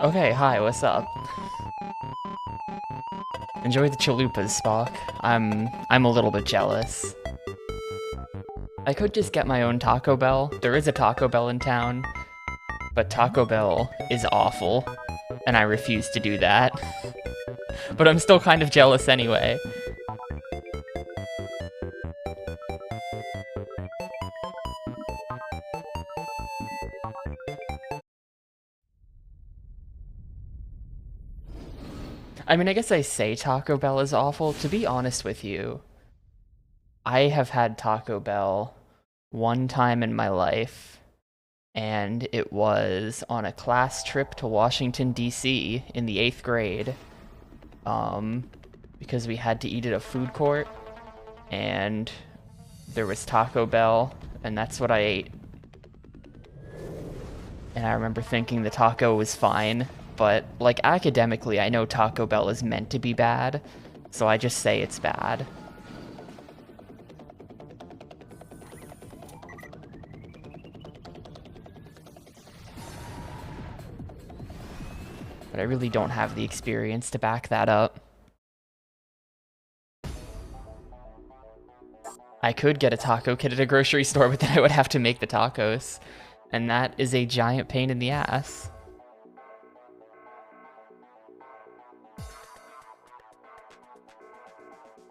Okay, hi, what's up? Enjoy the chalupas, Spock. I'm a little bit jealous. I could just get my own Taco Bell. There is a Taco Bell in town, but Taco Bell is awful, and I refuse to do that. But I'm still kind of jealous anyway. I mean, I guess I say Taco Bell is awful. To be honest with you, I have had Taco Bell one time in my life, and it was on a class trip to Washington, D.C. in the 8th grade, because we had to eat at a food court, and there was Taco Bell, and that's what I ate. And I remember thinking the taco was fine, but, like, academically, I know Taco Bell is meant to be bad, so I just say it's bad. But I really don't have the experience to back that up. I could get a taco kit at a grocery store, but then I would have to make the tacos, and that is a giant pain in the ass.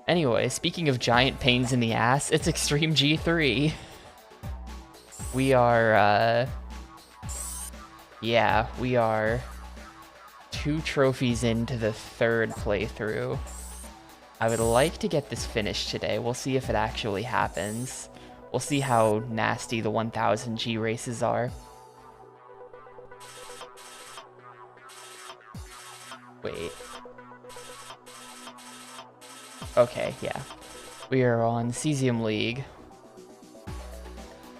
Anyway, speaking of giant pains in the ass, it's Extreme G3. We are, yeah, we are 2 trophies into the 3rd playthrough. I would like to get this finished today. We'll see if it actually happens. We'll see how nasty the 1000 G races are. Wait. Okay, yeah. We are on Cesium League.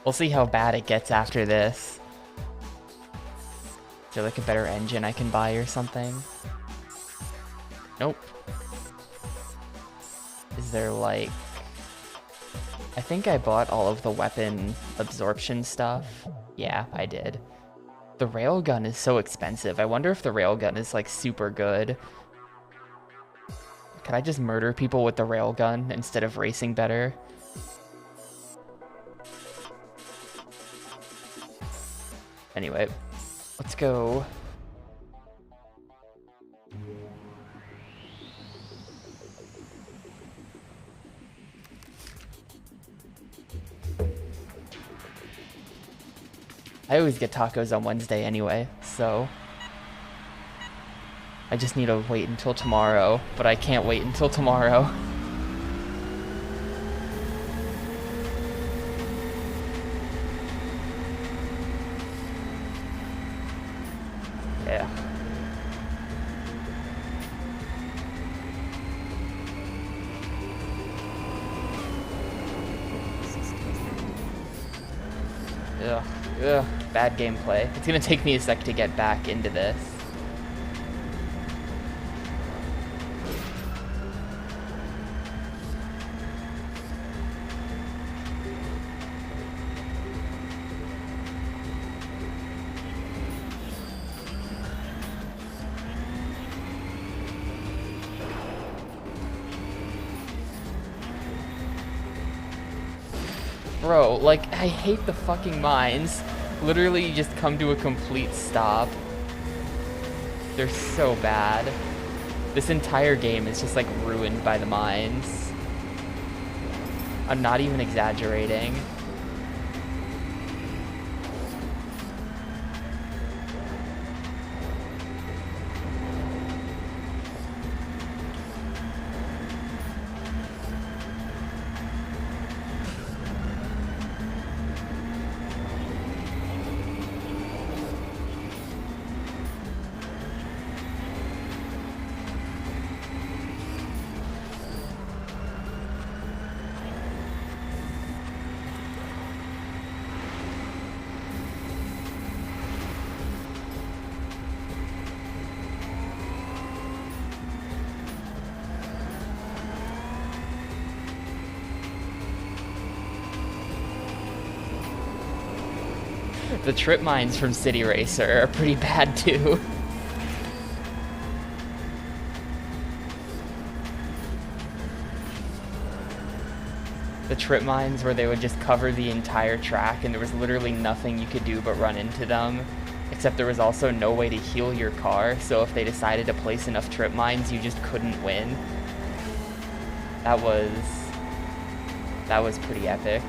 We'll see how bad it gets after this. Is there like a better engine I can buy or something? Nope. Is there like... I think I bought all of the weapon absorption stuff. Yeah, I did. The railgun is so expensive. I wonder if the railgun is like super good. Can I just murder people with the railgun instead of racing better? Anyway, let's go. I always get tacos on Wednesday anyway, so... I just need to wait until tomorrow, but I can't wait until tomorrow. Yeah. Ugh, ugh, bad gameplay. It's gonna take me a sec to get back into this. Bro, like, I hate the fucking mines. Literally, you just come to a complete stop. They're so bad. This entire game is just, like, ruined by the mines. I'm not even exaggerating. The trip mines from City Racer are pretty bad too. The trip mines where they would just cover the entire track and there was literally nothing you could do but run into them. Except there was also no way to heal your car, so if they decided to place enough trip mines, you just couldn't win. That was pretty epic.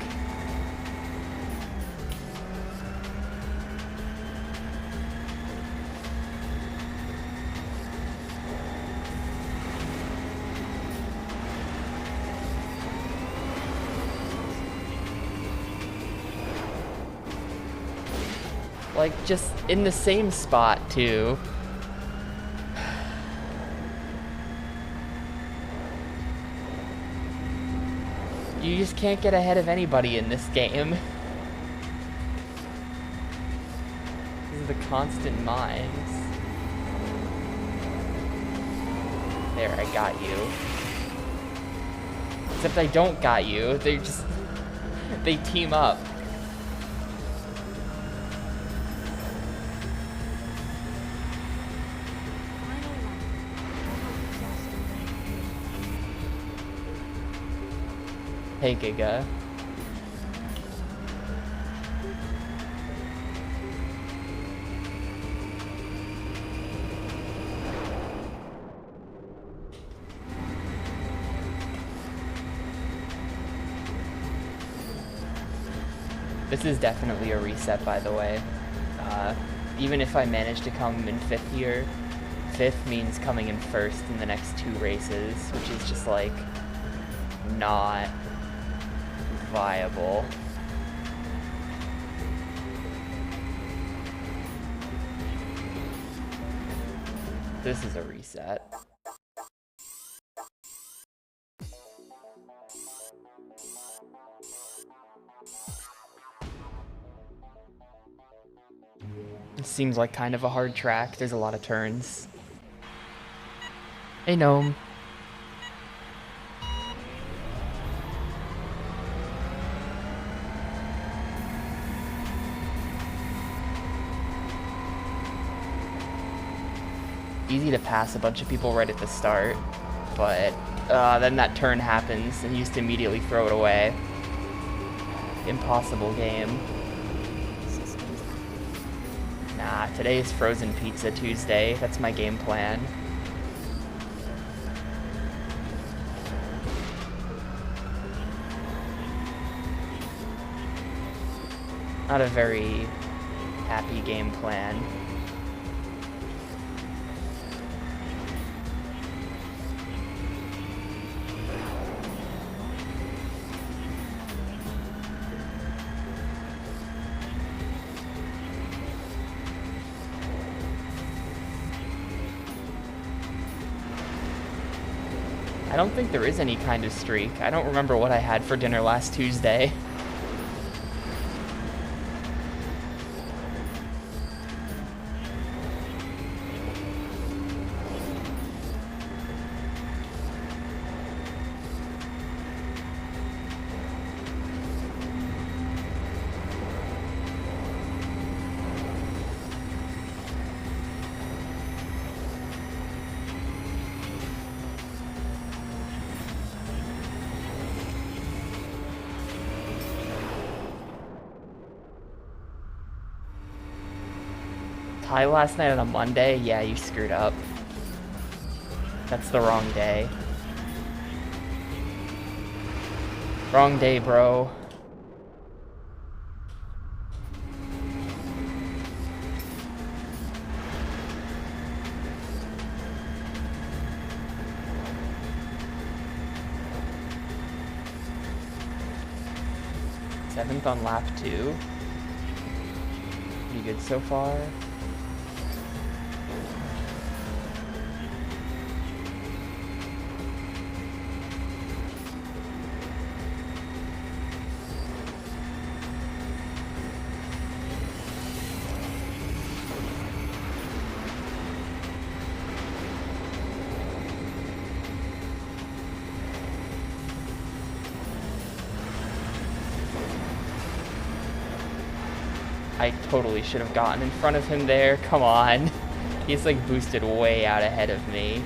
Like, just in the same spot, too. You just can't get ahead of anybody in this game. This is the constant mines. There, I got you. Except I don't got you. They team up. Hey, Giga. This is definitely a reset, by the way. Even if I manage to come in 5th here, 5th means coming in 1st in the next 2 races, which is just like not viable. This is a reset. It seems like kind of a hard track. There's a lot of turns. Hey, Gnome. Easy to pass a bunch of people right at the start, but then that turn happens and you just immediately throw it away. Impossible game. Nah, today is Frozen Pizza Tuesday. That's my game plan. Not a very happy game plan. I don't think there is any kind of streak. I don't remember what I had for dinner last Tuesday. Tie last night on a Monday? Yeah, you screwed up. That's the wrong day. Wrong day, bro. Seventh on lap 2. Pretty good so far. I totally should have gotten in front of him there. Come on. He's like boosted way out ahead of me.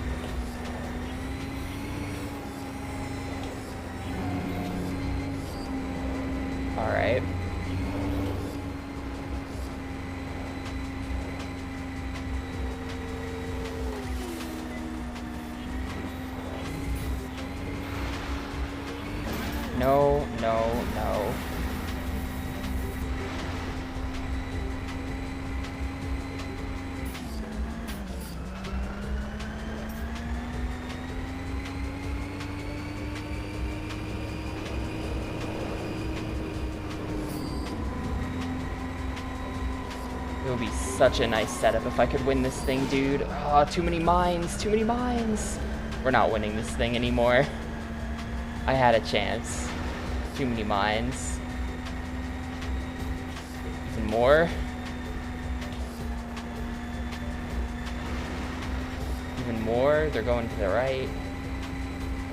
Alright. No, no, no. It would be such a nice setup if I could win this thing, dude. Oh, too many mines, too many mines. We're not winning this thing anymore. I had a chance. Too many mines. Even more. Even more. They're going to the right.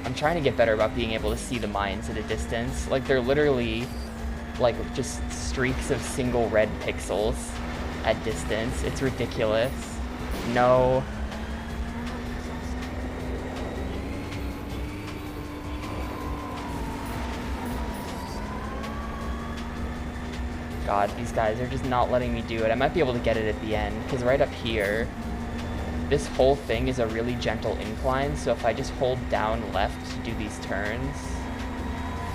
I'm trying to get better about being able to see the mines at a distance. Like, they're literally, like, just streaks of single red pixels at distance. It's ridiculous. No. God, these guys are just not letting me do it. I might be able to get it at the end, because right up here, this whole thing is a really gentle incline, so if I just hold down left to do these turns,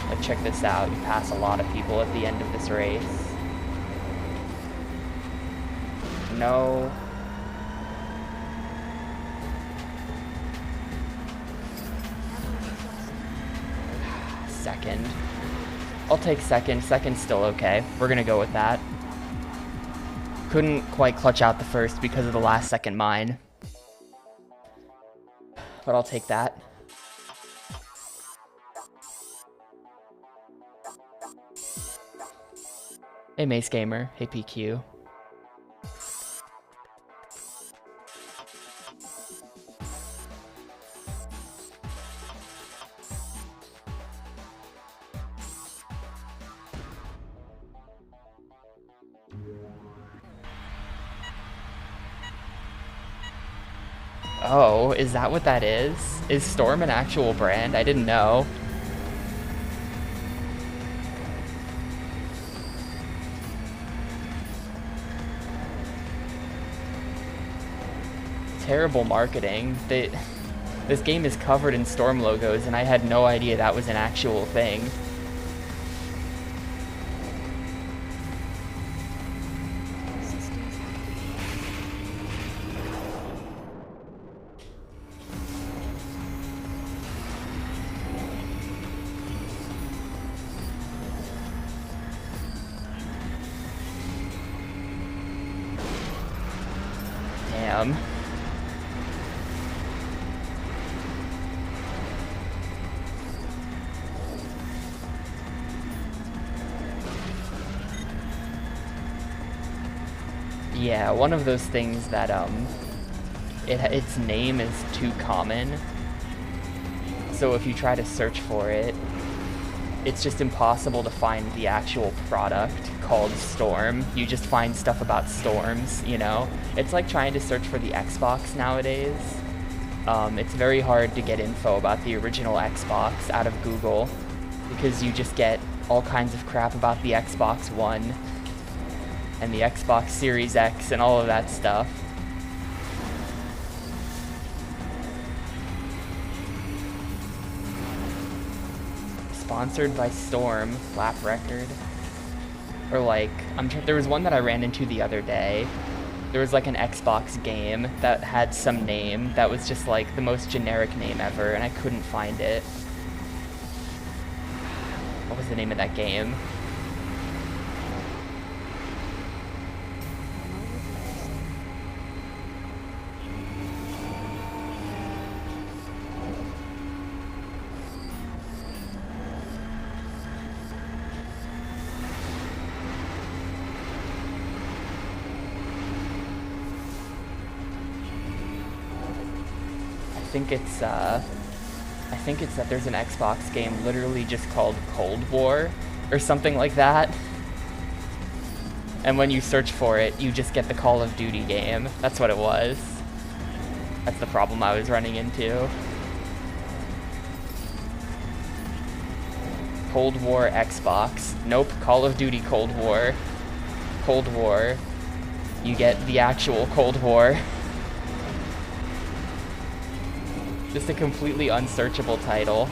like check this out, you pass a lot of people at the end of this race. No. Second. I'll take second. Second's still okay. We're gonna go with that. Couldn't quite clutch out the first because of the last second mine. But I'll take that. Hey Mace Gamer. Hey PQ. Oh, is that what that is? Is Storm an actual brand? I didn't know. Terrible marketing. This game is covered in Storm logos, and I had no idea that was an actual thing. Damn. Yeah, one of those things that its name is too common. So if you try to search for it, it's just impossible to find the actual product called Storm. You just find stuff about storms, you know? It's like trying to search for the Xbox nowadays. It's very hard to get info about the original Xbox out of Google because you just get all kinds of crap about the Xbox One. and the Xbox Series X and all of that stuff. Sponsored by Storm, lap record. Or like, there was one that I ran into the other day. There was like an Xbox game that had some name that was just like the most generic name ever, and I couldn't find it. What was the name of that game? I think it's that there's an Xbox game literally just called Cold War or something like that. And when you search for it, you just get the Call of Duty game. That's what it was. That's the problem I was running into. Cold War Xbox. Nope, Call of Duty Cold War. Cold War. You get the actual Cold War. Just a completely unsearchable title.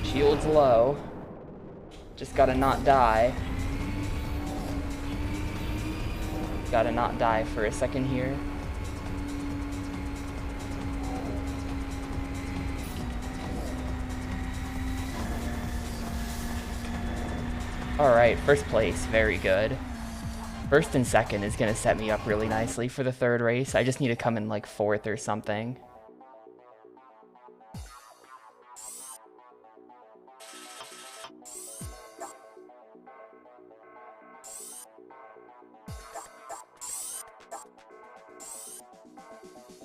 Shield's low. Just gotta not die. Gotta not die for a second here. Alright, first place, very good. First and second is gonna set me up really nicely for the third race. I just need to come in like fourth or something.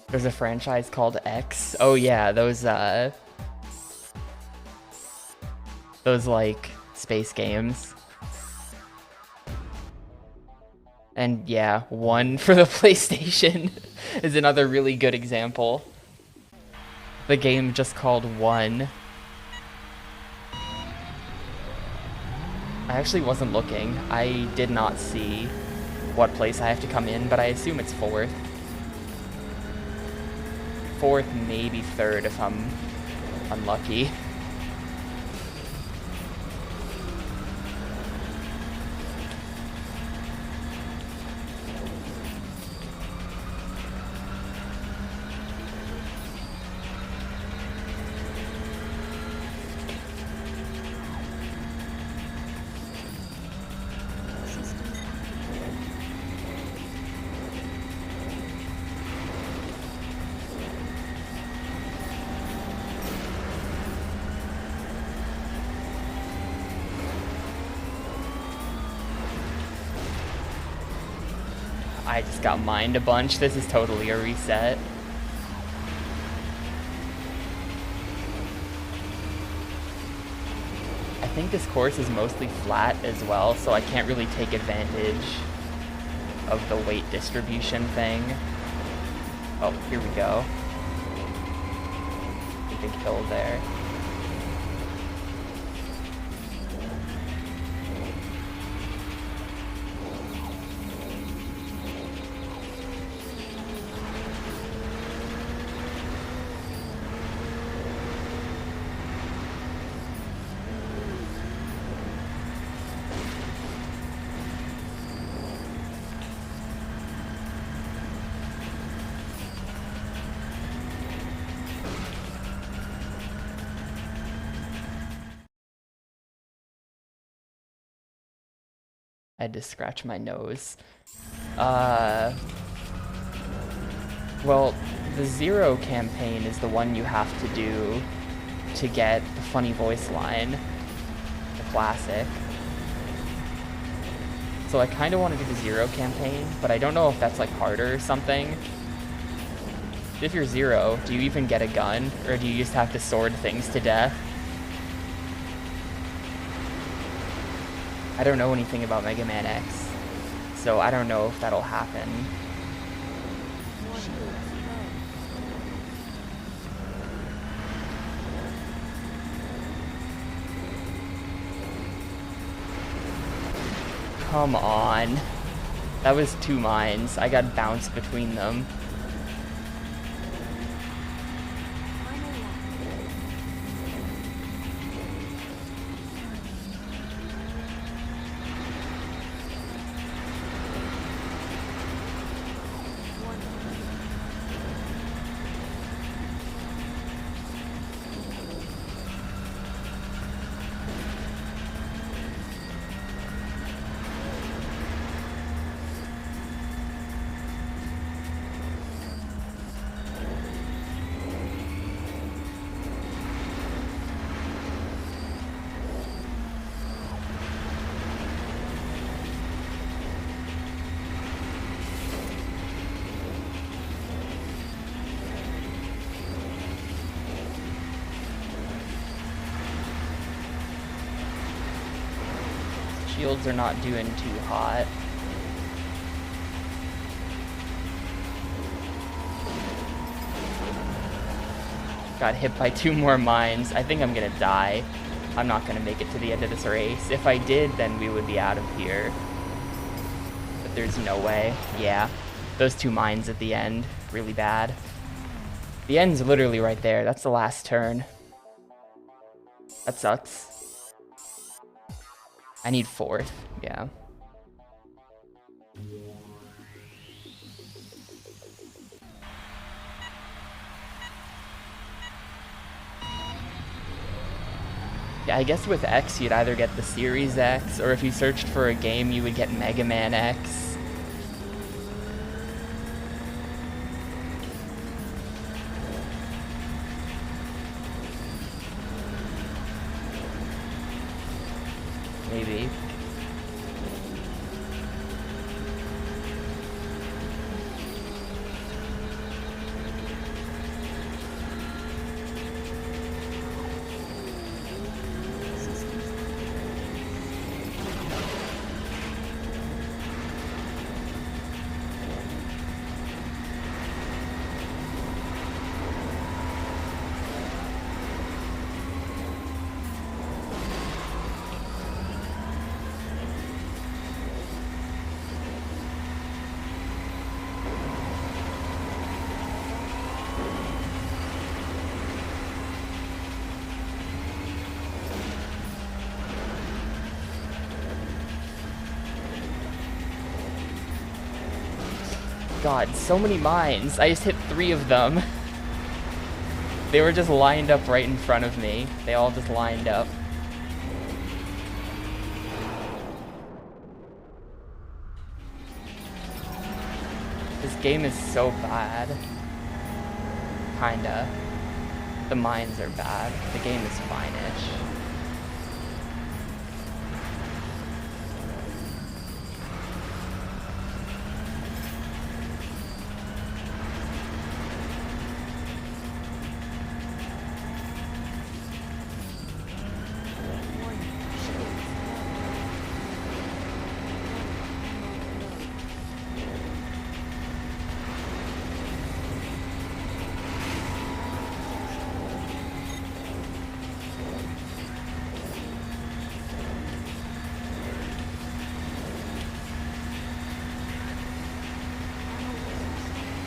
There's a franchise called X. Oh yeah, those like space games. And yeah, One for the PlayStation is another really good example. The game just called One. I actually wasn't looking. I did not see what place I have to come in, but I assume it's fourth. Fourth, maybe third if I'm unlucky. I just got mined a bunch. This is totally a reset. I think this course is mostly flat as well, so I can't really take advantage of the weight distribution thing. Oh, here we go. Big hill there. I had to scratch my nose. Well, the Zero campaign is the one you have to do to get the funny voice line, the classic. So I kind of want to do the Zero campaign, but I don't know if that's like harder or something. If you're Zero, do you even get a gun, or do you just have to sword things to death? I don't know anything about Mega Man X, so I don't know if that'll happen. Come on. That was 2 mines. I got bounced between them. Shields are not doing too hot. Got hit by 2 more mines. I think I'm gonna die. I'm not gonna make it to the end of this race. If I did, then we would be out of here. But there's no way. Yeah. Those 2 mines at the end, really bad. The end's literally right there. That's the last turn. That sucks. I need 4th, yeah. Yeah, I guess with X, you'd either get the Series X, or if you searched for a game, you would get Mega Man X. Maybe. God, so many mines. I just hit 3 of them. They were just lined up right in front of me. They all just lined up. This game is so bad. Kinda. The mines are bad. The game is fine-ish.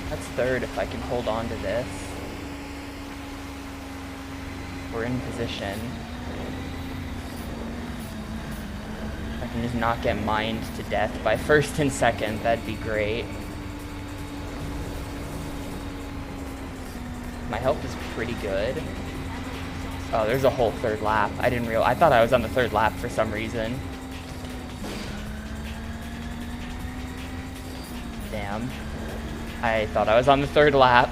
That's 3rd if I can hold on to this. We're in position. If I can just not get mined to death by 1st and 2nd, that'd be great. My health is pretty good. Oh, there's a whole 3rd lap. I didn't realize. I thought I was on the 3rd lap for some reason. damn. I thought I was on the third lap.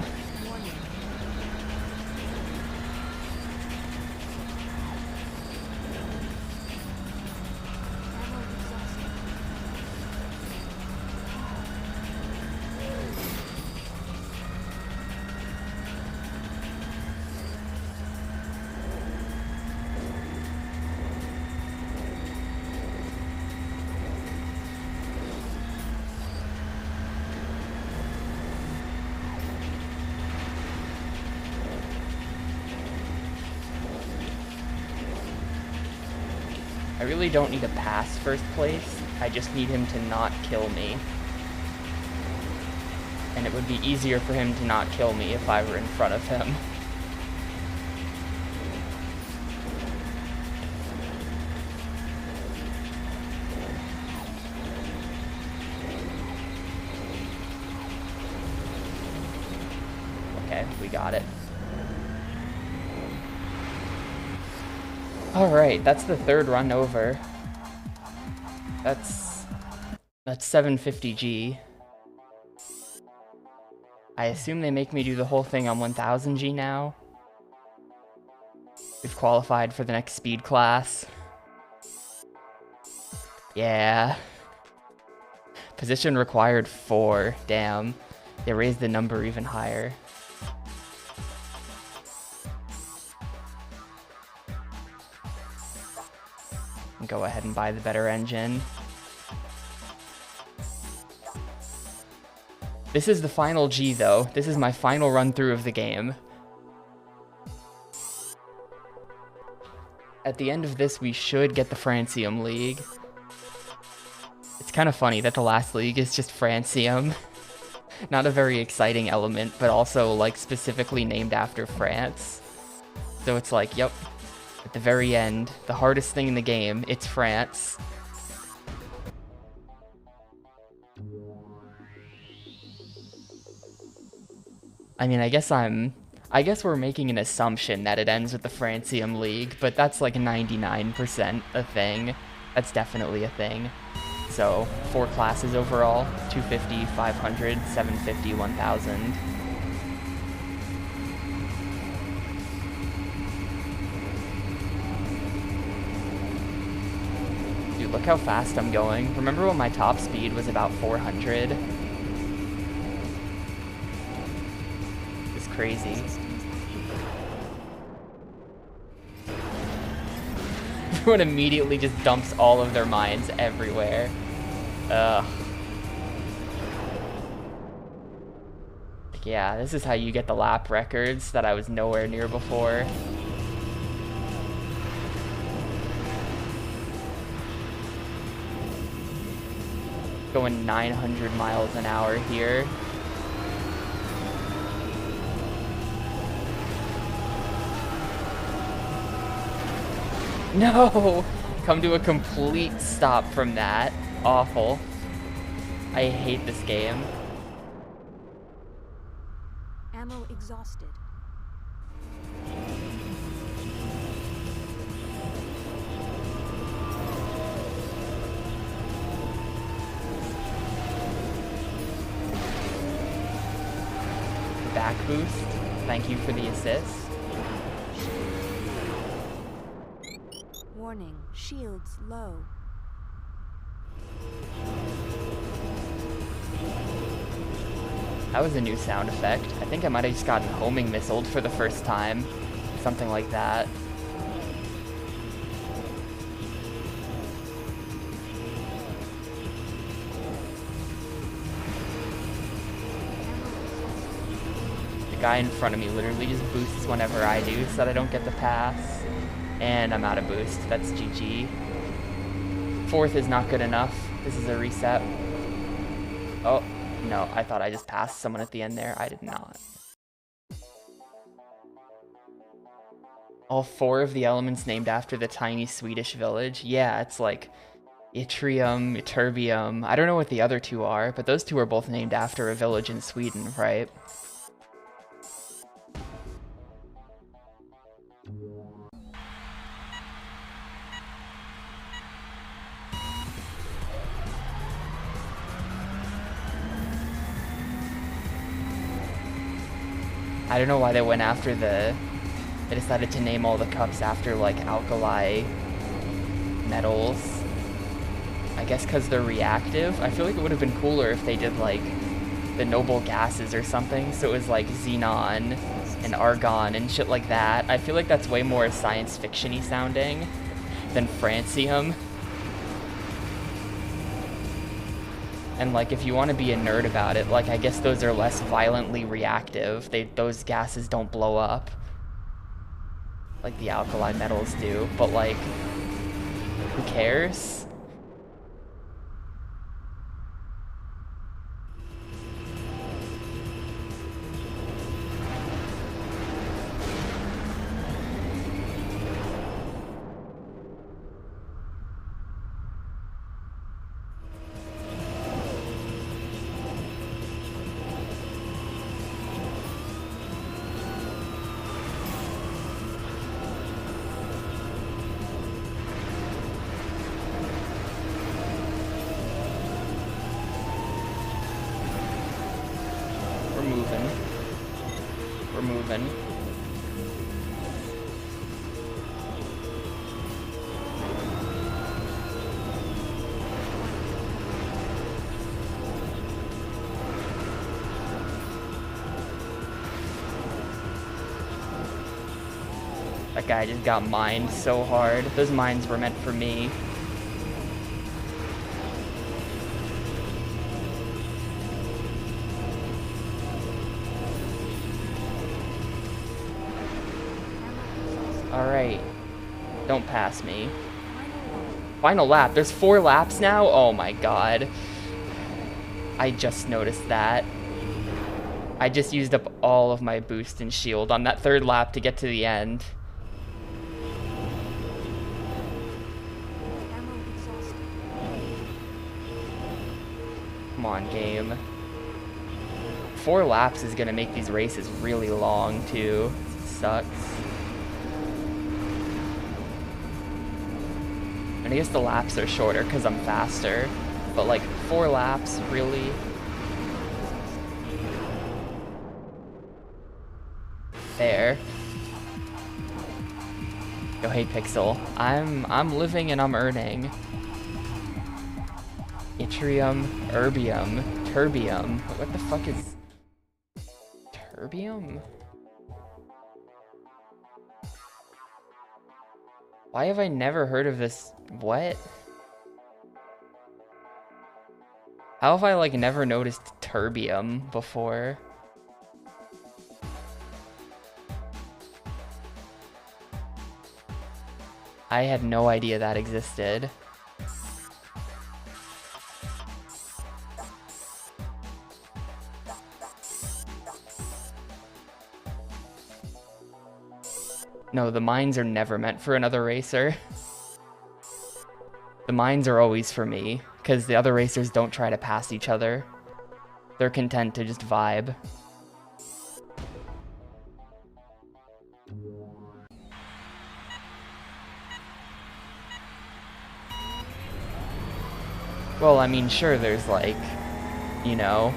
I really don't need to pass first place, I just need him to not kill me. And it would be easier for him to not kill me if I were in front of him. Okay, we got it. Alright, that's the third run over. That's 750G. I assume they make me do the whole thing on 1000G now. We've qualified for the next speed class. Yeah. Position required 4. Damn. They raised the number even higher. Go ahead and buy the better engine. This is the final G though. This is my final run through of the game. At the end of this, we should get the Francium League. It's kind of funny that the last league is just Francium. Not a very exciting element, but also like specifically named after France. So it's like, yep. At the very end, the hardest thing in the game, it's France. I mean, I guess we're making an assumption that it ends with the Francium League, but that's like 99% a thing. That's definitely a thing. So, 4 classes overall, 250, 500, 750, 1000. Dude, look how fast I'm going. Remember when my top speed was about 400? It's crazy. Everyone immediately just dumps all of their mines everywhere. Ugh. Like, yeah, this is how you get the lap records that I was nowhere near before. Going 900 miles an hour here. No! Come to a complete stop from that. Awful. I hate this game. Ammo exhausted. Back boost. Thank you for the assist. Warning, shields low. That was a new sound effect. I think I might have just gotten homing missiled for the first time. Something like that. The guy in front of me literally just boosts whenever I do so that I don't get the pass. And I'm out of boost. That's GG. 4th is not good enough. This is a reset. Oh, no. I thought I just passed someone at the end there. I did not. All 4 of the elements named after the tiny Swedish village. Yeah, it's like yttrium, ytterbium. I don't know what the other 2 are, but those 2 are both named after a village in Sweden, right? I don't know why they went after they decided to name all the cups after, like, alkali metals. I guess because they're reactive. I feel like it would have been cooler if they did, like, the noble gases or something, so it was, like, xenon and argon and shit like that. I feel like that's way more science fiction-y sounding than francium. And, like, if you want to be a nerd about it, like, I guess those are less violently reactive. Those gases don't blow up like the alkali metals do, but, like, who cares? We're moving. That guy just got mined so hard. Those mines were meant for me. Alright. Don't pass me. Final lap. There's 4 laps now? Oh my god. I just noticed that. I just used up all of my boost and shield on that 3rd lap to get to the end. Come on, game. 4 laps is gonna make these races really long, too. Sucks. And I guess the laps are shorter because I'm faster, but like 4 laps, really? There. Yo, hey Pixel, I'm living and I'm earning. Yttrium, erbium, terbium. What the fuck is terbium? Why have I never heard of this? What? How have I, like, never noticed terbium before? I had no idea that existed. No, the mines are never meant for another racer. The mines are always for me, because the other racers don't try to pass each other. They're content to just vibe. Well, I mean, sure, there's like, you know,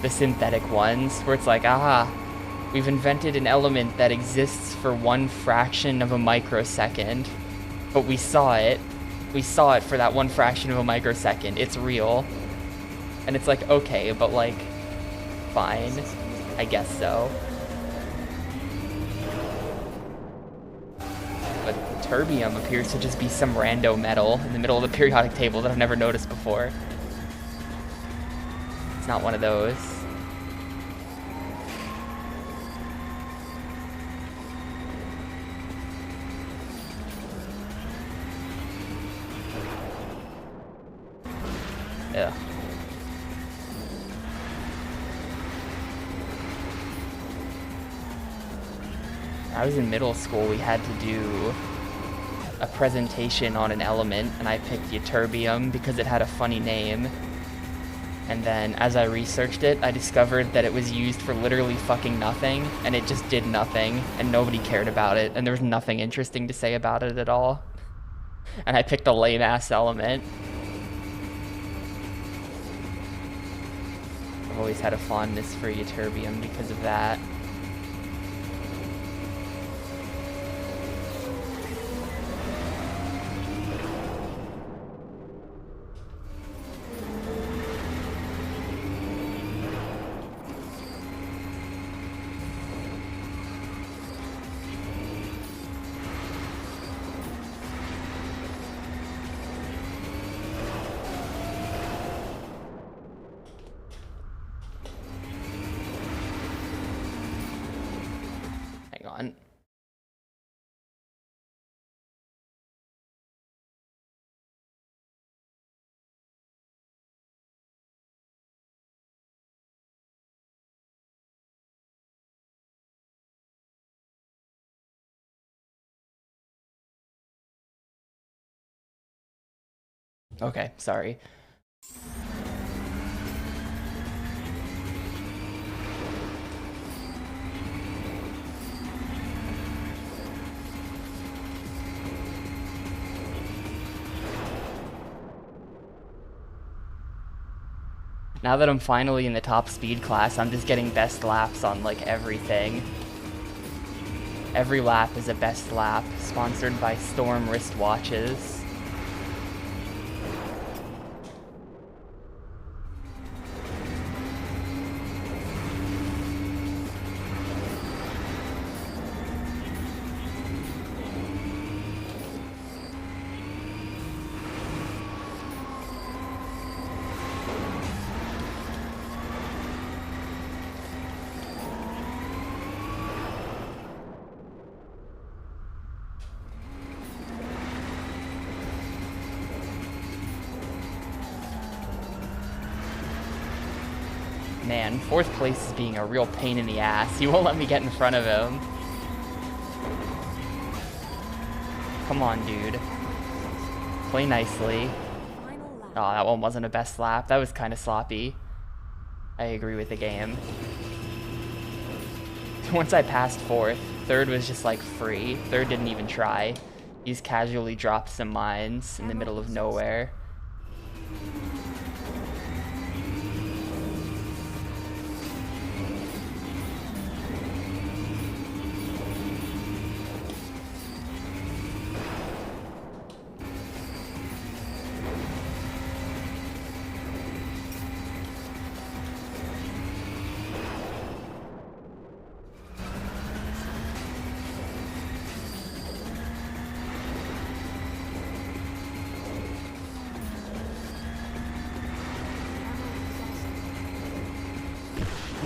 the synthetic ones, where it's like, aha, we've invented an element that exists for 1 fraction of a microsecond, but we saw it. We saw it for that 1 fraction of a microsecond. It's real. And it's like, okay, but like, fine. I guess so. But terbium appears to just be some rando metal in the middle of the periodic table that I've never noticed before. It's not one of those. Ugh. I was in middle school, we had to do a presentation on an element, and I picked ytterbium because it had a funny name. And then, as I researched it, I discovered that it was used for literally fucking nothing, and it just did nothing, and nobody cared about it, and there was nothing interesting to say about it at all. And I picked a lame-ass element. I've always had a fondness for ytterbium because of that. on. Okay, sorry. Now that I'm finally in the top speed class, I'm just getting best laps on like everything. Every lap is a best lap, sponsored by Storm wristwatches. Man, 4th place is being a real pain in the ass. He won't let me get in front of him. Come on, dude. Play nicely. Oh, that one wasn't a best lap. That was kind of sloppy. I agree with the game. Once I passed 4th, 3rd was just like free. 3rd didn't even try. He's casually dropped some mines in the middle of nowhere.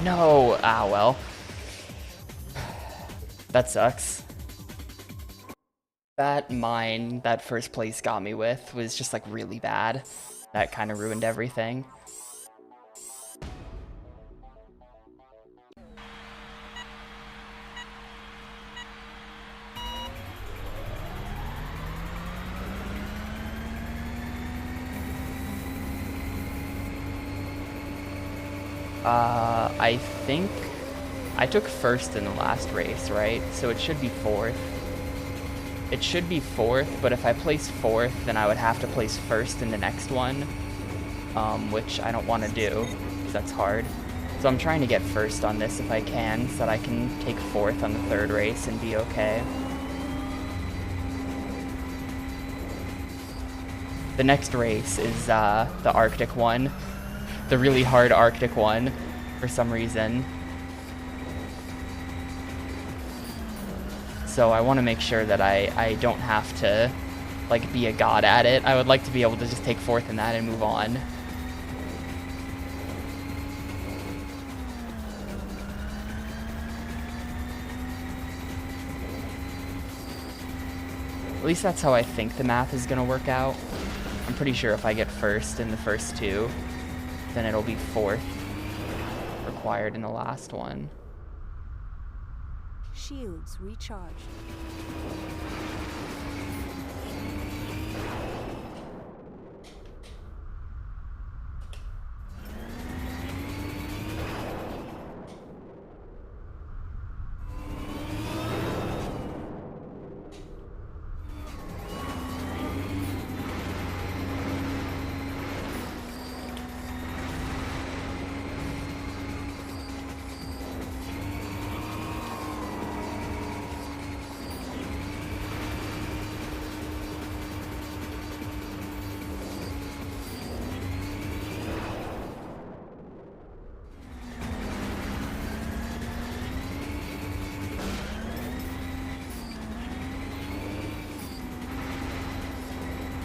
No! Ah, well. That sucks. That mine that 1st place got me with was just like really bad. That kind of ruined everything. I think I took 1st in the last race, right? So it should be 4th. It should be 4th, but if I place 4th, then I would have to place 1st in the next one, which I don't want to do, because that's hard. So I'm trying to get 1st on this if I can, so that I can take 4th on the 3rd race and be okay. The next race is the Arctic one. The really hard Arctic one, for some reason. So I want to make sure that I don't have to, like, be a god at it. I would like to be able to just take 4th in that and move on. At least that's how I think the math is going to work out. I'm pretty sure if I get 1st in the first 2, then it'll be 4th required in the last one. Shields recharged.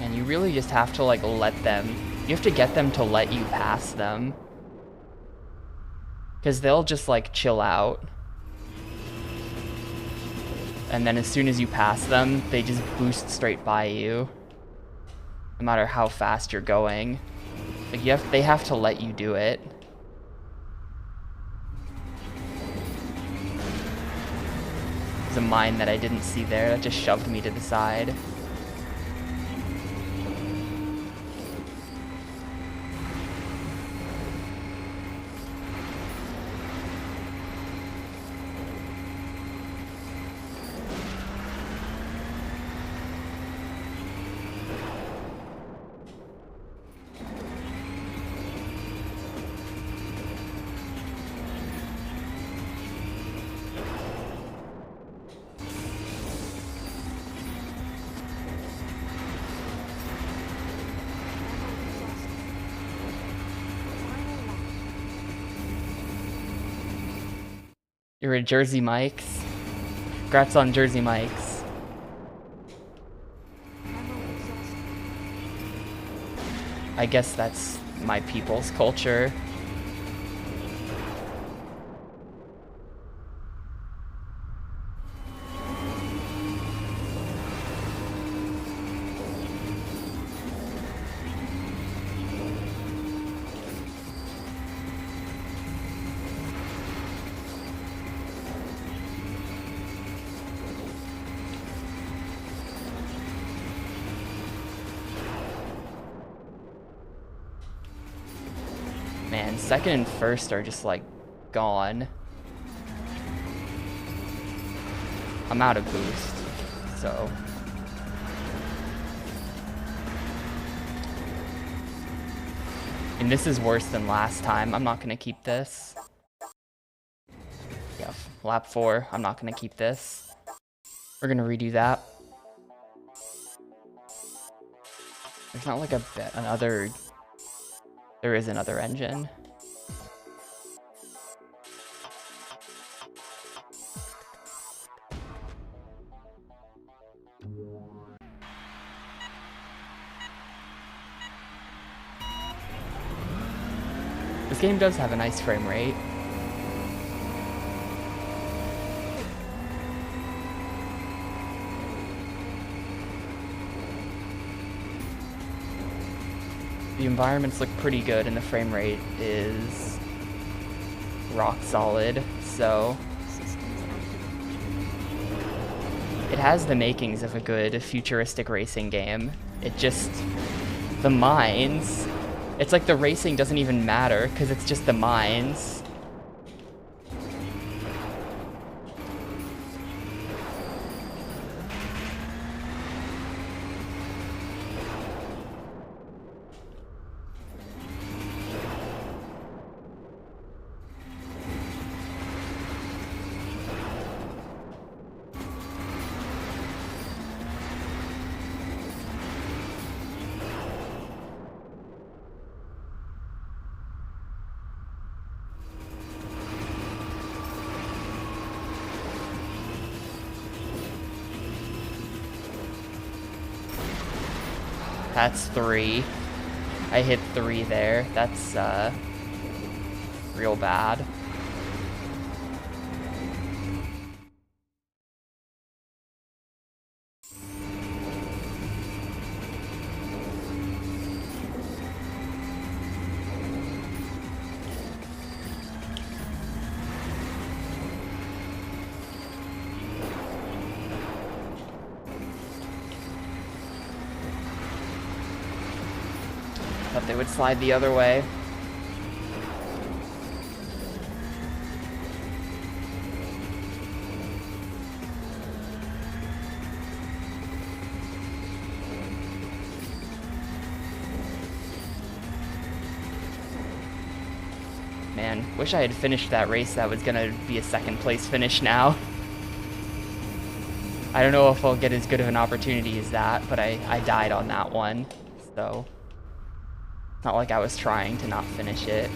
And you really just have to, like, let them... You have to get them to let you pass them. Because they'll just, like, chill out. and then as soon as you pass them, they just boost straight by you, no matter how fast you're going. Like they have to let you do it. There's a mine that I didn't see there that just shoved me to the side. You're a Jersey Mike's. Congrats on Jersey Mike's. I guess that's my people's culture. Man, second and first are just like gone. I'm out of boost, so. And this is worse than last time. I'm not gonna keep this. Yeah, lap 4, I'm not gonna keep this. We're gonna redo that. There's not like another. There is another engine. This game does have a nice frame rate. The environments look pretty good and the frame rate is rock solid, so it has the makings of a good futuristic racing game. It just, the mines, it's like the racing doesn't even matter because it's just the mines. That's 3. I hit 3 there. That's real bad. Thought they would slide the other way. Man, wish I had finished that race. That was gonna be a second place finish now. I don't know if I'll get as good of an opportunity as that, but I died on that one, so. It's not like I was trying to not finish it.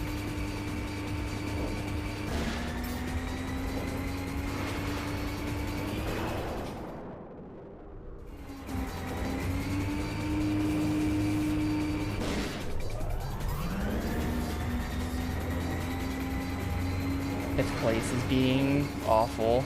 Fifth place is being awful.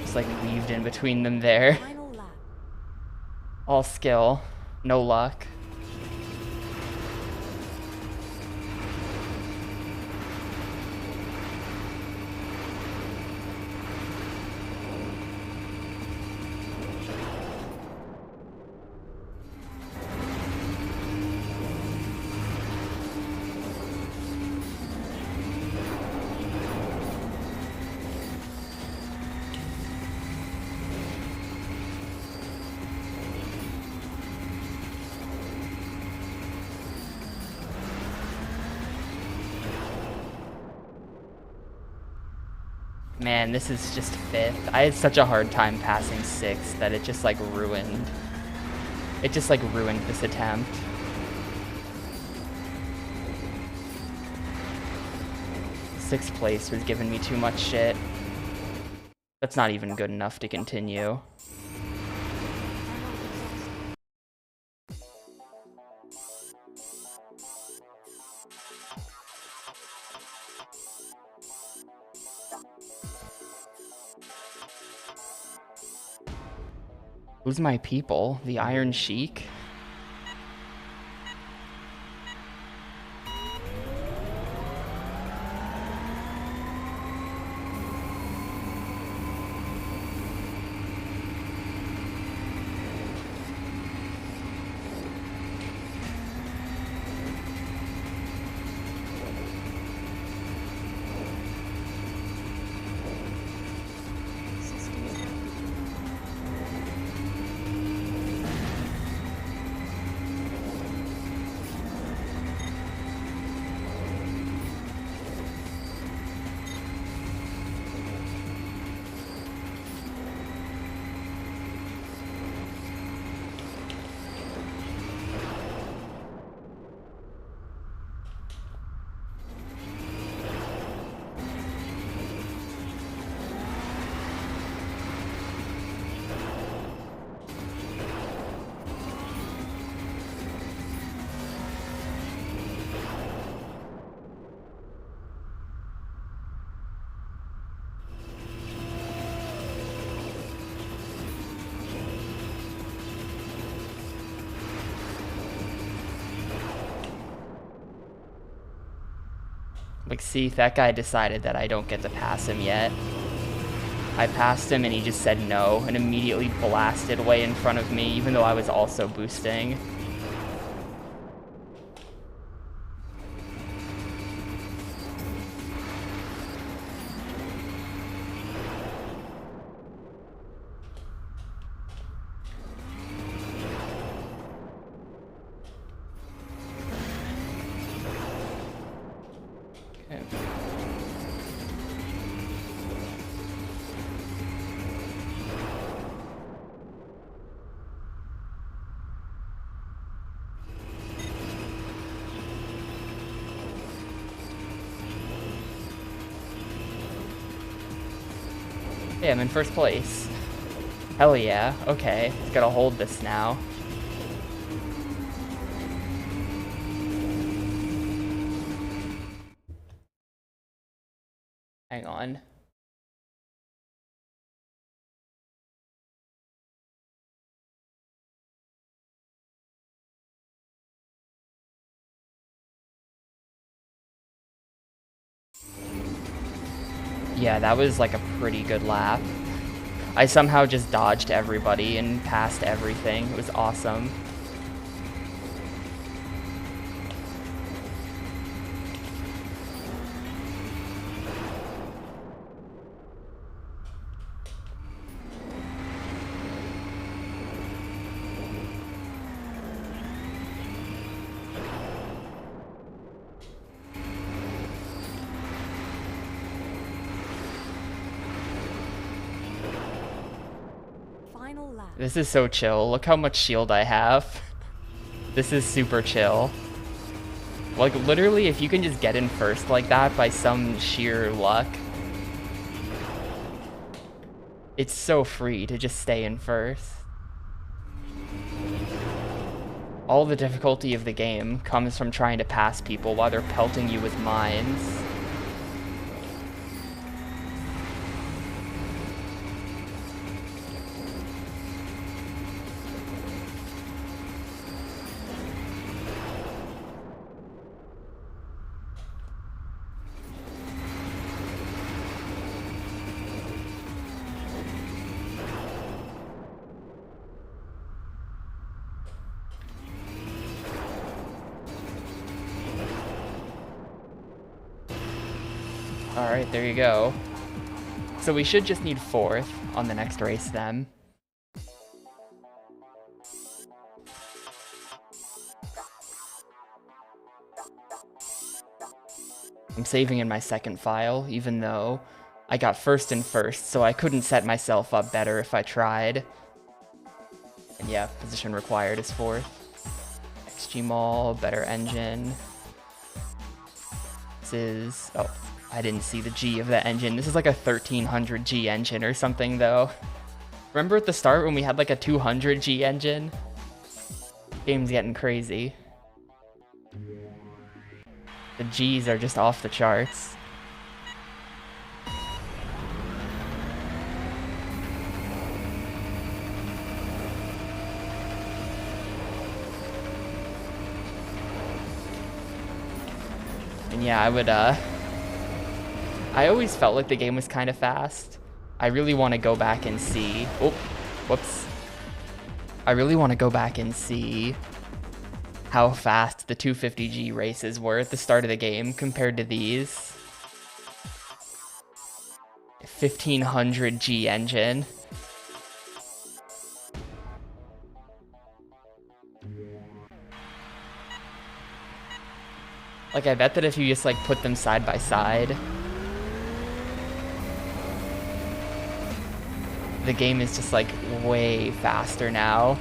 Just like weaved in between them there. Final lap. All skill, no luck. Man, this is just 5th. I had such a hard time passing 6th that it just like ruined. It just like ruined this attempt. Sixth place was giving me too much shit. That's not even good enough to continue. Who's my people? The Iron Sheik? Like, see, that guy decided that I don't get to pass him yet. I passed him and he just said no and immediately blasted way in front of me, even though I was also boosting. Hey, I'm in first place. Hell yeah, okay. Gotta hold this now. Hang on. Yeah, that was like a pretty good lap. I somehow just dodged everybody and passed everything. It was awesome. Final lap. This is so chill. Look how much shield I have. This is super chill. Like, literally, if you can just get in first like that by some sheer luck, it's so free to just stay in first. All the difficulty of the game comes from trying to pass people while they're pelting you with mines. Alright, there you go. So we should just need 4th on the next race then. I'm saving in my second file, even though I got 1st and 1st, so I couldn't set myself up better if I tried. And yeah, position required is 4th. XG Mall, better engine. This is... oh, I didn't see the G of the engine. This is like a 1300 G engine or something, though. Remember at the start when we had like a 200 G engine? Game's getting crazy. The G's are just off the charts. And yeah, I always felt like the game was kind of fast. I really want to go back and see... oh, whoops. I really want to go back and see how fast the 250G races were at the start of the game compared to these. 1500G engine. Like, I bet that if you just, like, put them side by side, the game is just, like, way faster now.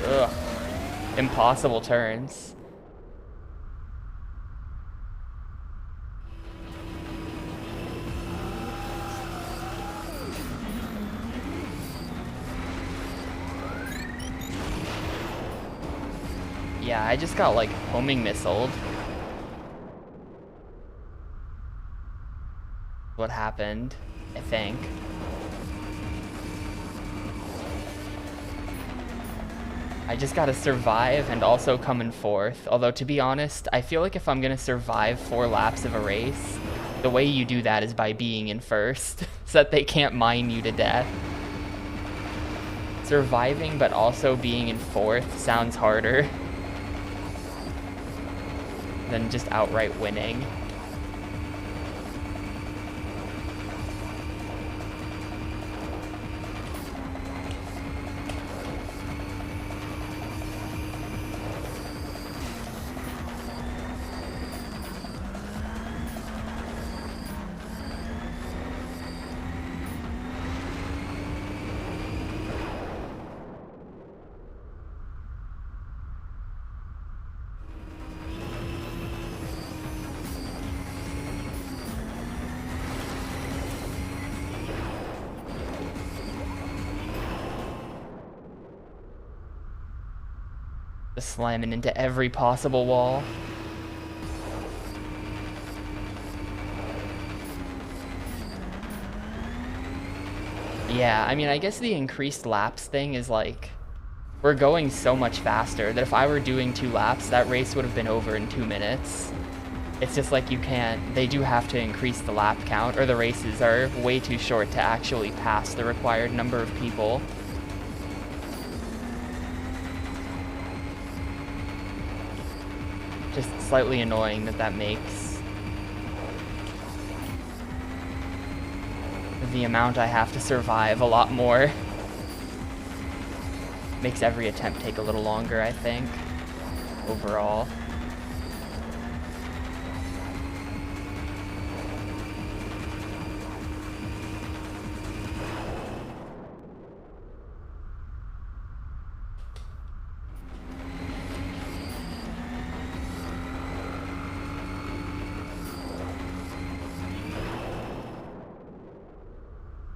Ugh. Impossible turns. Yeah, I just got like homing missiled. What happened, I think. I just gotta survive and also come in 4th. Although, to be honest, I feel like if I'm gonna survive 4 laps of a race, the way you do that is by being in 1st, so that they can't mine you to death. Surviving but also being in 4th sounds harder than just outright winning. Just slamming into every possible wall. Yeah, I mean, I guess the increased laps thing is like, we're going so much faster that if I were doing 2 laps, that race would have been over in 2 minutes. It's just like you can't, they do have to increase the lap count, or the races are way too short to actually pass the required number of people. Just slightly annoying that makes the amount I have to survive a lot more. Makes every attempt take a little longer, I think, overall.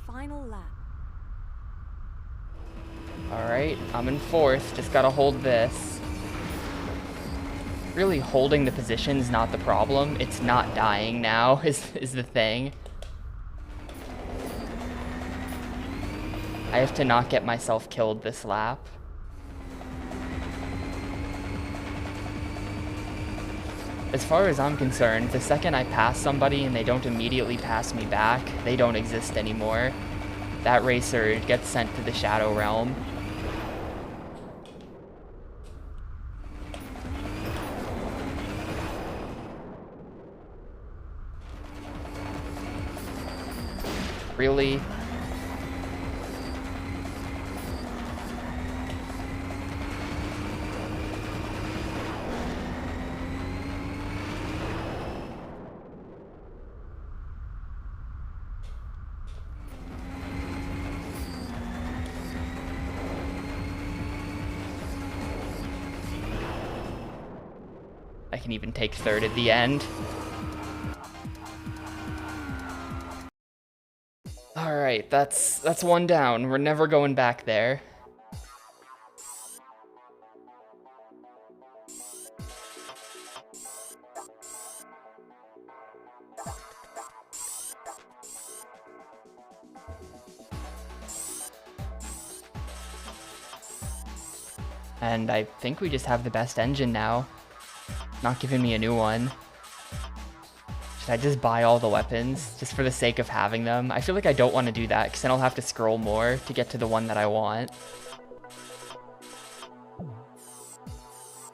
Final lap. Alright, I'm in 4th. Just gotta hold this. Really, holding the position's not the problem. It's not dying now is the thing. I have to not get myself killed this lap. As far as I'm concerned, the second I pass somebody and they don't immediately pass me back, they don't exist anymore. That racer gets sent to the Shadow Realm. Really? I can even take 3rd at the end. Alright, that's 1 down. We're never going back there. And I think we just have the best engine now. Not giving me a new one. Should I just buy all the weapons just for the sake of having them? I feel like I don't want to do that because then I'll have to scroll more to get to the one that I want.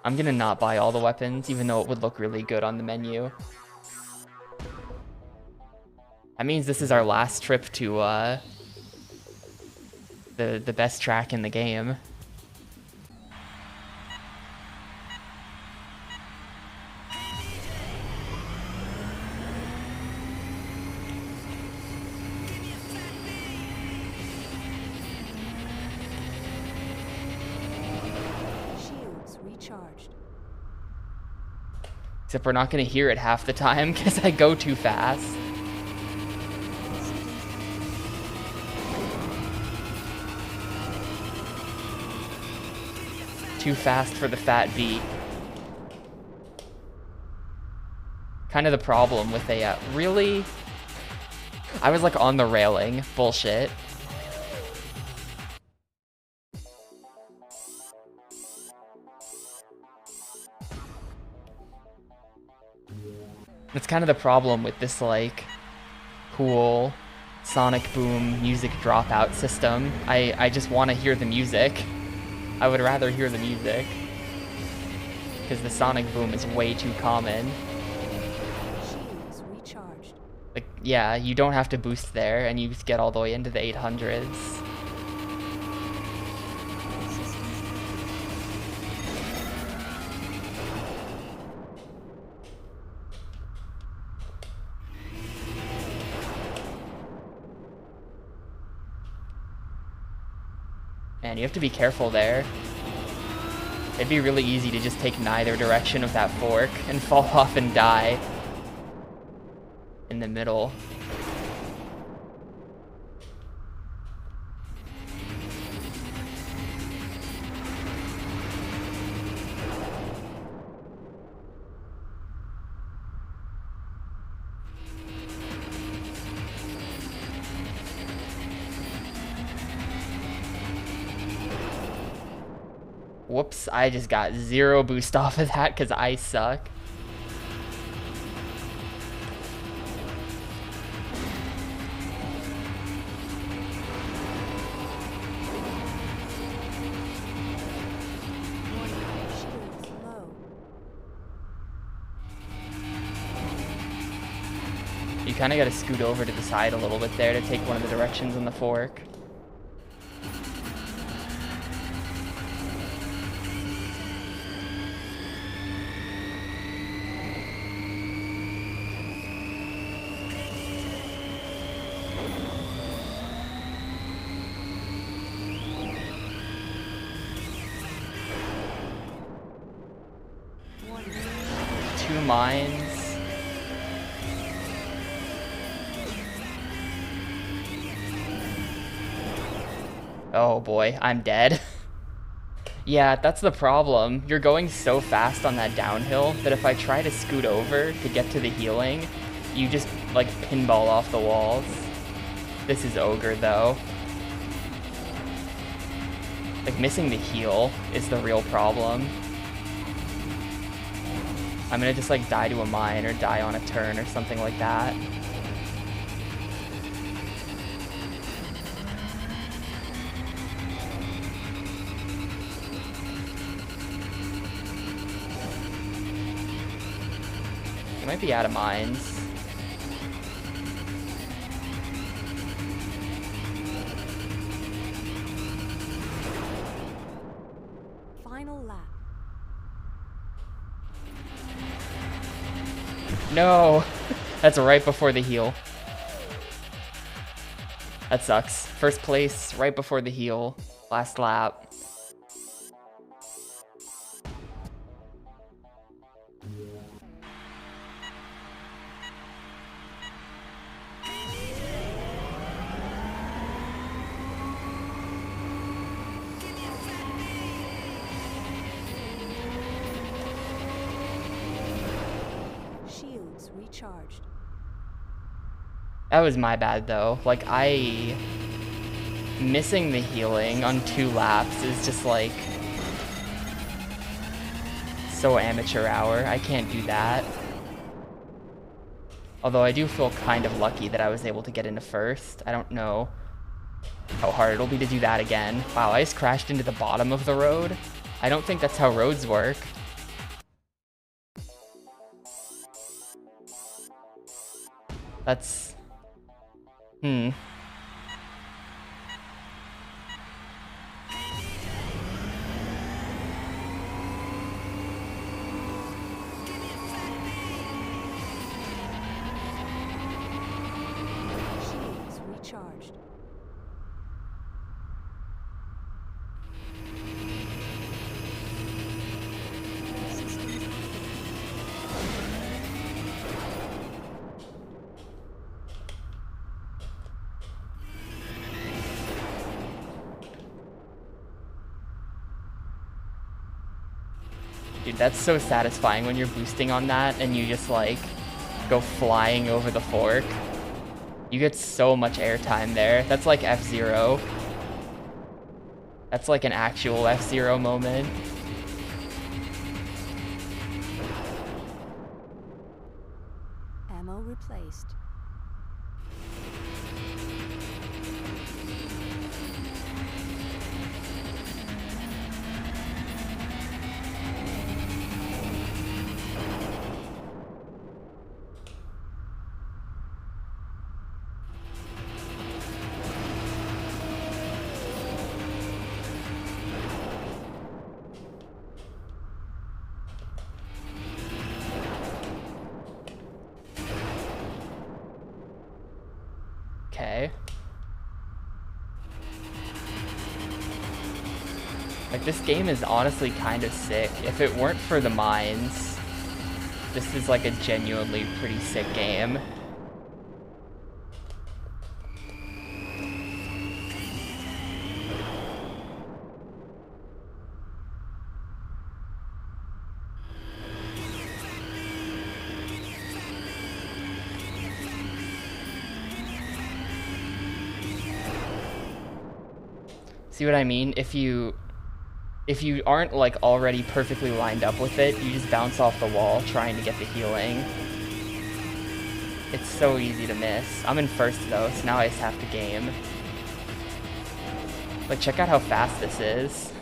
I'm gonna not buy all the weapons, even though it would look really good on the menu. That means this is our last trip to the best track in the game. Recharged. Except we're not going to hear it half the time because I go too fast. Too fast for the fat beat. Kind of the problem with a, really? I was like on the railing. Bullshit. That's kind of the problem with this, like, cool Sonic Boom music dropout system. I just want to hear the music. I would rather hear the music. Because the Sonic Boom is way too common. Shields recharged. Like, yeah, you don't have to boost there, and you just get all the way into the 800s. Man, you have to be careful there. It'd be really easy to just take neither direction of that fork and fall off and die in the middle. Whoops, I just got 0 boost off of that because I suck. Shields low. You kind of got to scoot over to the side a little bit there to take one of the directions on the fork. Two mines. Oh boy, I'm dead. Yeah, that's the problem. You're going so fast on that downhill that if I try to scoot over to get to the healing, you just, like, pinball off the walls. This is Ogre, though. Like, missing the heal is the real problem. I'm gonna just, like, die to a mine or die on a turn or something like that. He might be out of mines. Final lap. No! That's right before the heal. That sucks. First place, right before the heal. Last lap. Shields recharged. That was my bad, though. Like, missing the healing on 2 laps is just, like, so amateur hour. I can't do that. Although I do feel kind of lucky that I was able to get into first. I don't know how hard it'll be to do that again. Wow, I just crashed into the bottom of the road. I don't think that's how roads work. That's... Shields recharged. Systems Dude, that's so satisfying when you're boosting on that and you just, like, go flying over the fork. You get so much airtime there. That's like F-Zero. That's like an actual F-Zero moment. ammo replaced. Okay. Like, this game is honestly kind of sick. If it weren't for the mines, this is like a genuinely pretty sick game. See what I mean? If you aren't, like, already perfectly lined up with it, you just bounce off the wall trying to get the healing. It's so easy to miss. I'm in first, though, so now I just have to game. Like, check out how fast this is.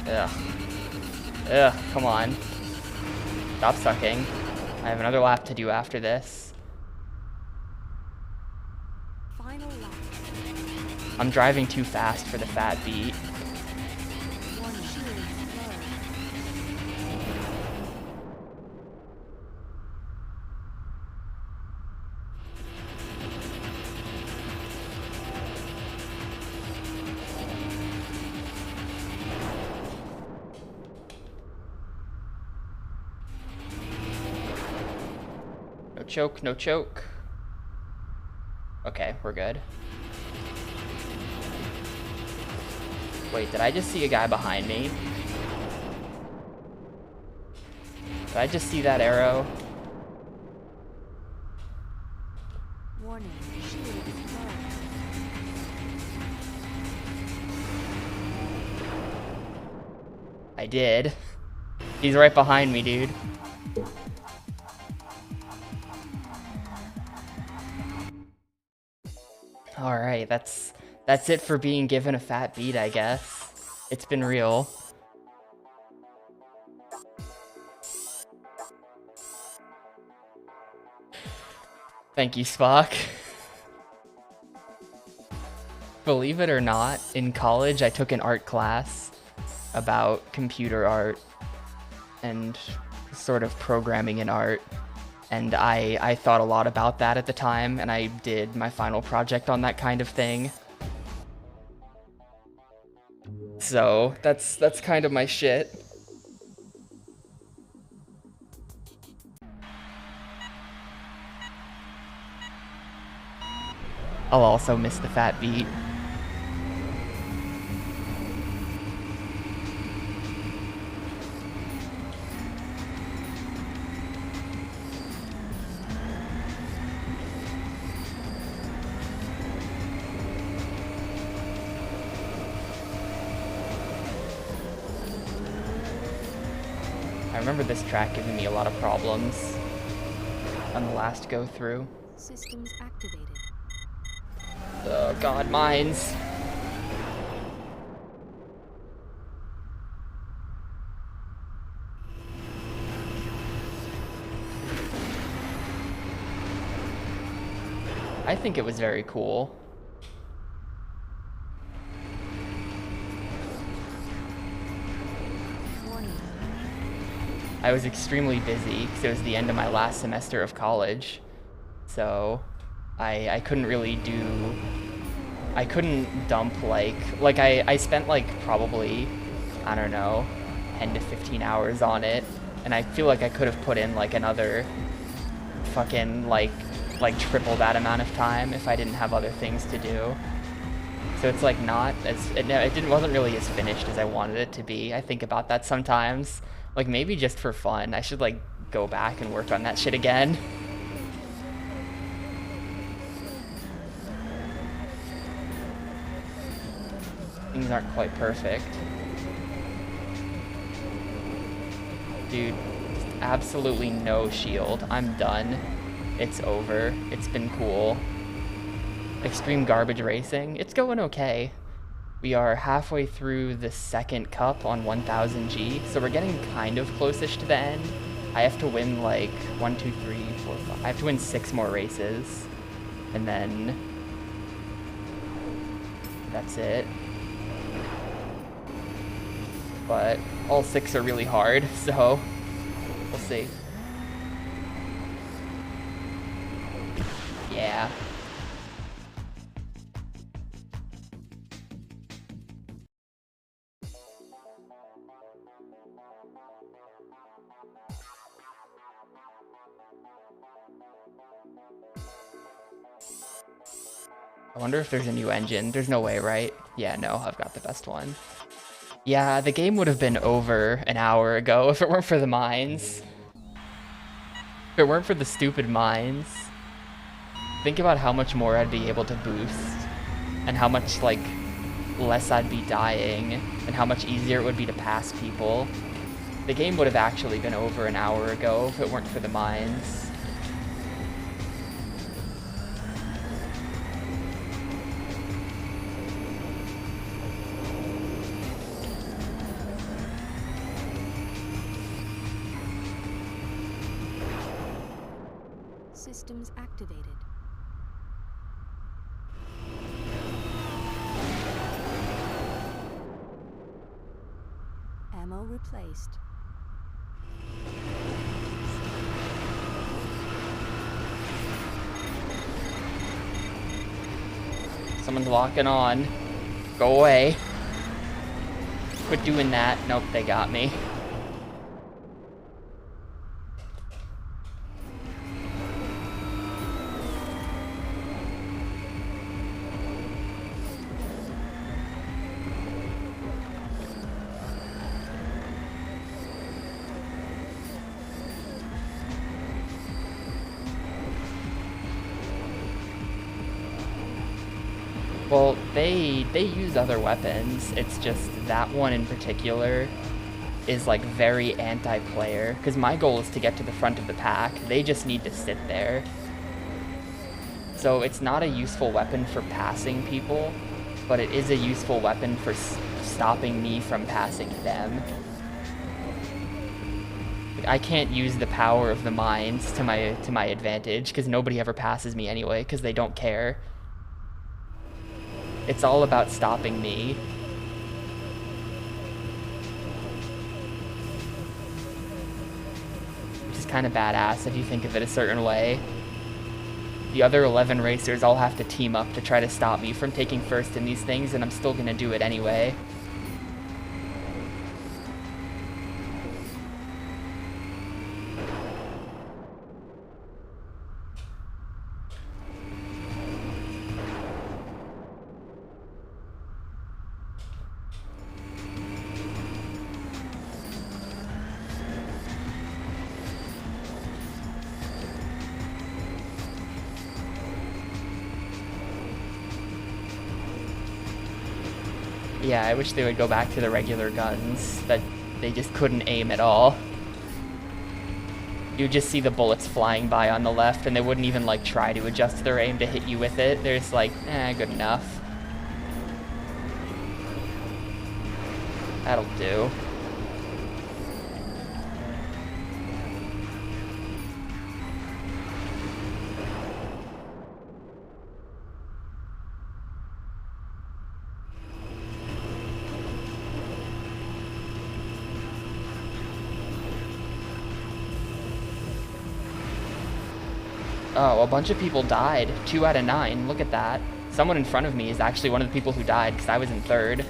Ugh. Ugh, come on. Stop sucking. I have another lap to do after this. Final lap. I'm driving too fast for the fat beat. One shield low. choke, no choke. Okay, we're good. Wait, did I just see a guy behind me? Did I just see that arrow? Warning. Shield low. I did. He's right behind me, dude. Alright, that's it for being given a fat beat, I guess. It's been real. Thank you, Spock. Believe it or not, in college I took an art class about computer art and sort of programming in art. And I thought a lot about that at the time, and I did my final project on that kind of thing. So that's kind of my shit. I'll also miss the fat beat. I remember this track giving me a lot of problems on the last go through. Systems activated. Oh god, mines. I think it was very cool. Warning. I was extremely busy because it was the end of my last semester of college. So I couldn't really do, I couldn't dump like I spent like probably, I don't know, 10 to 15 hours on it. And I feel like I could have put in like another fucking like triple that amount of time if I didn't have other things to do. So it's like not as, wasn't really as finished as I wanted it to be. I think about that sometimes. Like maybe just for fun, I should like go back and work on that shit again. Things aren't quite perfect. Dude, absolutely no shield. I'm done. It's over. It's been cool. Extreme garbage racing. It's going okay. We are halfway through the second cup on 1000G, so we're getting kind of close-ish to the end. I have to win like 1, 2, 3, 4, 5. I have to win 6 more races, and then that's it. But all 6 are really hard, so we'll see. Yeah. I wonder if there's a new engine. There's no way, right? Yeah, no, I've got the best one. Yeah, the game would have been over an hour ago if it weren't for the mines. If it weren't for the stupid mines. Think about how much more I'd be able to boost, and how much, like, less I'd be dying, and how much easier it would be to pass people. The game would have actually been over an hour ago if it weren't for the mines. Systems activated. Ammo replaced. Someone's locking on. Go away. Quit doing that. Nope, they got me. Well, they use other weapons. It's just that one in particular is like very anti-player, because my goal is to get to the front of the pack. They just need to sit there. So it's not a useful weapon for passing people, but it is a useful weapon for stopping me from passing them. Like, I can't use the power of the mines to my advantage, because nobody ever passes me anyway, because they don't care. It's all about stopping me. Which is kind of badass if you think of it a certain way. The other 11 racers all have to team up to try to stop me from taking first in these things, and I'm still gonna do it anyway. Yeah, I wish they would go back to the regular guns that they just couldn't aim at all. You just see the bullets flying by on the left, and they wouldn't even like try to adjust their aim to hit you with it. They're just like, good enough. That'll do. Oh, a bunch of people died. 2 out of 9. Look at that. Someone in front of me is actually one of the people who died, because I was in 3rd.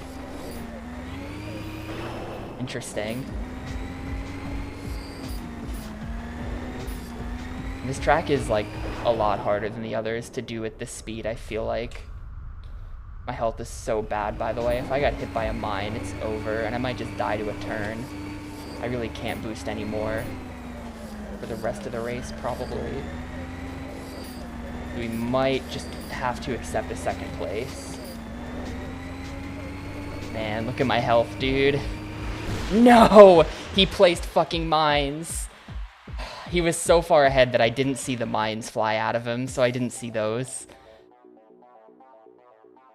Interesting. This track is, like, a lot harder than the others to do at this speed, I feel like. My health is so bad, by the way. If I got hit by a mine, it's over, and I might just die to a turn. I really can't boost anymore for the rest of the race, probably. We might just have to accept a 2nd place. Man, look at my health, dude. No! He placed fucking mines. He was so far ahead that I didn't see the mines fly out of him, so I didn't see those.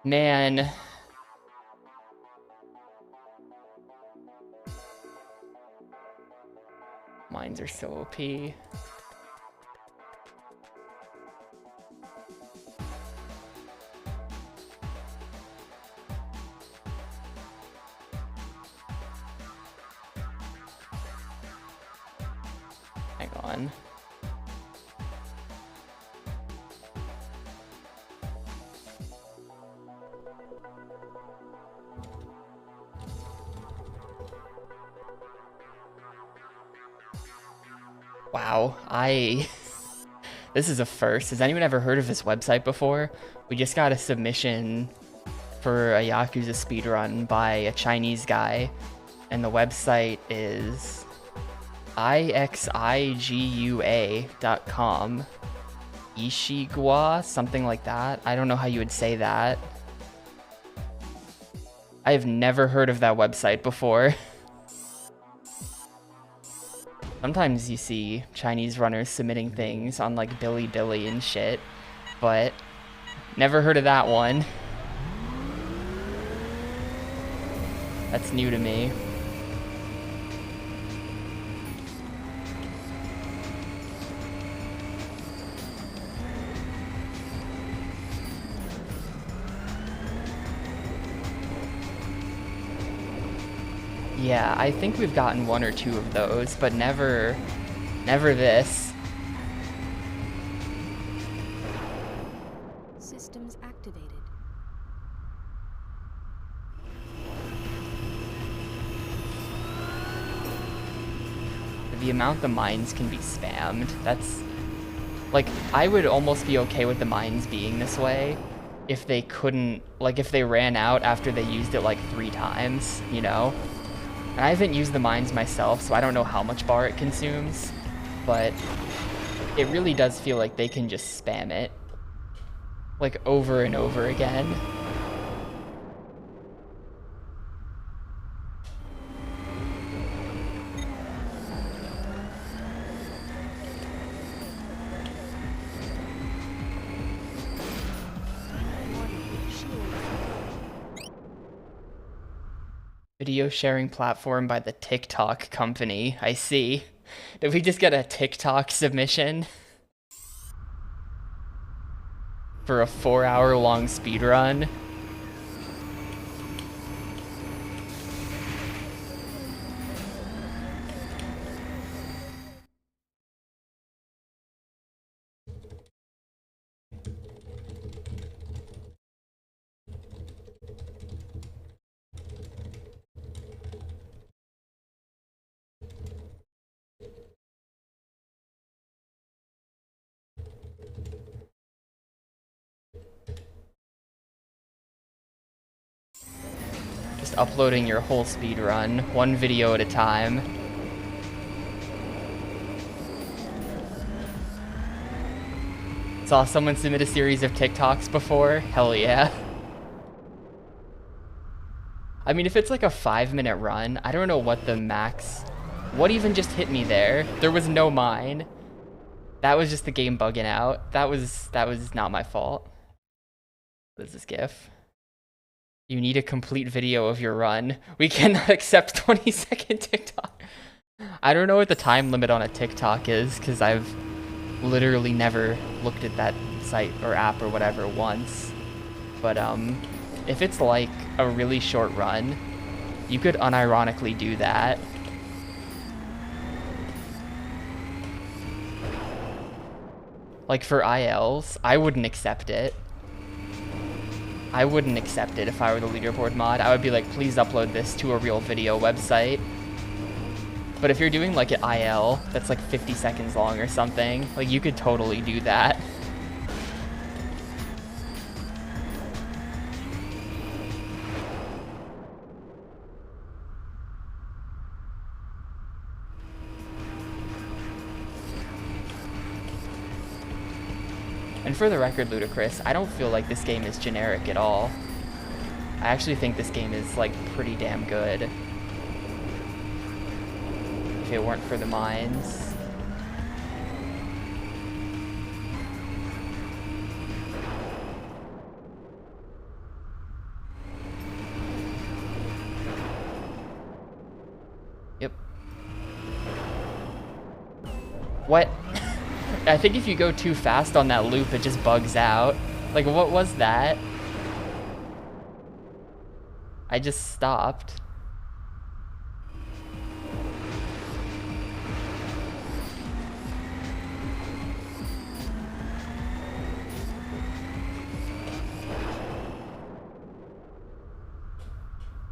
Man. Mines are so OP. Hang on. Wow, this is a first. Has anyone ever heard of this website before? We just got a submission for a Yakuza speedrun by a Chinese guy, and the website is ixigua.com. Ishigua, something like that. I don't know how you would say that. I have never heard of that website before. Sometimes you see Chinese runners submitting things on like Bilibili and shit, but never heard of that one. That's new to me. Yeah, I think we've gotten 1 or 2 of those, but never this. Systems activated. The amount the mines can be spammed, that's... Like, I would almost be okay with the mines being this way if they couldn't... Like, if they ran out after they used it, like, 3 times, you know? And I haven't used the mines myself, so I don't know how much bar it consumes, but it really does feel like they can just spam it, like, over and over again. Video sharing platform by the TikTok company. I see. Did we just get a TikTok submission? For a 4-hour-long speedrun? Just uploading your whole speedrun, one video at a time. Saw someone submit a series of TikToks before? Hell yeah. I mean, if it's like a 5-minute run, I don't know what the max... What even just hit me there? There was no mine. That was just the game bugging out. That was not my fault. What is this GIF? You need a complete video of your run. We cannot accept 20-second TikTok. I don't know what the time limit on a TikTok is, because I've literally never looked at that site or app or whatever once. But if it's like a really short run, you could unironically do that. Like for ILs, I wouldn't accept it. I wouldn't accept it if I were the leaderboard mod. I would be like, please upload this to a real video website. But if you're doing like an IL that's like 50 seconds long or something, like you could totally do that. And for the record, Ludicrous, I don't feel like this game is generic at all. I actually think this game is like pretty damn good. If it weren't for the mines. Yep. What? I think if you go too fast on that loop, it just bugs out. Like, what was that? I just stopped.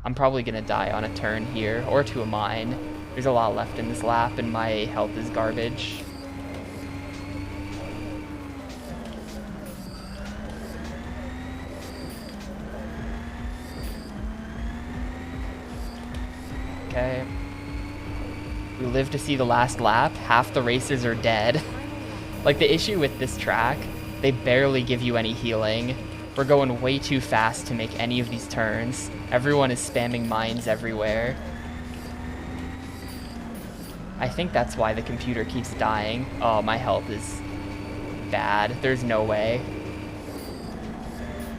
I'm probably gonna die on a turn here, or to a mine. There's a lot left in this lap, and my health is garbage. Okay. We live to see the last lap. Half the racers are dead. Like, the issue with this track, they barely give you any healing. We're going way too fast to make any of these turns. Everyone is spamming mines everywhere. I think that's why the computer keeps dying. Oh, my health is bad. There's no way.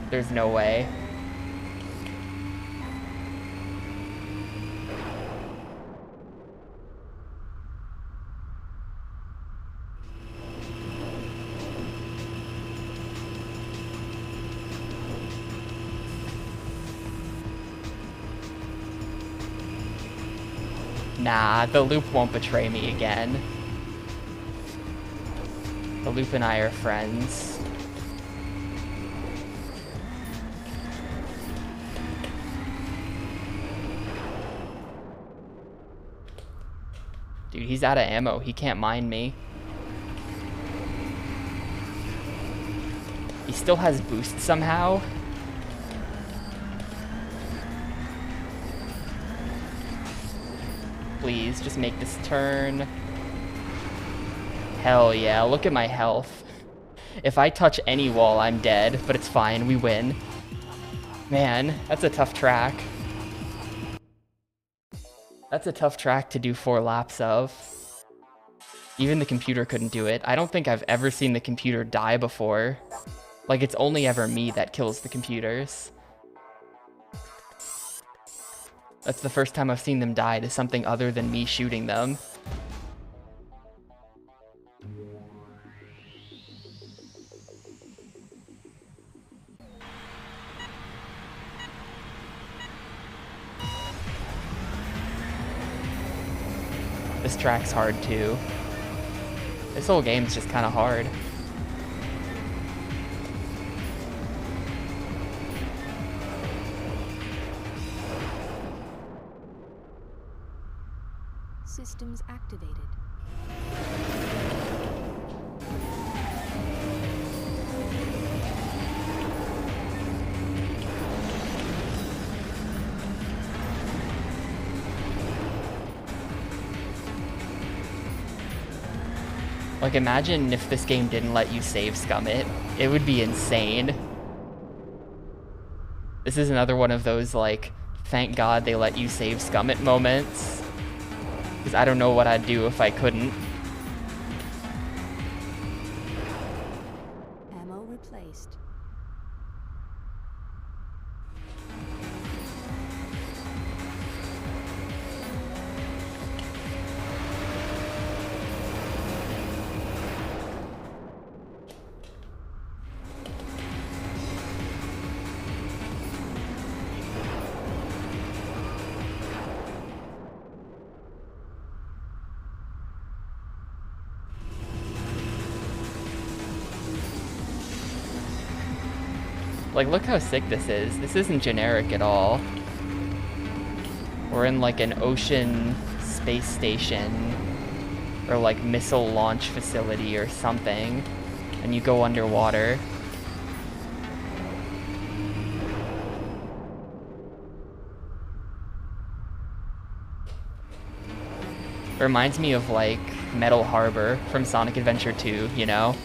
There's no way. Nah, the loop won't betray me again. The loop and I are friends. Dude, he's out of ammo. He can't mine me. He still has boost somehow. Please, just make this turn. Hell yeah, look at my health. If I touch any wall, I'm dead, but it's fine, we win. Man, that's a tough track. That's a tough track to do 4 laps of. Even the computer couldn't do it. I don't think I've ever seen the computer die before. Like, it's only ever me that kills the computers. That's the first time I've seen them die to something other than me shooting them. This track's hard too. This whole game's just kind of hard. Systems activated. Like, imagine if this game didn't let you save scum it. It would be insane. This is another one of those, like, thank God they let you save scum it moments. Because I don't know what I'd do if I couldn't. Ammo replaced. Like, look how sick this is. This isn't generic at all. We're in, like, an ocean space station or, like, missile launch facility or something, and you go underwater. It reminds me of, like, Metal Harbor from Sonic Adventure 2, you know?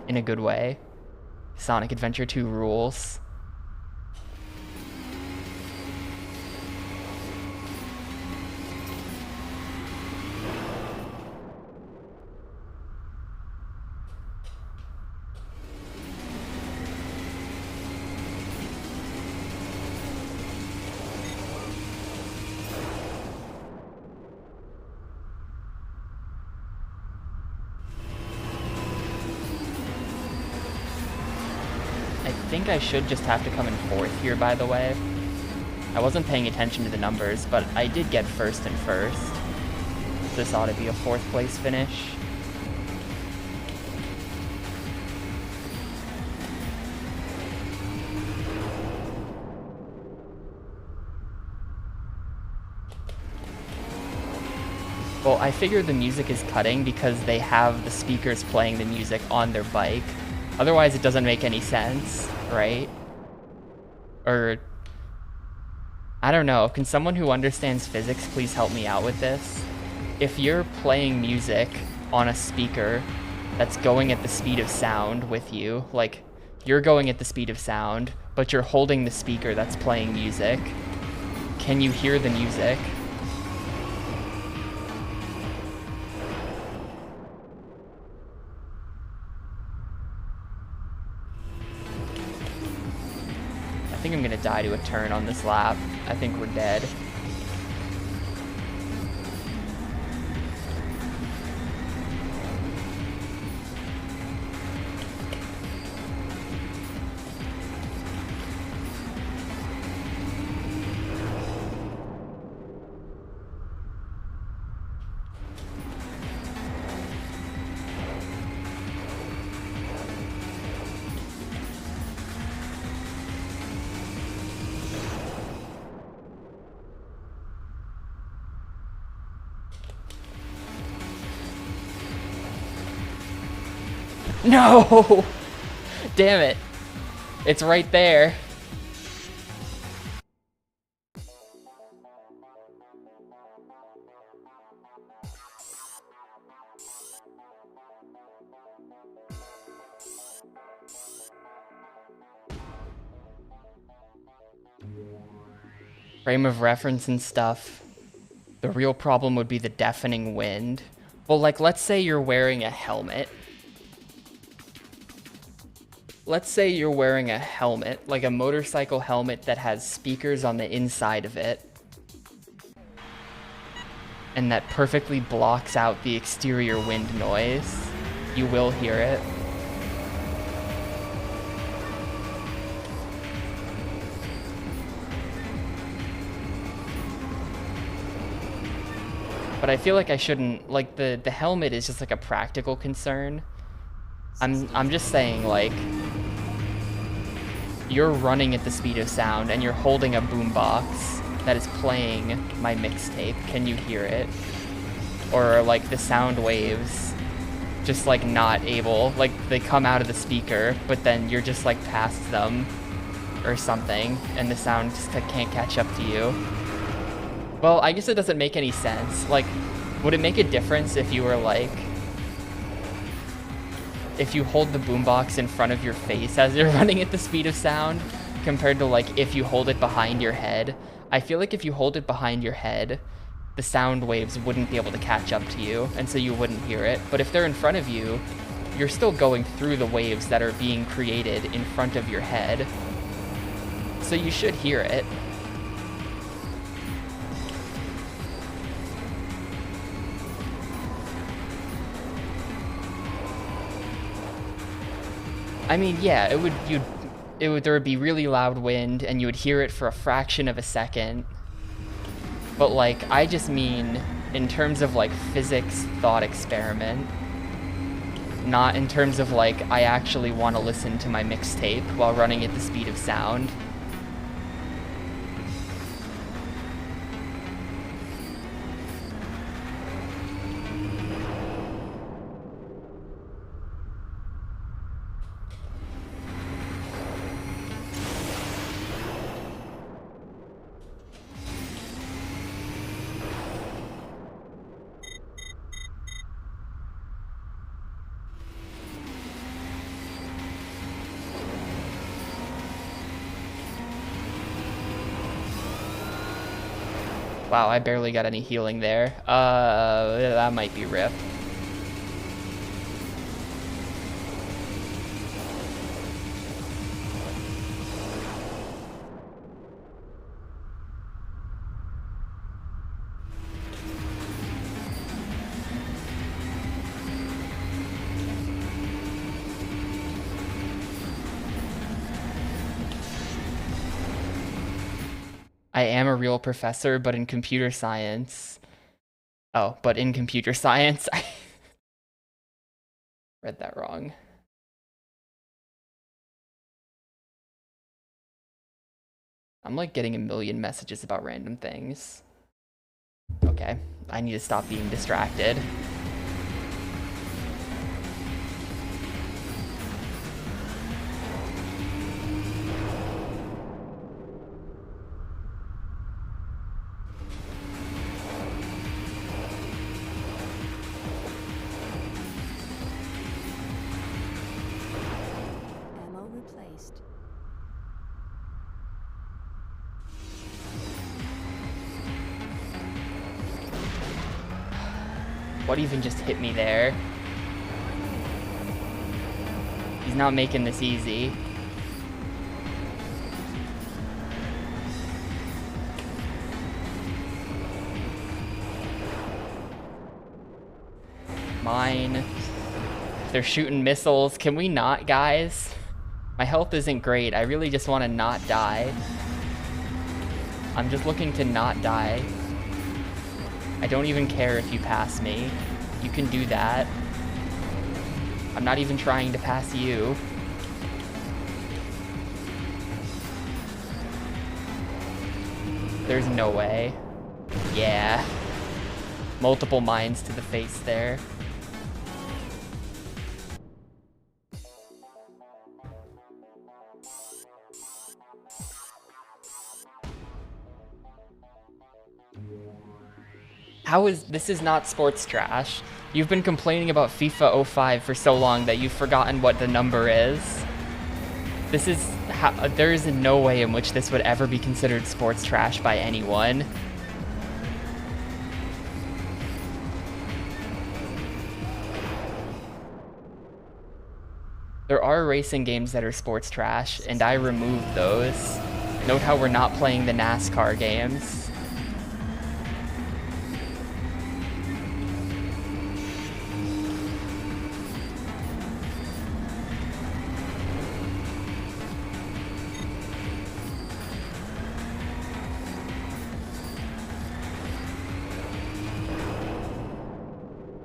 In a good way. Sonic Adventure 2 rules. I think I should just have to come in fourth here, by the way. I wasn't paying attention to the numbers, but I did get first and first. This ought to be a fourth place finish. Well, I figure the music is cutting because they have the speakers playing the music on their bike. Otherwise, it doesn't make any sense, right? Or, I don't know. Can someone who understands physics please help me out with this? If you're playing music on a speaker that's going at the speed of sound with you, like, you're going at the speed of sound, but you're holding the speaker that's playing music, can you hear the music? I think I'm gonna die to a turn on this lap. I think we're dead. No! Damn it. It's right there. Frame of reference and stuff. The real problem would be the deafening wind. Well, like, let's say you're wearing a helmet. let's say you're wearing a helmet, like a motorcycle helmet that has speakers on the inside of it, and that perfectly blocks out the exterior wind noise. You will hear it. But I feel like I shouldn't, like, the helmet is just like a practical concern. I'm just saying, like, you're running at the speed of sound and you're holding a boombox that is playing my mixtape. Can you hear it? Or like the sound waves just like not able, like they come out of the speaker, but then you're just like past them or something, and the sound just like, can't catch up to you. Well, I guess it doesn't make any sense. Like, would it make a difference if you were like, if you hold the boombox in front of your face as you're running at the speed of sound, compared to like if you hold it behind your head? I feel like if you hold it behind your head, the sound waves wouldn't be able to catch up to you, and so you wouldn't hear it. But if they're in front of you, you're still going through the waves that are being created in front of your head. So you should hear it. I mean, yeah, there would be really loud wind and you would hear it for a fraction of a second. But like, I just mean in terms of like physics thought experiment, not in terms of like, I actually want to listen to my mixtape while running at the speed of sound. Wow, I barely got any healing there. That might be RIP. I am a real professor, but in computer science. Oh, but in computer science, I read that wrong. I'm like getting a million messages about random things. Okay, I need to stop being distracted. What even just hit me there? He's not making this easy. Mine. They're shooting missiles. Can we not, guys? My health isn't great. I really just want to not die. I'm just looking to not die. I don't even care if you pass me. You can do that. I'm not even trying to pass you. There's no way. Yeah. Multiple mines to the face there. This is not sports trash. You've been complaining about FIFA 05 for so long that you've forgotten what the number is. There is no way in which this would ever be considered sports trash by anyone. There are racing games that are sports trash, and I removed those. Note how we're not playing the NASCAR games.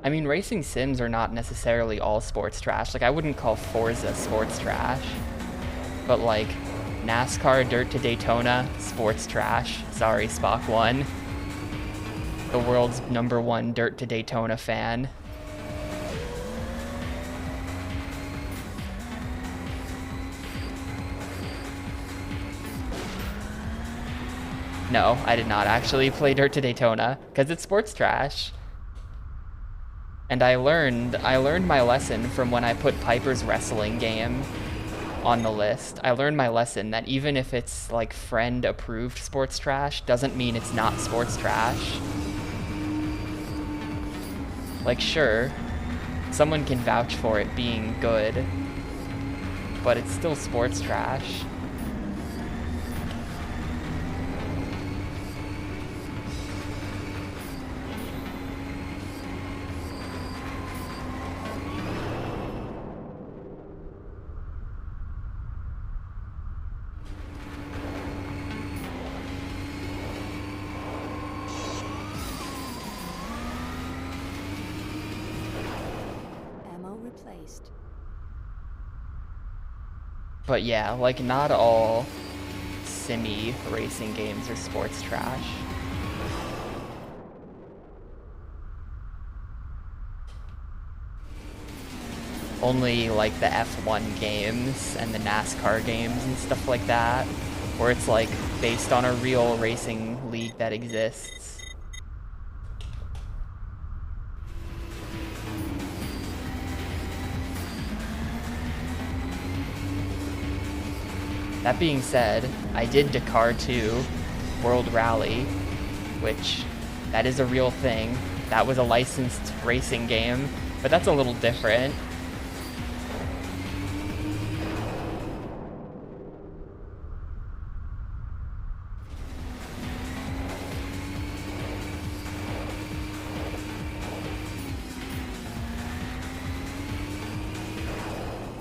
I mean, racing sims are not necessarily all sports trash. Like, I wouldn't call Forza sports trash. But, like, NASCAR Dirt to Daytona, sports trash. Sorry, Spock1. The world's #1 Dirt to Daytona fan. No, I did not actually play Dirt to Daytona, because it's sports trash. And I learned my lesson from when I put Piper's wrestling game on the list. I learned my lesson that even if it's like friend approved sports trash, doesn't mean it's not sports trash. Like, sure, someone can vouch for it being good, but it's still sports trash. Replaced. But yeah, like, not all simmy racing games are sports trash. Only like the F1 games and the NASCAR games and stuff like that, where it's like based on a real racing league that exists. That being said, I did Dakar 2 World Rally, which that is a real thing. That was a licensed racing game, but that's a little different.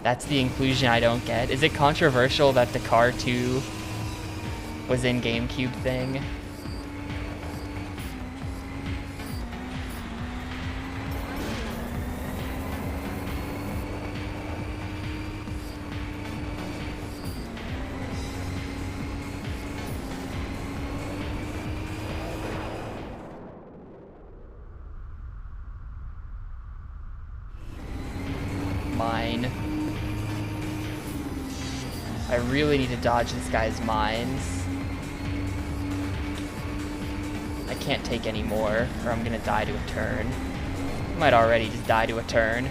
That's the inclusion I don't get. Is it controversial that Dakar 2 was in Gamecube thing? Mine. I really need to dodge this guy's mines. I can't take any more, or I'm gonna die to a turn. I might already just die to a turn.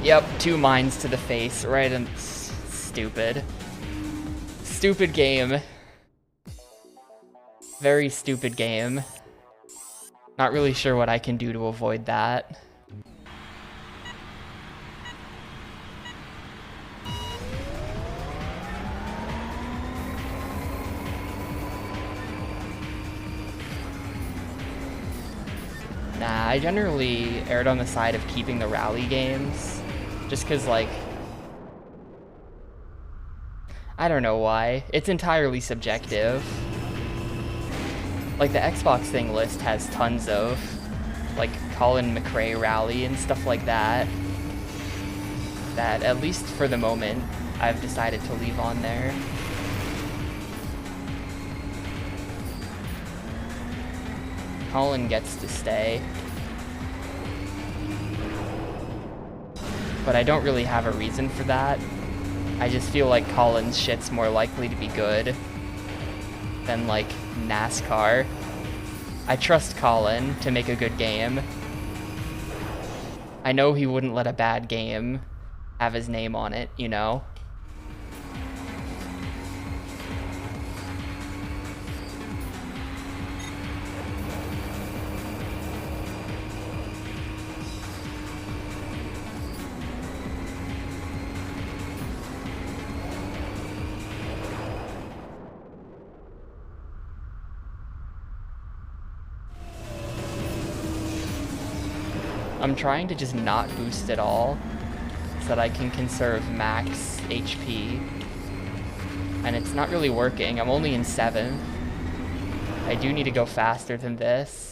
Yep, 2 mines to the face, right? And stupid. Stupid game. Very stupid game. Not really sure what I can do to avoid that. Nah, I generally erred on the side of keeping the rally games, just cause like, I don't know why. It's entirely subjective. Like, the Xbox thing list has tons of, like, Colin McRae rally and stuff like that, that, at least for the moment, I've decided to leave on there. Colin gets to stay. But I don't really have a reason for that. I just feel like Colin's shit's more likely to be good than, like, NASCAR. I trust Colin to make a good game. I know he wouldn't let a bad game have his name on it, you know? I'm trying to just not boost at all so that I can conserve max HP. And it's not really working. I'm only in 7th. I do need to go faster than this.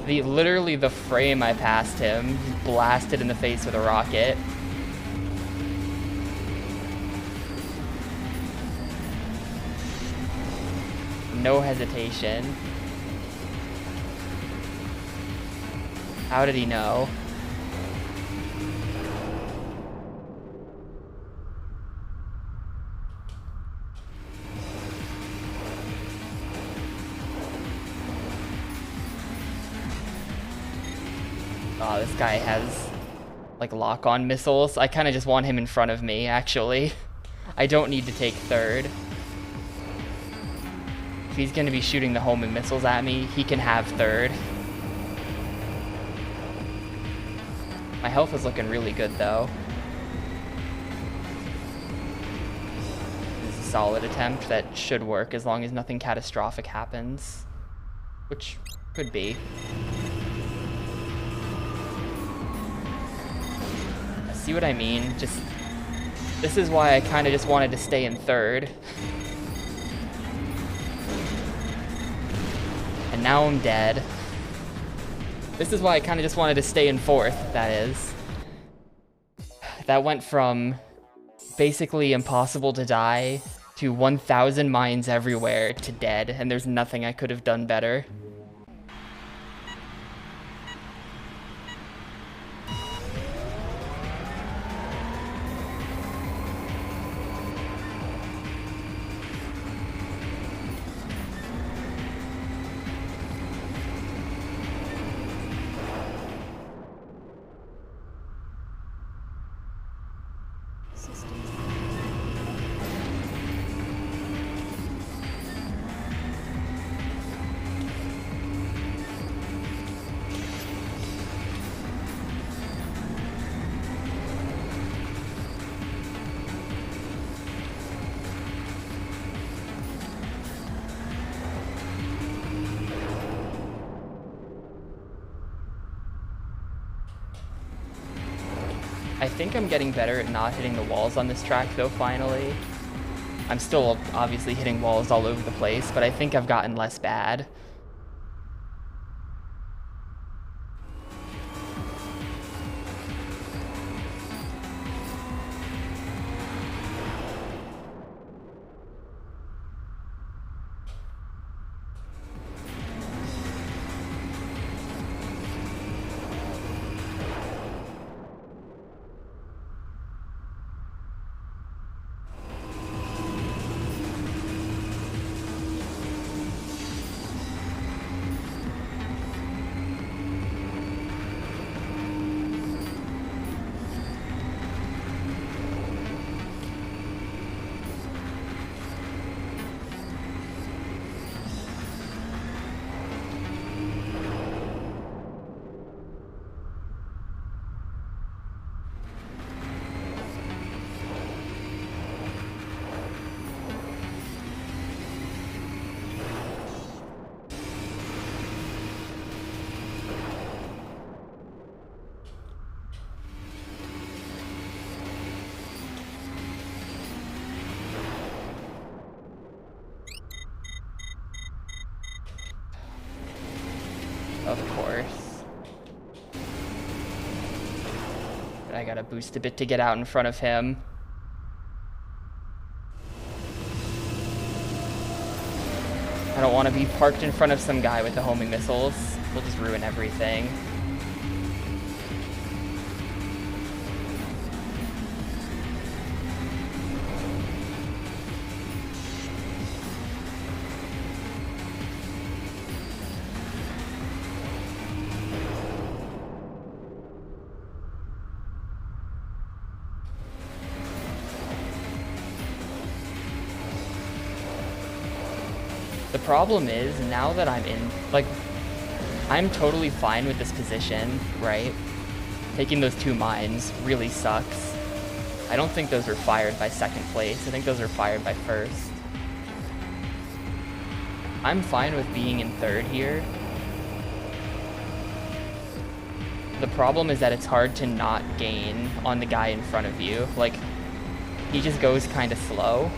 Literally the frame I passed him, blasted in the face with a rocket. No hesitation. How did he know? Oh, this guy has, like, lock-on missiles. I kind of just want him in front of me, actually. I don't need to take 3rd. If he's going to be shooting the homing missiles at me, he can have 3rd. My health is looking really good, though. This is a solid attempt that should work as long as nothing catastrophic happens. Which could be. See what I mean? Just, this is why I kind of just wanted to stay in 3rd. And now I'm dead. This is why I kind of just wanted to stay in 4th, that is. That went from basically impossible to die to 1,000 mines everywhere to dead, and there's nothing I could have done better. I think I'm getting better at not hitting the walls on this track, though, finally. I'm still obviously hitting walls all over the place, but I think I've gotten less bad. Of course. But I gotta boost a bit to get out in front of him. I don't want to be parked in front of some guy with the homing missiles. We'll just ruin everything. The problem is, now that I'm in, like, I'm totally fine with this position, right? Taking those 2 mines really sucks. I don't think those were fired by second place. I think those were fired by first. I'm fine with being in third here. The problem is that it's hard to not gain on the guy in front of you. Like, he just goes kind of slow.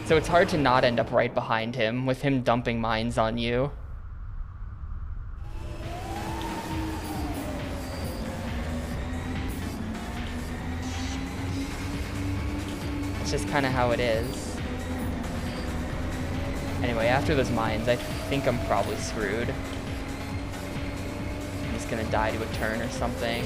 So it's hard to not end up right behind him with him dumping mines on you. It's just kind of how it is. Anyway, after those mines, I think I'm probably screwed. I'm just gonna die to a turn or something.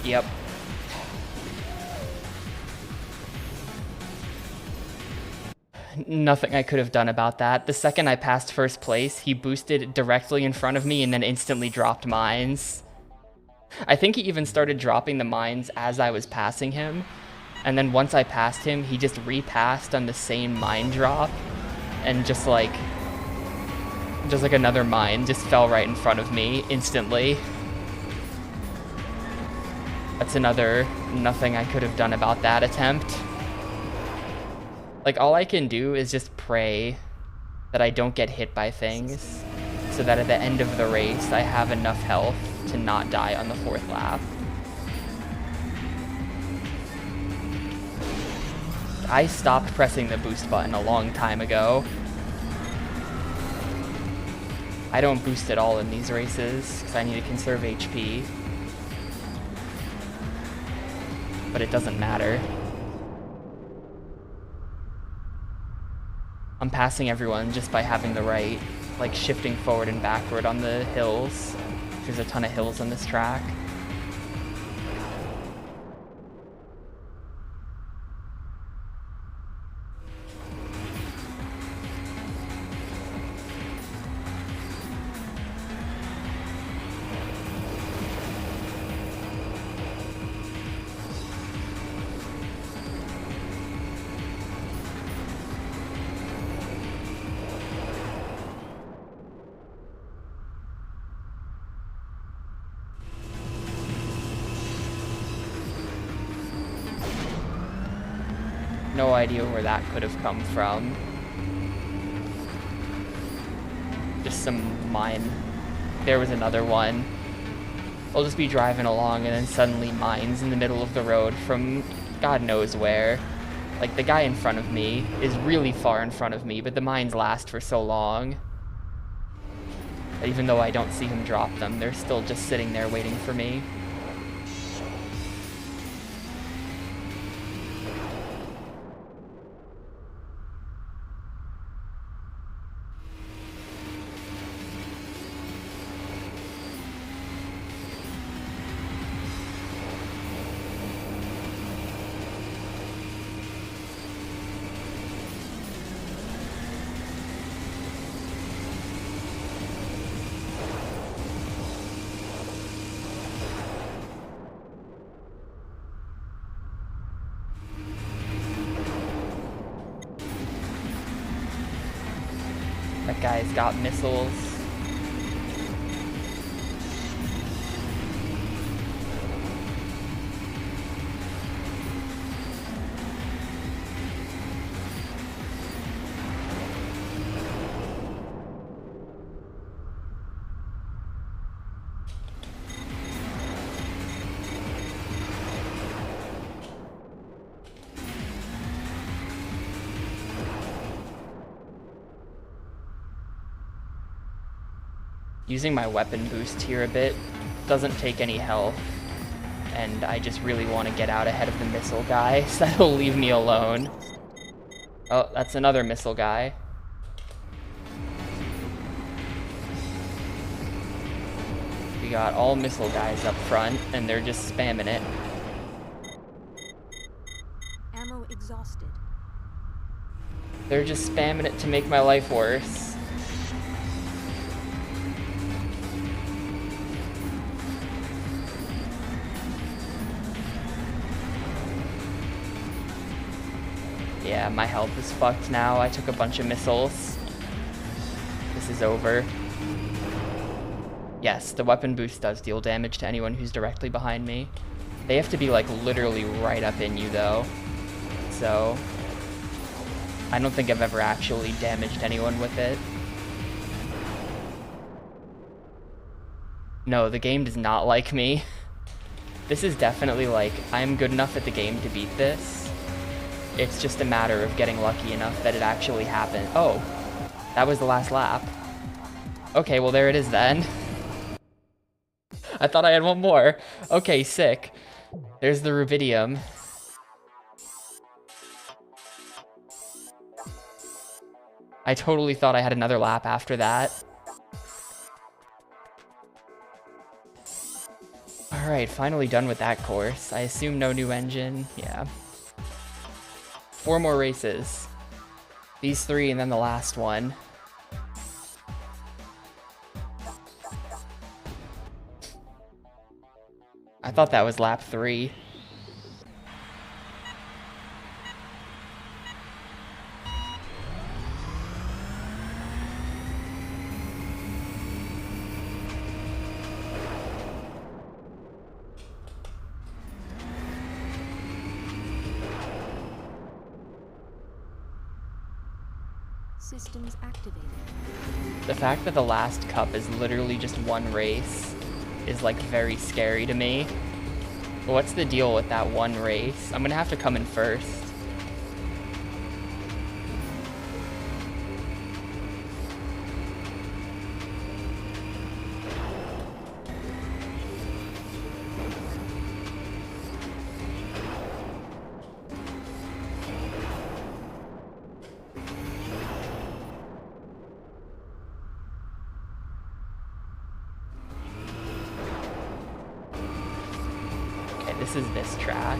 Yep. Nothing I could have done about that. The second I passed first place, he boosted directly in front of me and then instantly dropped mines. I think he even started dropping the mines as I was passing him. And then once I passed him, he just repassed on the same mine drop. And just like another mine just fell right in front of me instantly. That's another nothing I could have done about that attempt. Like, all I can do is just pray that I don't get hit by things, so that at the end of the race, I have enough health to not die on the 4th lap. I stopped pressing the boost button a long time ago. I don't boost at all in these races, because I need to conserve HP. But it doesn't matter. I'm passing everyone just by having the right, like, shifting forward and backward on the hills. There's a ton of hills on this track. No idea where that could have come from. Just some mine. There was another one. I'll just be driving along and then suddenly mines in the middle of the road from God knows where. Like, the guy in front of me is really far in front of me, but the mines last for so long. Even though I don't see him drop them, they're still just sitting there waiting for me. That guy's got missiles. Using my weapon boost here a bit doesn't take any health, and I just really want to get out ahead of the missile guy, so that'll leave me alone. Oh, that's another missile guy. We got all missile guys up front, and they're just spamming it. Ammo exhausted. They're just spamming it to make my life worse. Yeah, my health is fucked now. I took a bunch of missiles. This is over. Yes, the weapon boost does deal damage to anyone who's directly behind me. They have to be like literally right up in you though. So I don't think I've ever actually damaged anyone with it. No, the game does not like me. This is definitely like, I'm good enough at the game to beat this. It's just a matter of getting lucky enough that it actually happened. Oh, that was the last lap. Okay, well there it is then. I thought I had one more. Okay, sick. There's the rubidium. I totally thought I had another lap after that. Alright, finally done with that course. I assume no new engine. Yeah. 4 more races. These 3 and then the last one. I thought that was lap 3. Systems activated. The fact that the last cup is literally just one race is like very scary to me. But what's the deal with that one race? I'm gonna have to come in first. This is this track.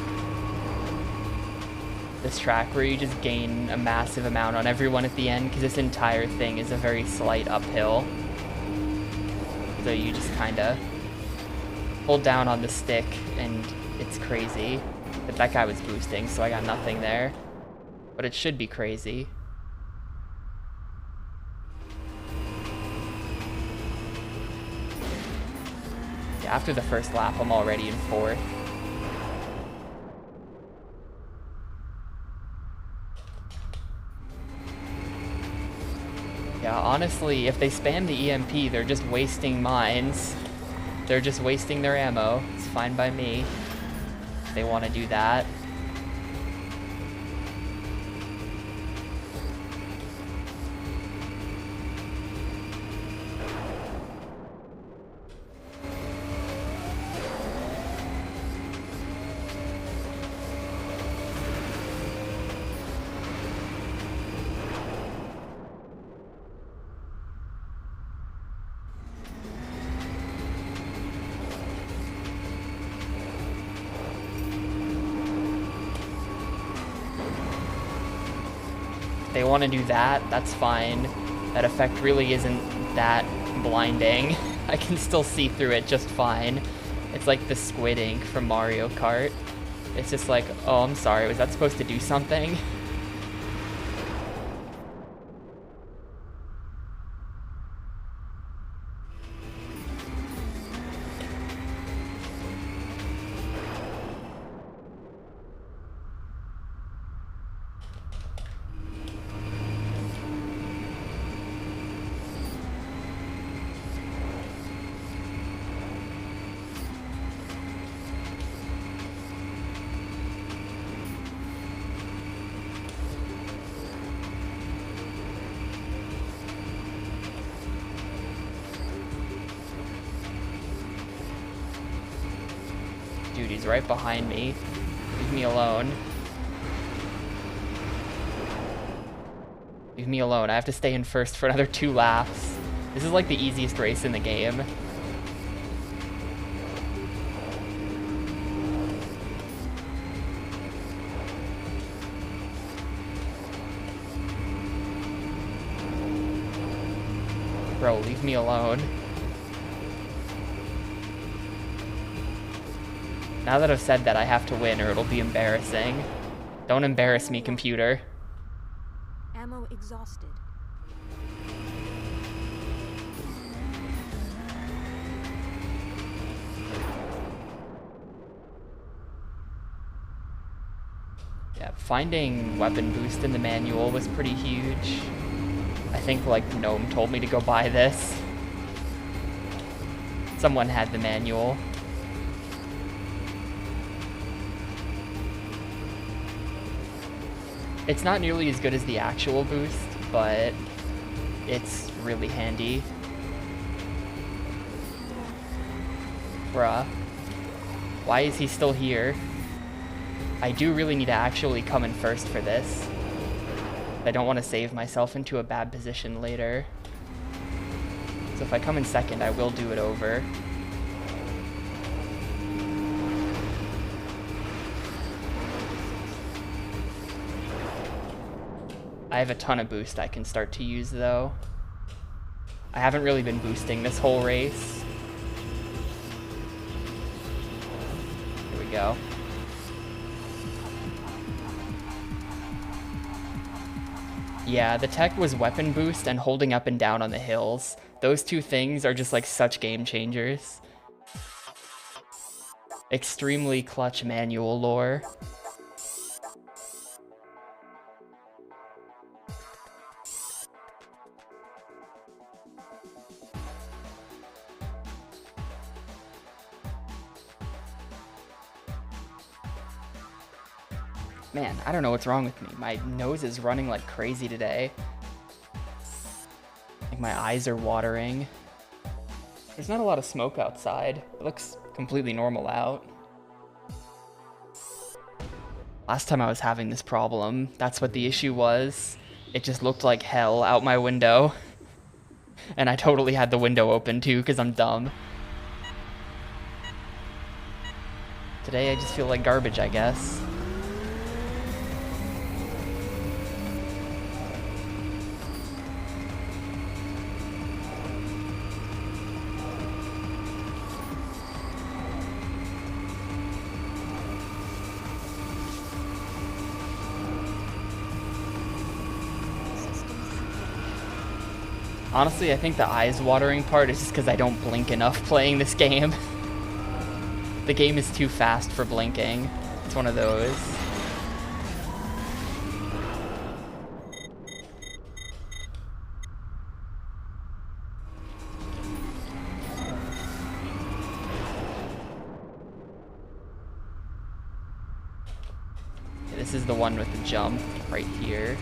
This track where you just gain a massive amount on everyone at the end, because this entire thing is a very slight uphill. So you just kind of hold down on the stick and it's crazy. But that guy was boosting, so I got nothing there. But it should be crazy. Yeah, after the first lap, I'm already in 4th. Yeah, honestly, if they spam the EMP, they're just wasting mines. They're just wasting their ammo. It's fine by me. If they want to do that. They want to do that, that's fine. That effect really isn't that blinding. I can still see through it just fine. It's like the squid ink from Mario Kart. It's just like, oh, I'm sorry, was that supposed to do something? Dude, he's right behind me. Leave me alone. Leave me alone. I have to stay in first for another 2 laps. This is like the easiest race in the game. Bro, leave me alone. Now that I've said that, I have to win or it'll be embarrassing. Don't embarrass me, computer. Ammo exhausted. Yeah, finding weapon boost in the manual was pretty huge. I think like Gnome told me to go buy this. Someone had the manual. It's not nearly as good as the actual boost, but it's really handy. Bruh. Why is he still here? I do really need to actually come in first for this. I don't want to save myself into a bad position later. So if I come in second, I will do it over. I have a ton of boost I can start to use though. I haven't really been boosting this whole race. Here we go. Yeah, the tech was weapon boost and holding up and down on the hills. Those two things are just like such game changers. Extremely clutch manual lore. Man, I don't know what's wrong with me. My nose is running like crazy today. Like my eyes are watering. There's not a lot of smoke outside. It looks completely normal out. Last time I was having this problem, that's what the issue was. It just looked like hell out my window. And I totally had the window open too, because I'm dumb. Today I just feel like garbage, I guess. Honestly, I think the eyes watering part is just because I don't blink enough playing this game. The game is too fast for blinking. It's one of those. Okay, this is the one with the jump right here.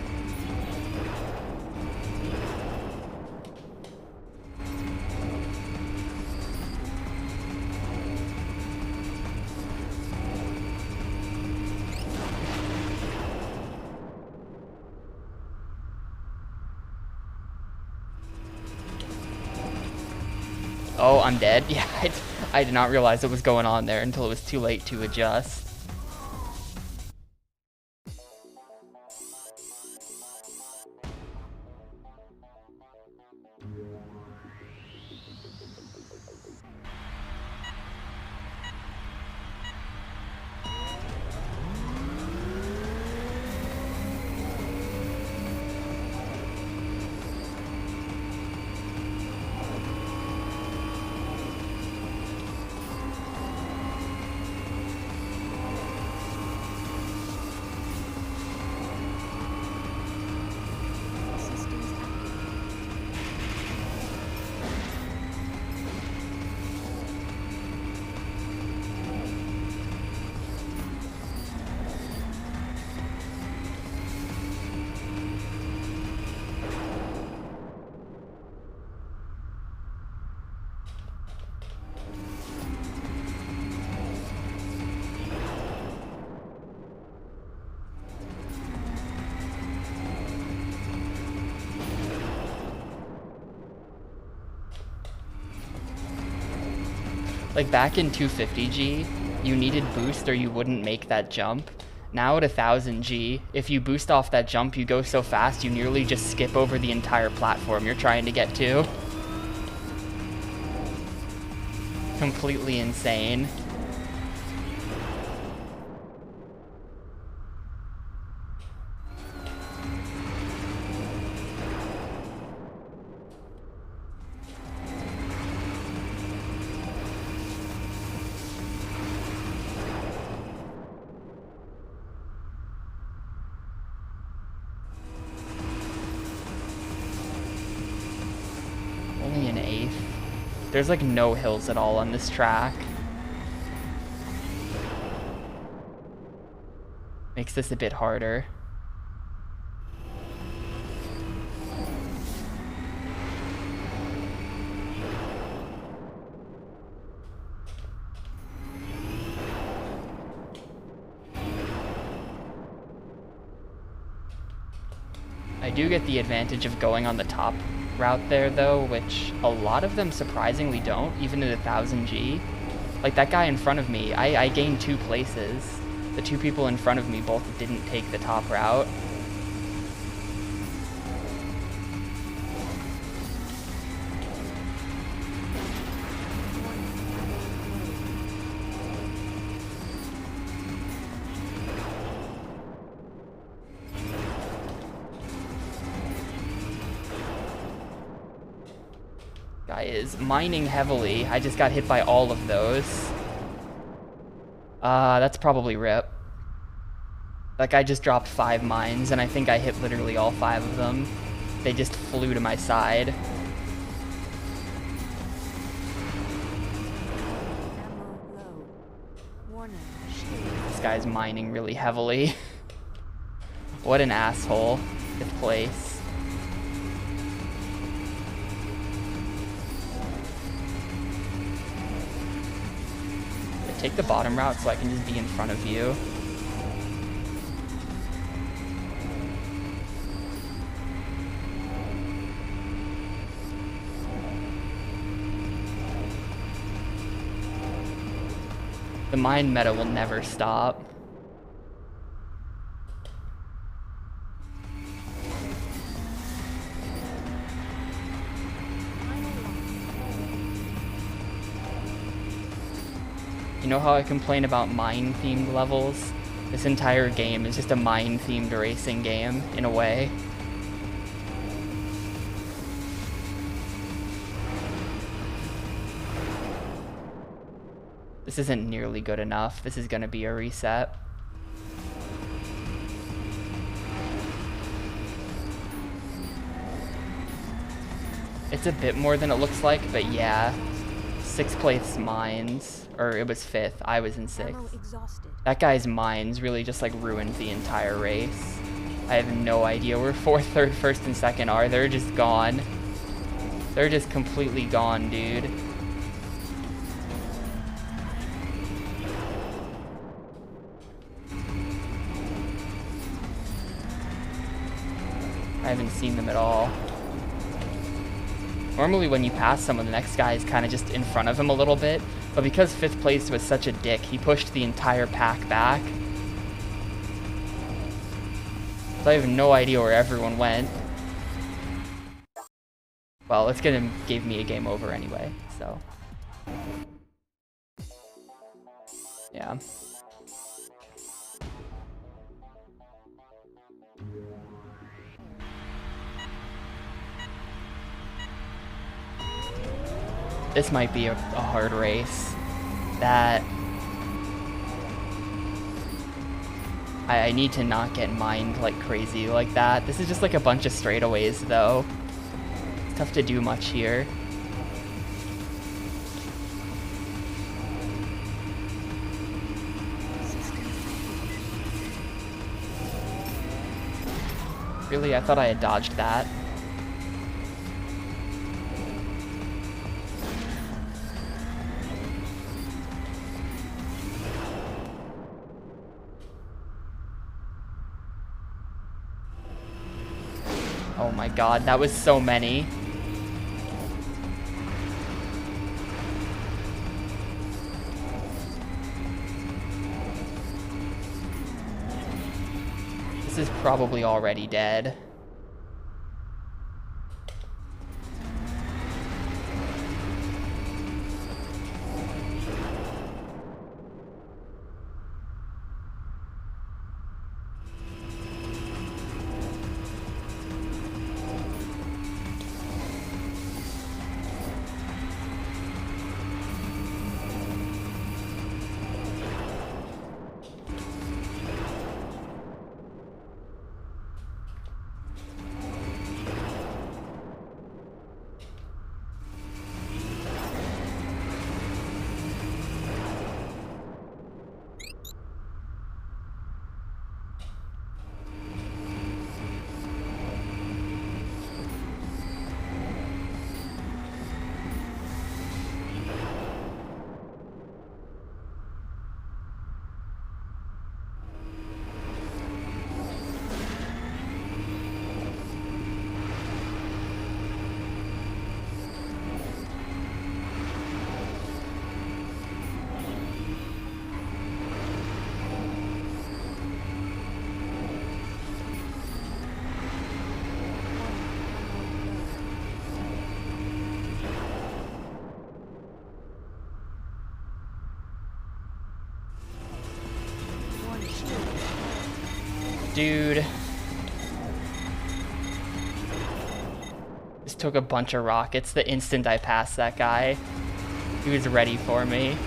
Oh, I'm dead? Yeah, I did not realize what was going on there until it was too late to adjust. Like back in 250G, you needed boost or you wouldn't make that jump. Now at 1000G, if you boost off that jump, you go so fast you nearly just skip over the entire platform you're trying to get to. Completely insane. Only an 8th. There's like no hills at all on this track. Makes this a bit harder. I do get the advantage of going on the top route there though, which a lot of them surprisingly don't, even at 1000G. Like that guy in front of me, I gained 2 places. The 2 people in front of me both didn't take the top route. Guy is mining heavily. I just got hit by all of those. That's probably rip. That guy just dropped 5 mines, and I think I hit literally all 5 of them. They just flew to my side. This guy's mining really heavily. What an asshole. 5th place. Take the bottom route so I can just be in front of you. The mine meta will never stop. You know how I complain about mine-themed levels? This entire game is just a mine-themed racing game, in a way. This isn't nearly good enough. This is gonna be a reset. It's a bit more than it looks like, but yeah. 6th place mines. Or it was 5th, I was in 6th. That guy's mines really just like ruined the entire race. I have no idea where 4th, 3rd, 1st, and 2nd are. They're just gone. They're just completely gone, dude. I haven't seen them at all. Normally when you pass someone, the next guy is kind of just in front of him a little bit, but because 5th place was such a dick, he pushed the entire pack back. So I have no idea where everyone went. Well, it's gonna give me a game over anyway, so. Yeah. This might be a hard race. That... I need to not get mined like crazy like that. This is just like a bunch of straightaways though. It's tough to do much here. Really? I thought I had dodged that. Oh my god, that was so many. is probably already dead. Dude. Just took a bunch of rockets the instant I passed that guy. He was ready for me.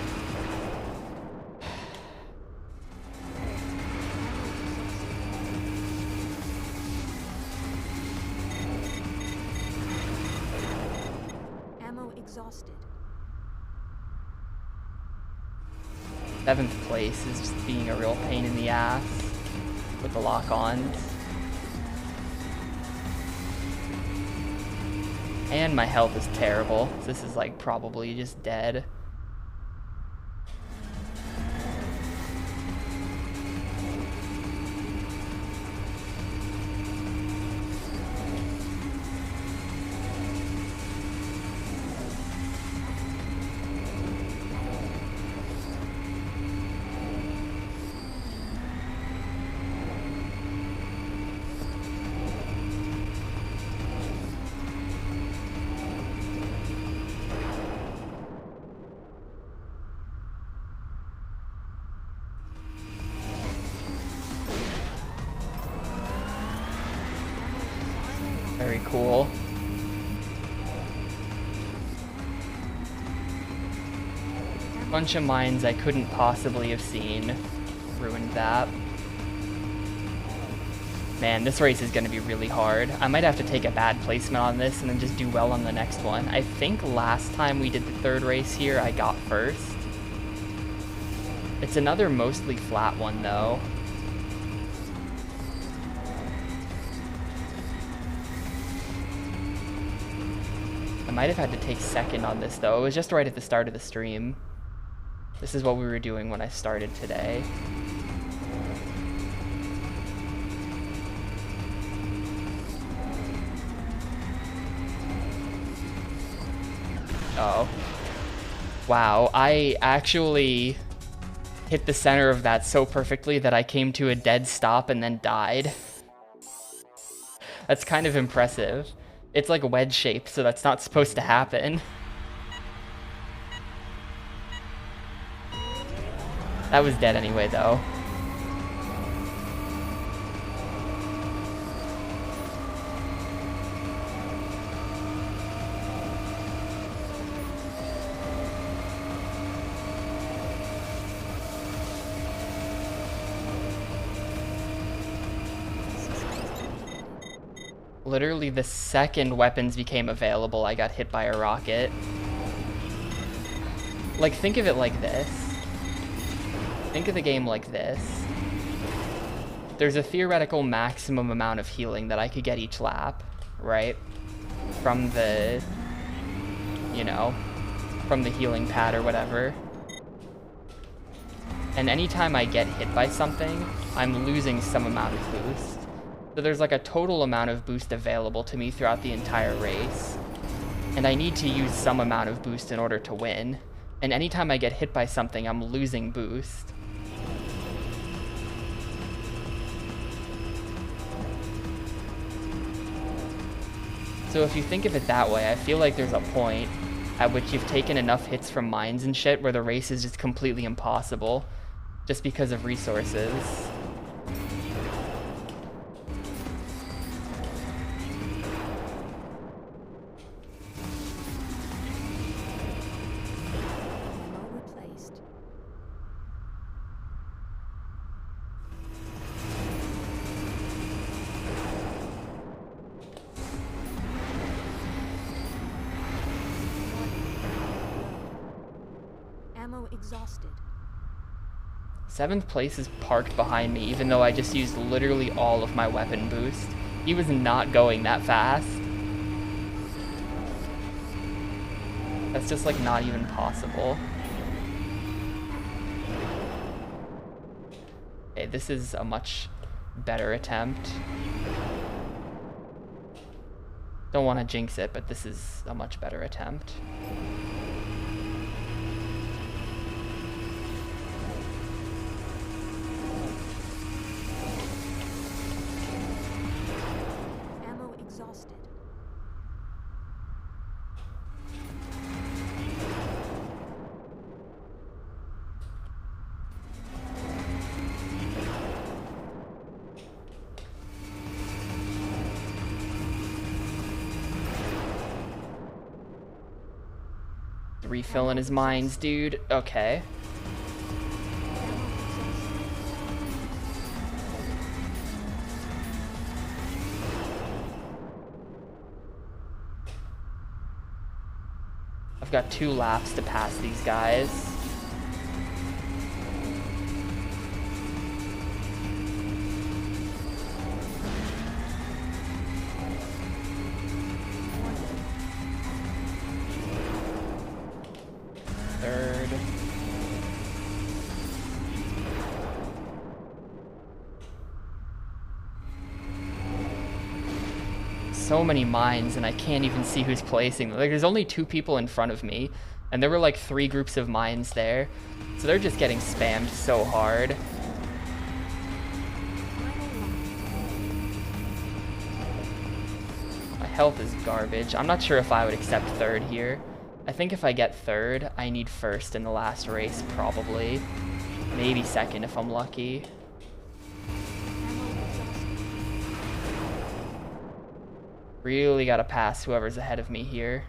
Ammo exhausted. 7th place is just being a real pain in the ass with the lock-ons. And my health is terrible. This is like probably just dead. Very cool. Bunch of mines I couldn't possibly have seen. Ruined that. Man, this race is going to be really hard. I might have to take a bad placement on this and then just do well on the next one. I think last time we did the 3rd race here, I got 1st. It's another mostly flat one, though. I might have had to take 2nd on this, though. It was just right at the start of the stream. This is what we were doing when I started today. Oh. Wow, I actually hit the center of that so perfectly that I came to a dead stop and then died. That's kind of impressive. It's like wedge shaped, so that's not supposed to happen. That was dead anyway, though. Literally the second weapons became available, I got hit by a rocket. Like, think of it like this. Think of the game like this. There's a theoretical maximum amount of healing that I could get each lap, right? From the, you know, from the healing pad or whatever. And anytime I get hit by something, I'm losing some amount of boost. So there's like a total amount of boost available to me throughout the entire race. And I need to use some amount of boost in order to win. And anytime I get hit by something, I'm losing boost. So if you think of it that way, I feel like there's a point at which you've taken enough hits from mines and shit where the race is just completely impossible just because of resources. Ammo replaced. Ammo exhausted. 7th place is parked behind me, even though I just used literally all of my weapon boost. He was not going that fast. That's just like not even possible. Okay, this is a much better attempt. Don't want to jinx it, but this is a much better attempt. Ammo exhausted. Refilling his mines, dude. Okay. I've got 2 laps to pass these guys. Third. So many mines, and I can't even see who's placing them. Like, there's only 2 people in front of me, and there were like 3 groups of mines there. So they're just getting spammed so hard. My health is garbage. I'm not sure if I would accept 3rd here. I think if I get 3rd, I need 1st in the last race, probably. Maybe 2nd if I'm lucky. Really gotta pass whoever's ahead of me here.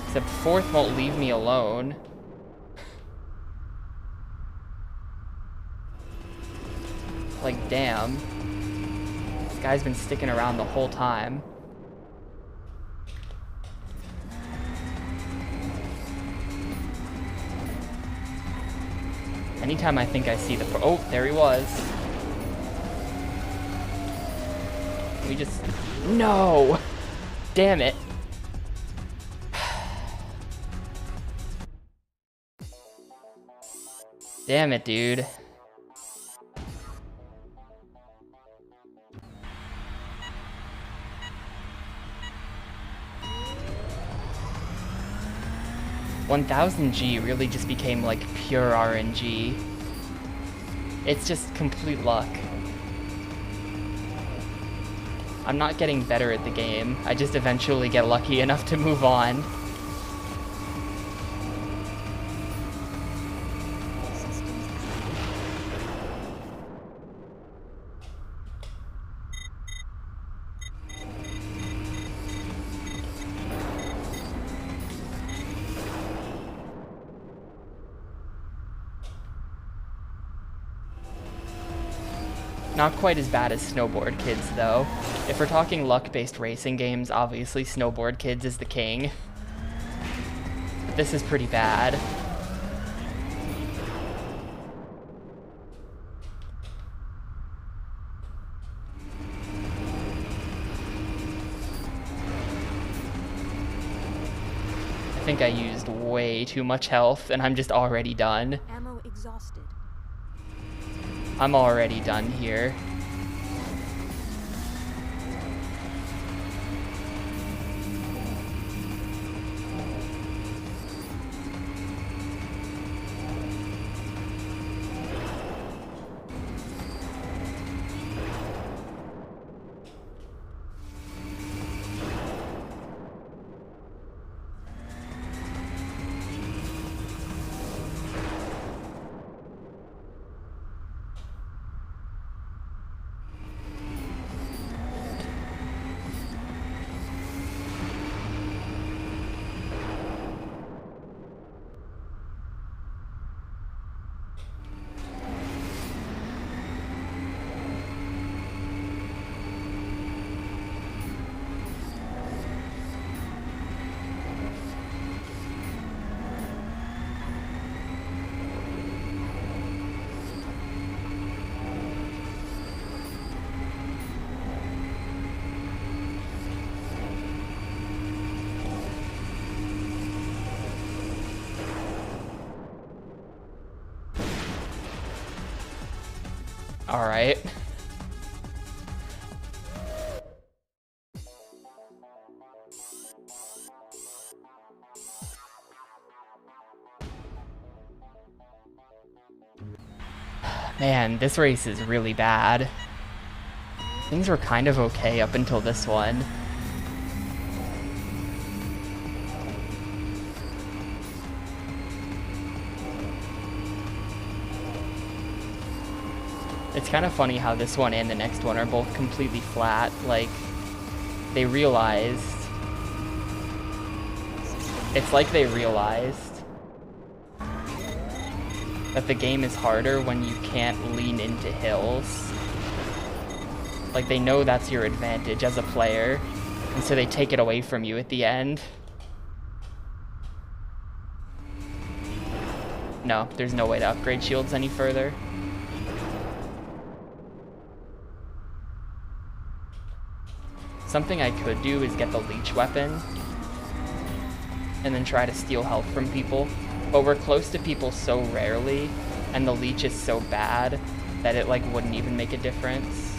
Except 4th won't leave me alone. Like, damn. This guy's been sticking around the whole time. Anytime I think I see the... Oh, there he was. We just... No! Damn it. Damn it, dude. $1,000G really just became like pure RNG. It's just complete luck. I'm not getting better at the game. I just eventually get lucky enough to move on. Not quite as bad as Snowboard Kids, though. If we're talking luck-based racing games, obviously Snowboard Kids is the king. But this is pretty bad. I think I used way too much health, and I'm just already done. Ammo exhausted. I'm already done here. Alright. Man, this race is really bad. Things were kind of okay up until this one. It's kind of funny how this one and the next one are both completely flat. Like, they realized... It's like they realized that the game is harder when you can't lean into hills. Like, they know that's your advantage as a player, and so they take it away from you at the end. No, there's no way to upgrade shields any further. Something I could do is get the leech weapon and then try to steal health from people, but we're close to people so rarely and the leech is so bad that it like wouldn't even make a difference.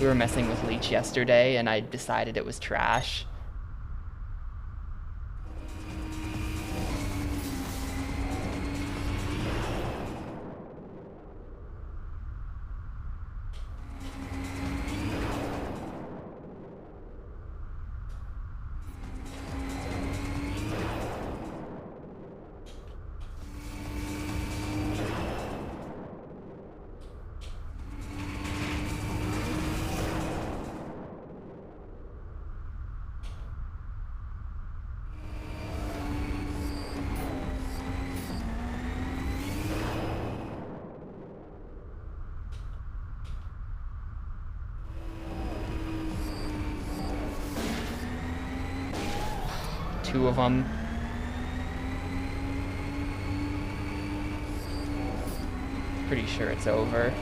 We were messing with leech yesterday and I decided it was trash. Two of them. Pretty sure it's over.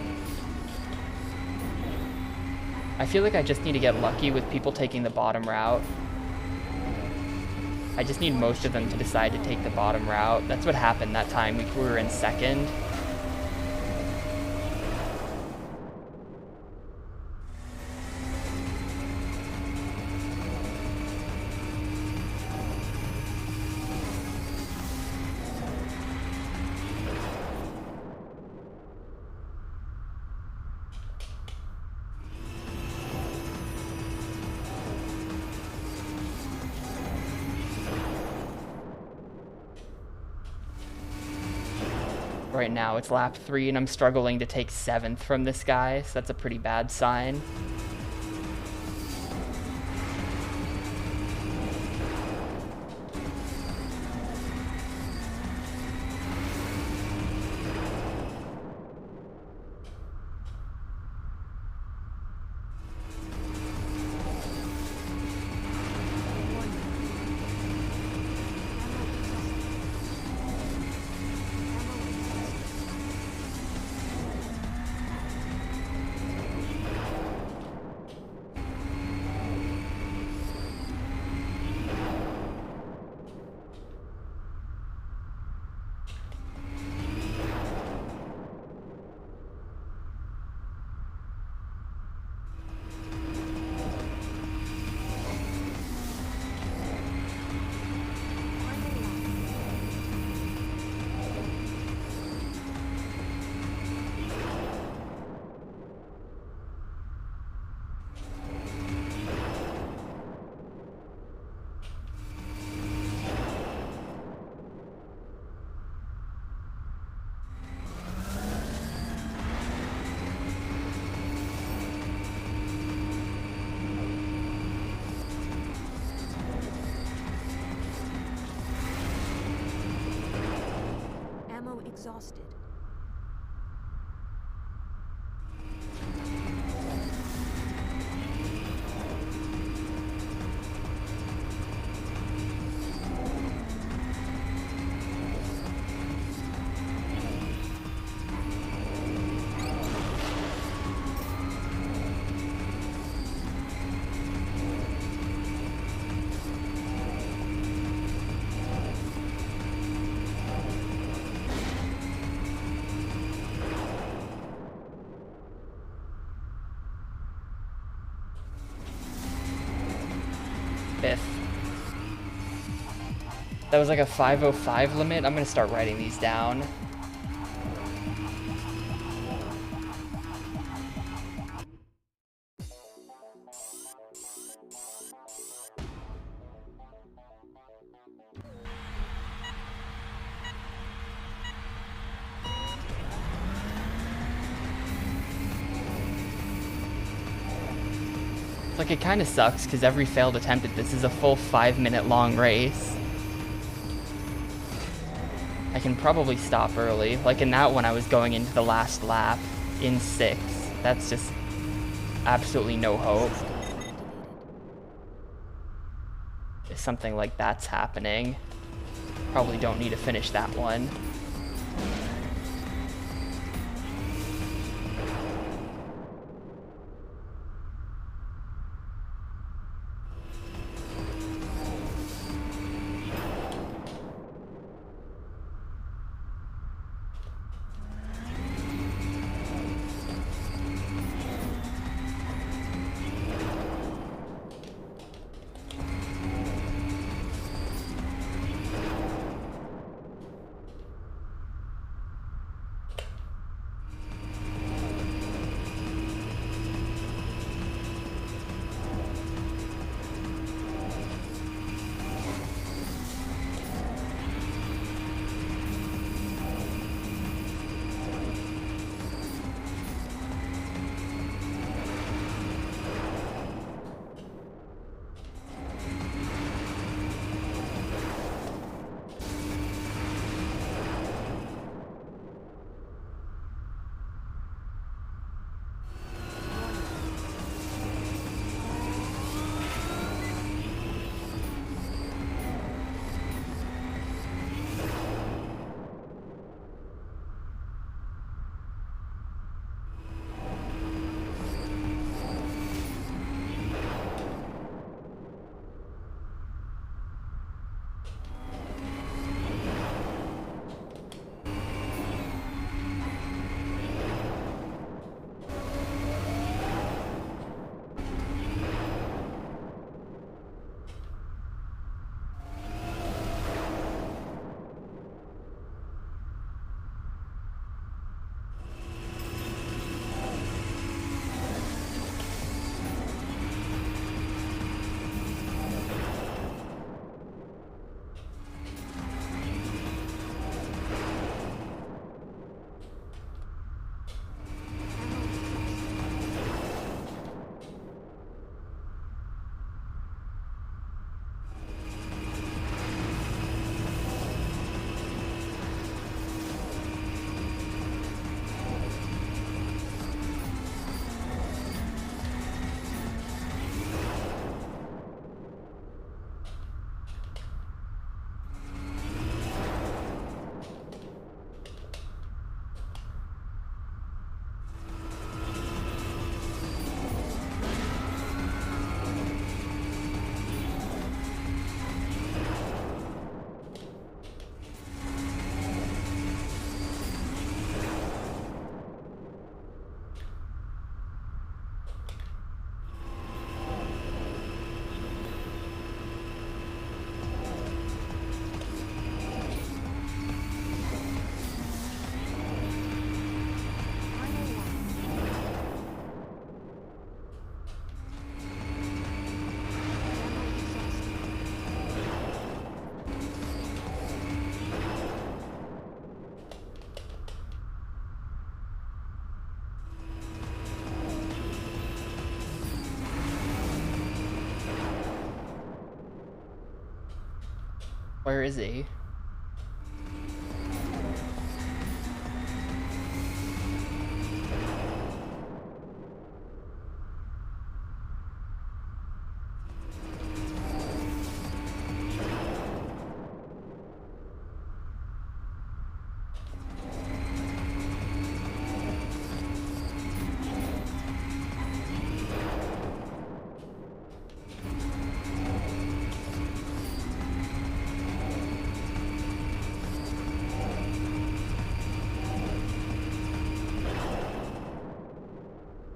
I feel like I just need to get lucky with people taking the bottom route. I just need most of them to decide to take the bottom route. That's what happened that time. We were in second. Right now it's lap 3 and I'm struggling to take 7th from this guy, so that's a pretty bad sign. Exhausted. That was like a 505 limit. I'm gonna start writing these down. Like, it kind of sucks because every failed attempt at this is a full 5-minute long race. I can probably stop early. Like in that one, I was going into the last lap in 6. That's just absolutely no hope. If something like that's happening, probably don't need to finish that one. Where is he?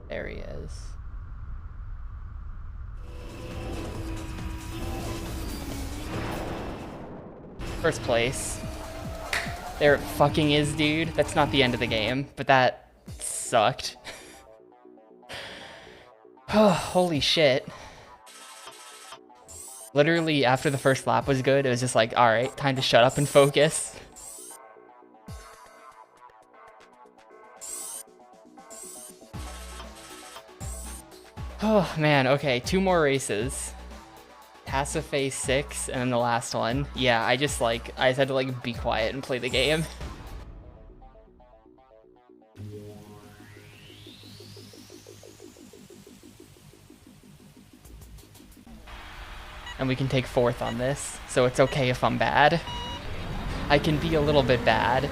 There he is. First place. There it fucking is, dude. That's not the end of the game, but that sucked. Oh, holy shit. Literally, after the first lap was good, it was just like, alright, time to shut up and focus. Oh, man, okay, 2 more races. Passafe 6, and then the last one. Yeah, I just had to, like, be quiet and play the game. And we can take 4th on this, so it's okay if I'm bad. I can be a little bit bad.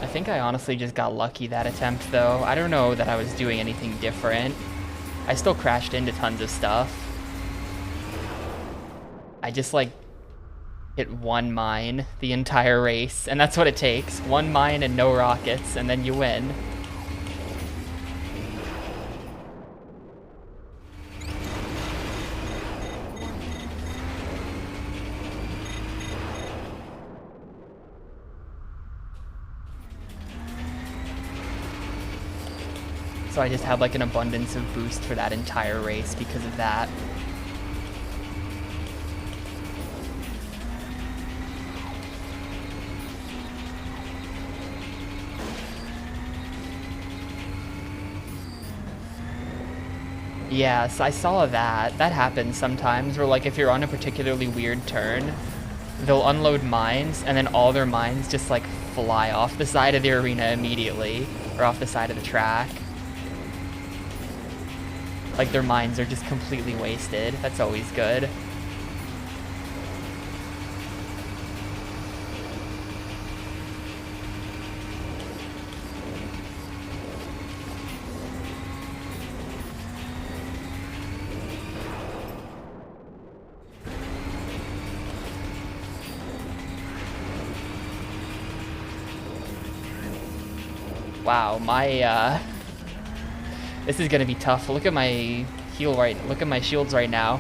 I think I honestly just got lucky that attempt, though. I don't know that I was doing anything different. I still crashed into tons of stuff. I just, like, hit 1 mine the entire race, and that's what it takes. 1 mine and no rockets, and then you win. So I just had like an abundance of boost for that entire race because of that. Yes, I saw that. That happens sometimes where, like, if you're on a particularly weird turn, they'll unload mines and then all their mines just like fly off the side of the arena immediately, or off the side of the track. Like, their mines are just completely wasted. That's always good. Wow, this is gonna be tough. Look at my look at my shields right now.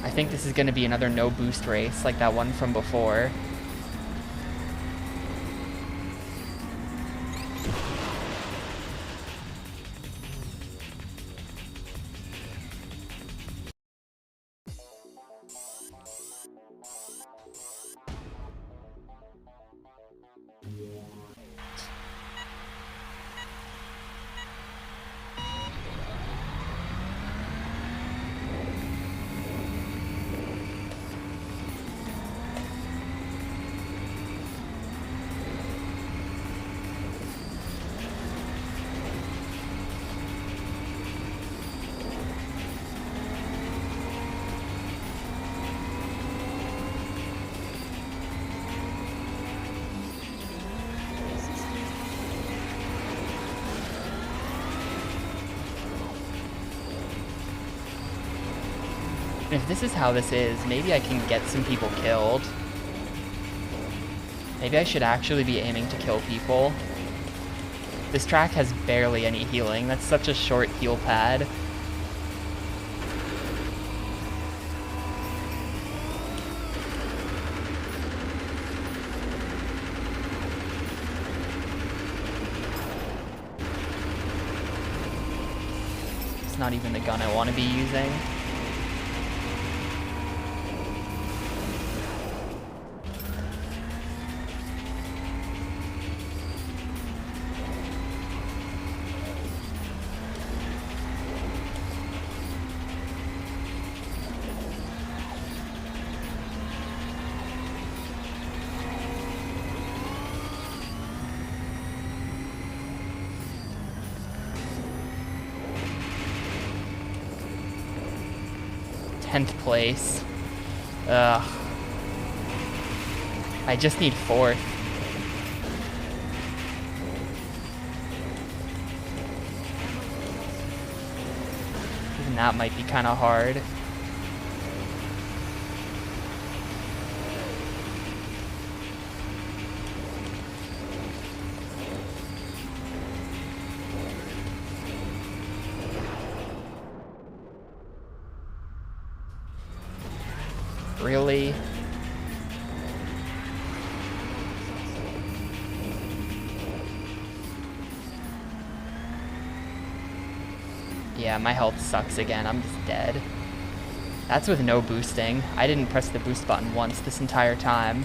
I think this is gonna be another no boost race like that one from before. If this is how this is, maybe I can get some people killed. Maybe I should actually be aiming to kill people. This track has barely any healing. That's such a short heal pad. It's not even the gun I want to be using. 10th place. Ugh. I just need 4th. Even that might be kind of hard. Really? Yeah, my health sucks again. I'm just dead. That's with no boosting. I didn't press the boost button once this entire time.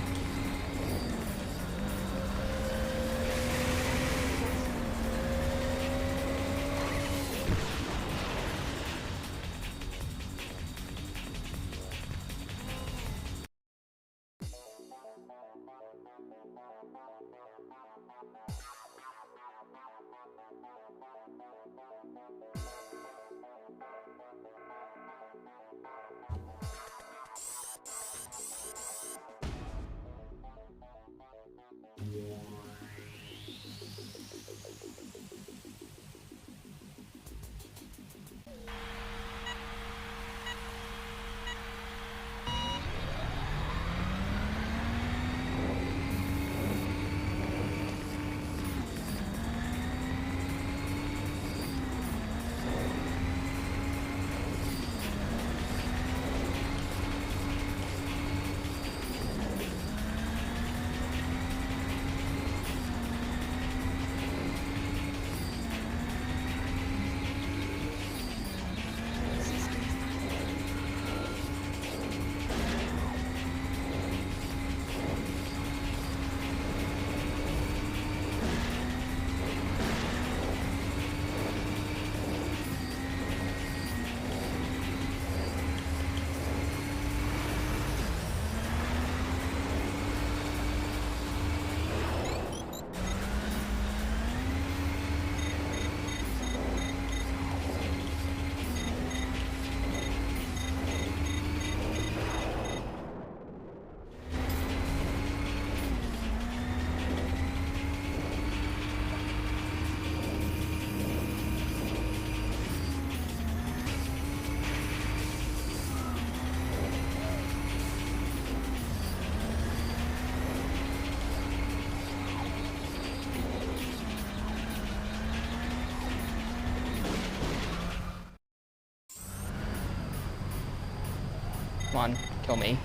Come on, kill me.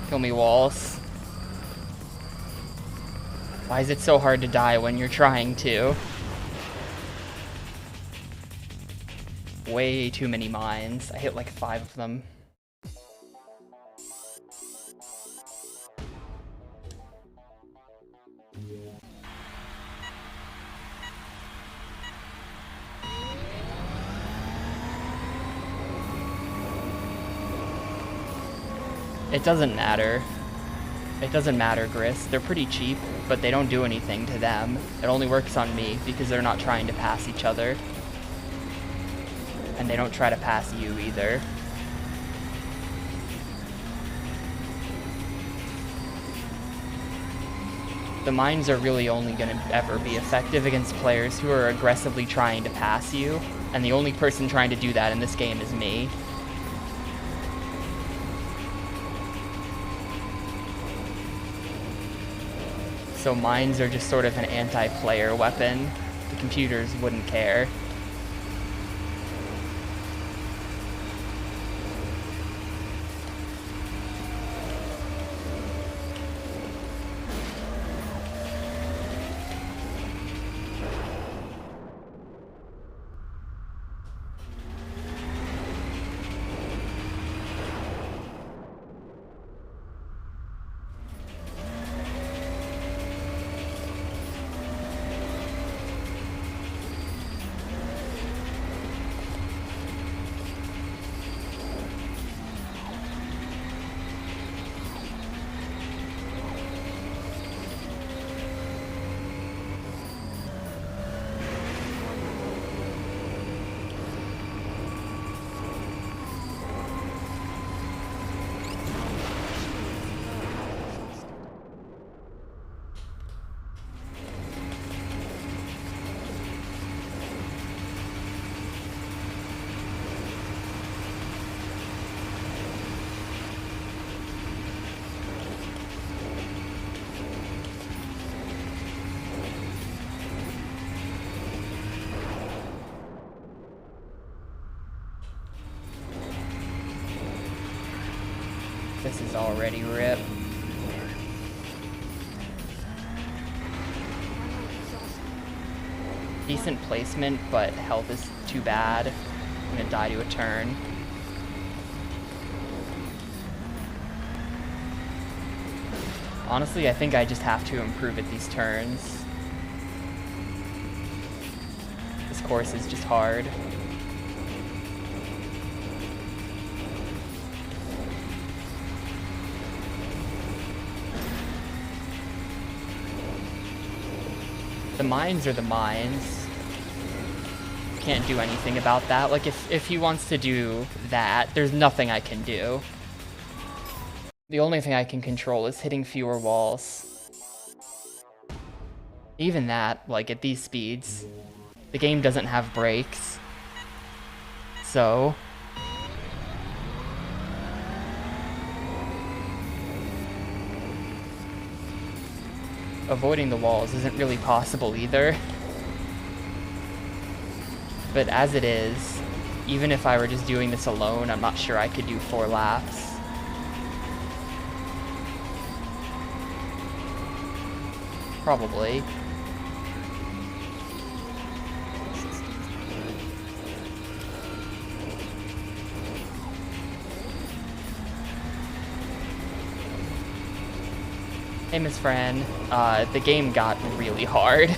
Kill me, Walls. Why is it so hard to die when you're trying to? Way too many mines. I hit like 5 of them. It doesn't matter. It doesn't matter, Gris. They're pretty cheap, but they don't do anything to them. It only works on me because they're not trying to pass each other. And they don't try to pass you either. The mines are really only going to ever be effective against players who are aggressively trying to pass you, and the only person trying to do that in this game is me. So mines are just sort of an anti-player weapon. The computers wouldn't care. This is already rip. Decent placement, but health is too bad. I'm gonna die to a turn. Honestly, I think I just have to improve at these turns. This course is just hard. The mines are the mines. Can't do anything about that. Like, if he wants to do that, there's nothing I can do. The only thing I can control is hitting fewer walls. Even that, like, at these speeds, the game doesn't have brakes. So... avoiding the walls isn't really possible either. But as it is, even if I were just doing this alone, I'm not sure I could do 4 laps. Probably. Hey, Miss Fran. The game got really hard.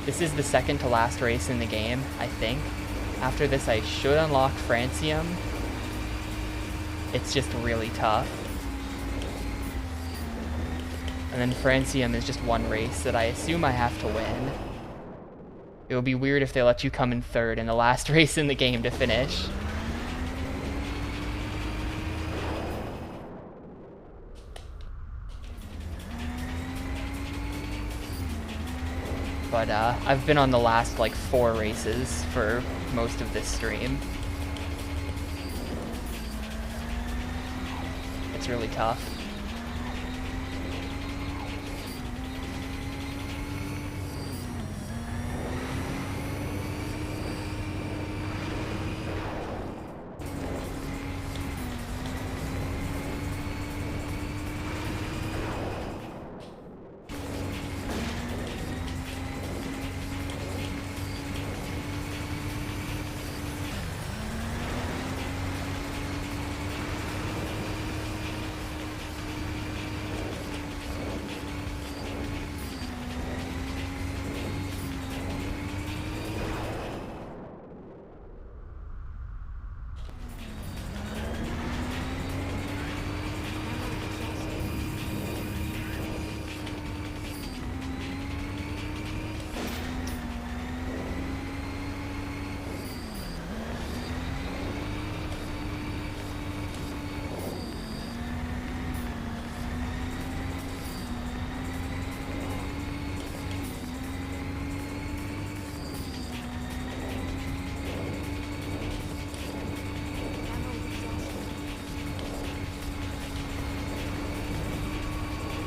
This is the second to last race in the game, I think. After this, I should unlock Francium. It's just really tough. And then Francium is just one race that I assume I have to win. It would be weird if they let you come in third in the last race in the game to finish. But I've been on the last like 4 races for most of this stream. It's really tough.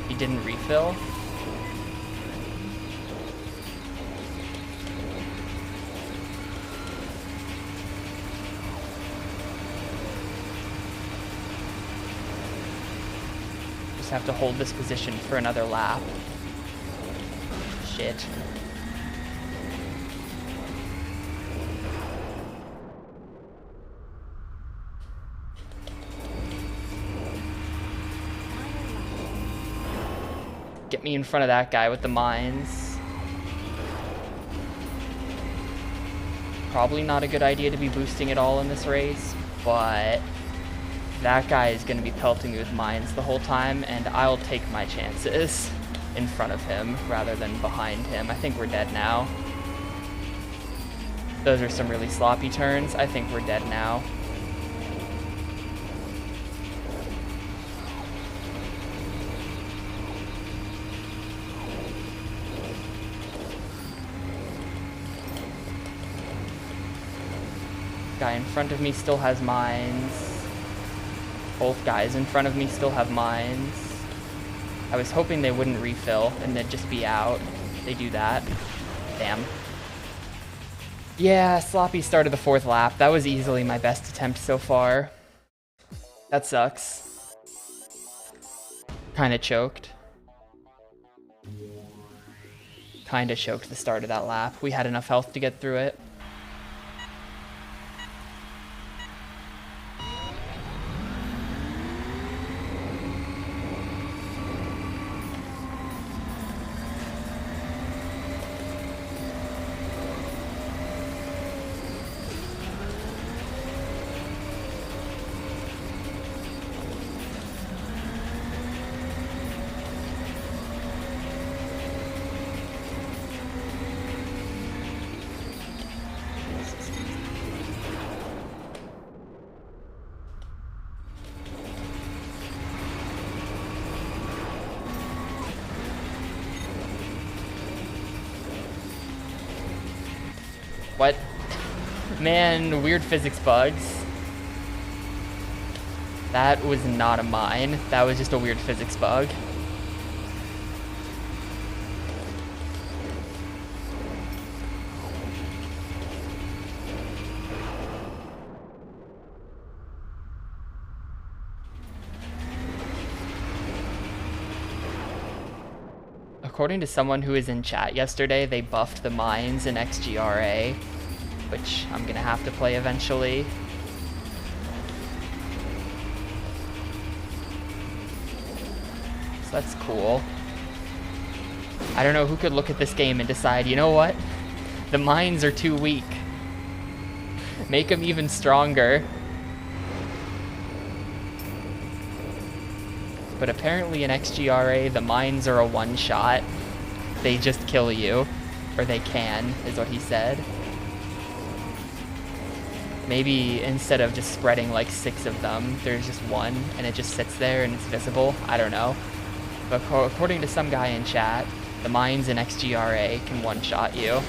He didn't refill. Just have to hold this position for another lap. Shit. Get me in front of that guy with the mines. Probably not a good idea to be boosting at all in this race, but that guy is going to be pelting me with mines the whole time, and I'll take my chances in front of him rather than behind him. I think we're dead now. Those are some really sloppy turns. I think we're dead now. Guy in front of me still has mines. Both guys in front of me still have mines. I was hoping they wouldn't refill and they'd just be out. They do that. Damn. Yeah, sloppy start of the 4th lap. That was easily my best attempt so far. That sucks. Kinda choked. Kinda choked the start of that lap. We had enough health to get through it. What? Man, weird physics bugs. That was not a mine. That was just a weird physics bug. According to someone who was in chat yesterday, they buffed the mines in XGRA, which I'm gonna have to play eventually. So that's cool. I don't know who could look at this game and decide, you know what? The mines are too weak. Make them even stronger. But apparently in XGRA, the mines are a one-shot. They just kill you. Or they can, is what he said. Maybe instead of just spreading like 6 of them, there's just one, and it just sits there and it's visible. I don't know. But according to some guy in chat, the mines in XGRA can one-shot you.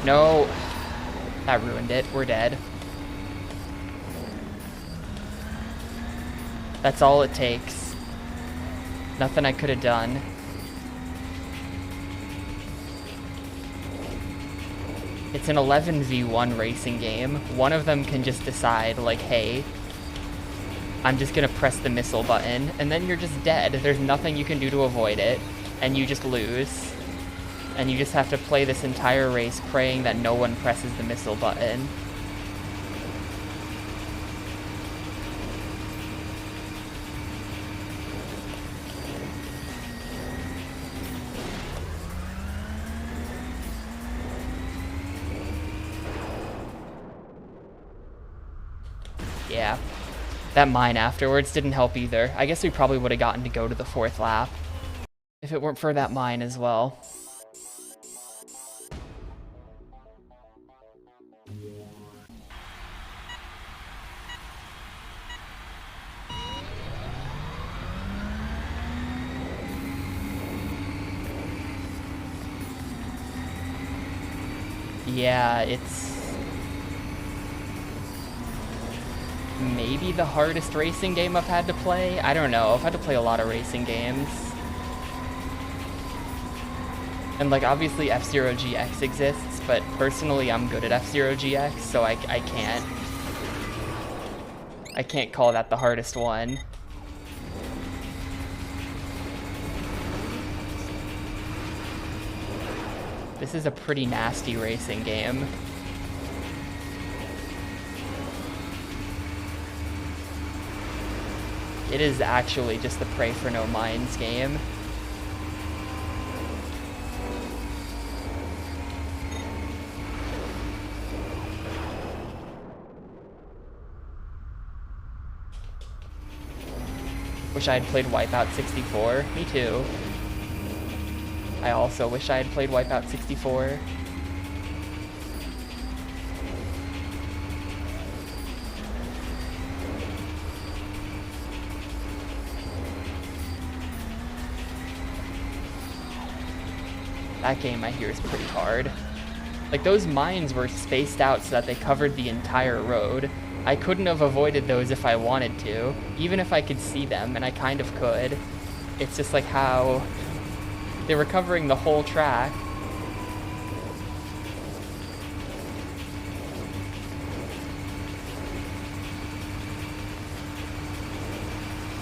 No, that ruined it. We're dead. That's all it takes. Nothing I could have done. It's an 11v1 racing game. One of them can just decide, like, hey, I'm just gonna press the missile button, and then you're just dead. There's nothing you can do to avoid it, and you just lose. And you just have to play this entire race praying that no one presses the missile button. Yeah. That mine afterwards didn't help either. I guess we probably would have gotten to go to the 4th lap if it weren't for that mine as well. Yeah, it's maybe the hardest racing game I've had to play. I don't know. I've had to play a lot of racing games. And like obviously F-Zero GX exists, but personally I'm good at F-Zero GX, so I can't call that the hardest one. This is a pretty nasty racing game. It is actually just the Pray for No Mines game. Wish I had played Wipeout 64. Me too. I also wish I had played Wipeout 64. That game I hear is pretty hard. Like, those mines were spaced out so that they covered the entire road. I couldn't have avoided those if I wanted to, even if I could see them, and I kind of could. It's just like how they were covering the whole track.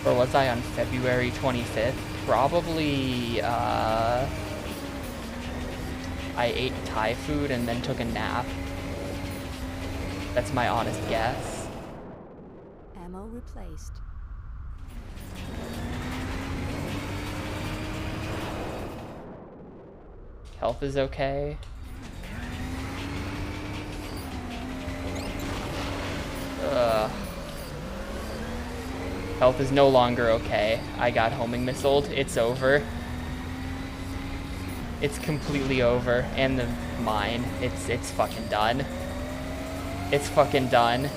Or was I on February 25th? Probably, I ate Thai food and then took a nap. That's my honest guess. Ammo replaced. Health is okay. Ugh. Health is no longer okay. I got homing missiled. It's over. It's completely over. And the mine. It's fucking done. It's fucking done.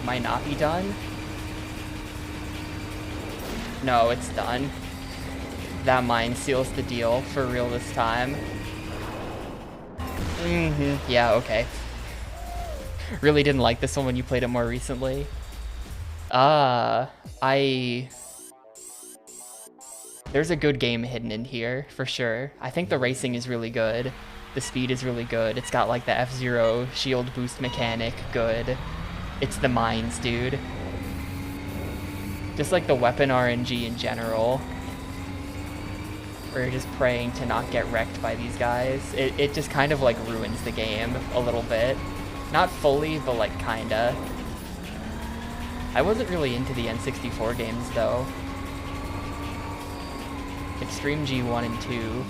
Might not be done? No, it's done. That mine seals the deal for real this time. Yeah, okay. Really didn't like this one when you played it more recently. There's a good game hidden in here, for sure. I think the racing is really good. The speed is really good. It's got like the F-Zero shield boost mechanic, good. It's the mines, dude. Just like the weapon RNG in general. Where you're just praying to not get wrecked by these guys. It just kind of like ruins the game a little bit. Not fully, but like kinda. I wasn't really into the N64 games though. Extreme G1 and 2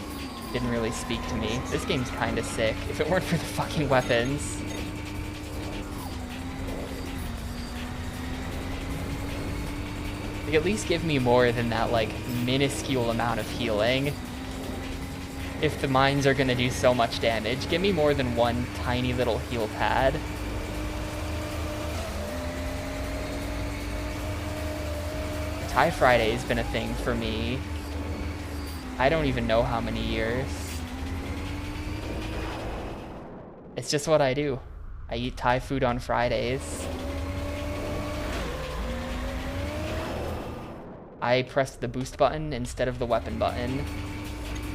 didn't really speak to me. This game's kinda sick, if it weren't for the fucking weapons. Like, at least give me more than that, like, minuscule amount of healing. If the mines are gonna do so much damage, give me more than one tiny little heal pad. Thai Friday's been a thing for me. I don't even know how many years. It's just what I do. I eat Thai food on Fridays. I pressed the boost button instead of the weapon button.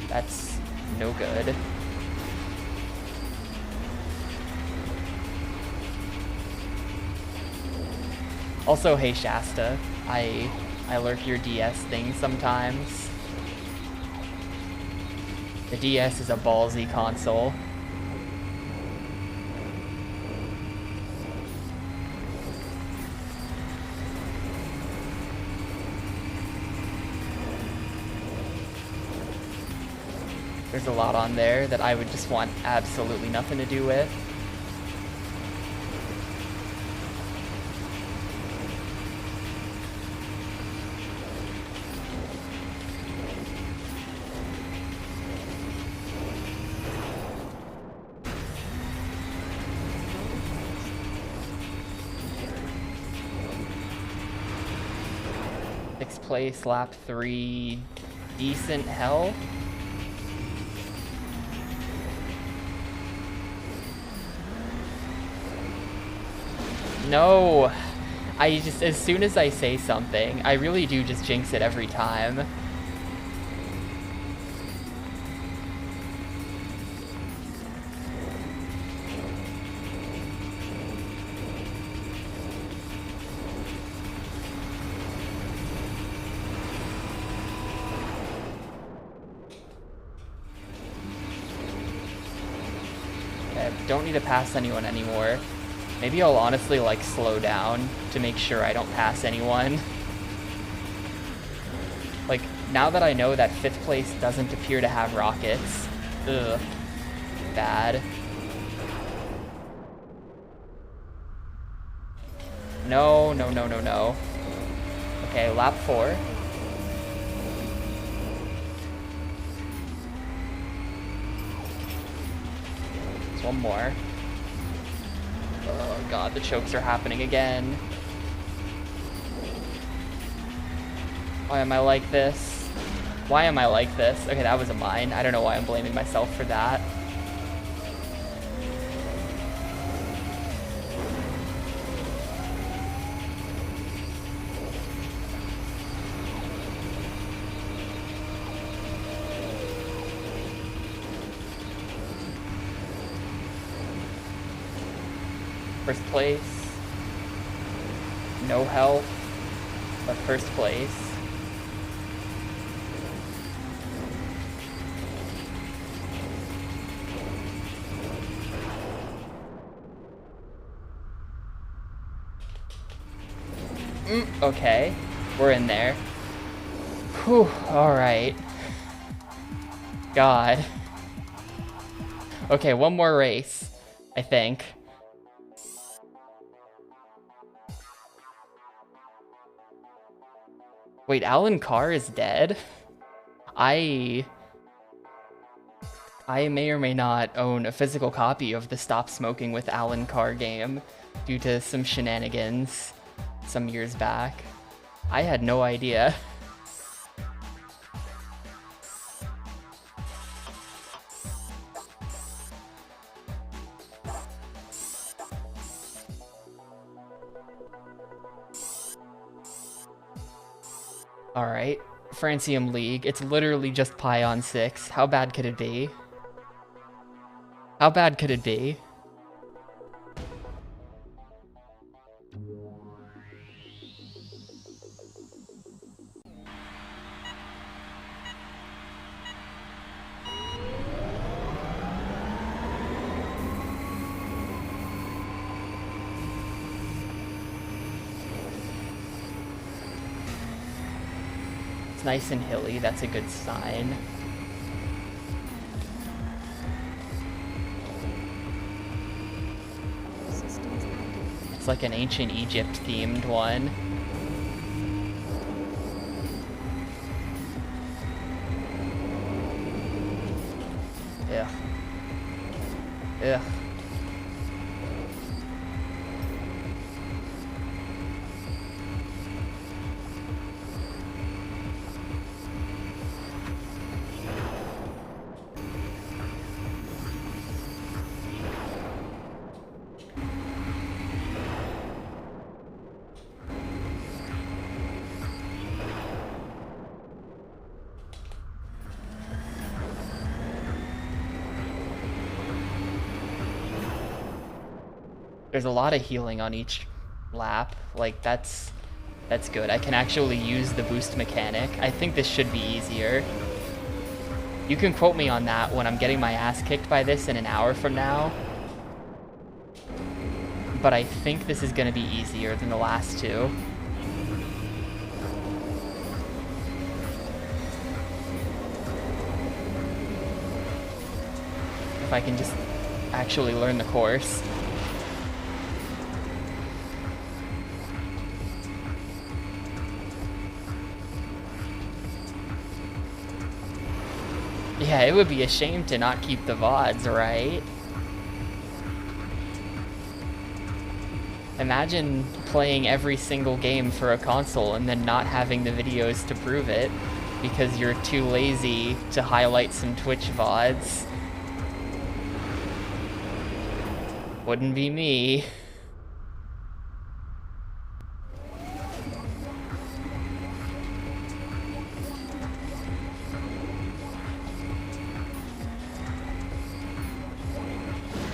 That's no good. Also, hey Shasta, I lurk your DS thing sometimes. The DS is a ballsy console. There's a lot on there that I would just want absolutely nothing to do with. Sixth place, lap 3, decent hell. No, as soon as I say something, I really do just jinx it every time. Okay, don't need to pass anyone anymore. Maybe I'll honestly, like, slow down to make sure I don't pass anyone. Like, now that I know that 5th place doesn't appear to have rockets, ugh, bad. No, no, no, no, no. Okay, lap 4. One more. Oh god, the chokes are happening again. Why am I like this? Why am I like this? Okay, that was a mine. I don't know why I'm blaming myself for that. First place. No health, but first place. Okay, we're in there. Whew, alright. God. Okay, one more race, I think. Wait, Alan Carr is dead? I may or may not own a physical copy of the Stop Smoking with Alan Carr game due to some shenanigans some years back. I had no idea. Alright, Francium League. It's literally just pi on 6. How bad could it be? How bad could it be? It's nice and hilly, that's a good sign. It's like an ancient Egypt themed one. Ugh. Ugh. There's a lot of healing on each lap. Like, that's good. I can actually use the boost mechanic. I think this should be easier. You can quote me on that when I'm getting my ass kicked by this in an hour from now. But I think this is gonna be easier than the last two. If I can just actually learn the course. Yeah, it would be a shame to not keep the VODs, right? Imagine playing every single game for a console and then not having the videos to prove it because you're too lazy to highlight some Twitch VODs. Wouldn't be me.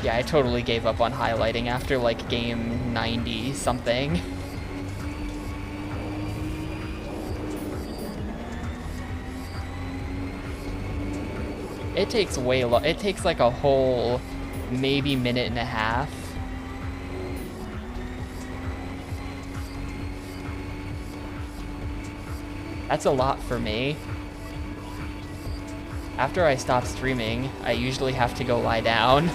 Yeah, I totally gave up on highlighting after like game 90 something. It takes it takes like a whole maybe minute and a half. That's a lot for me. After I stop streaming, I usually have to go lie down.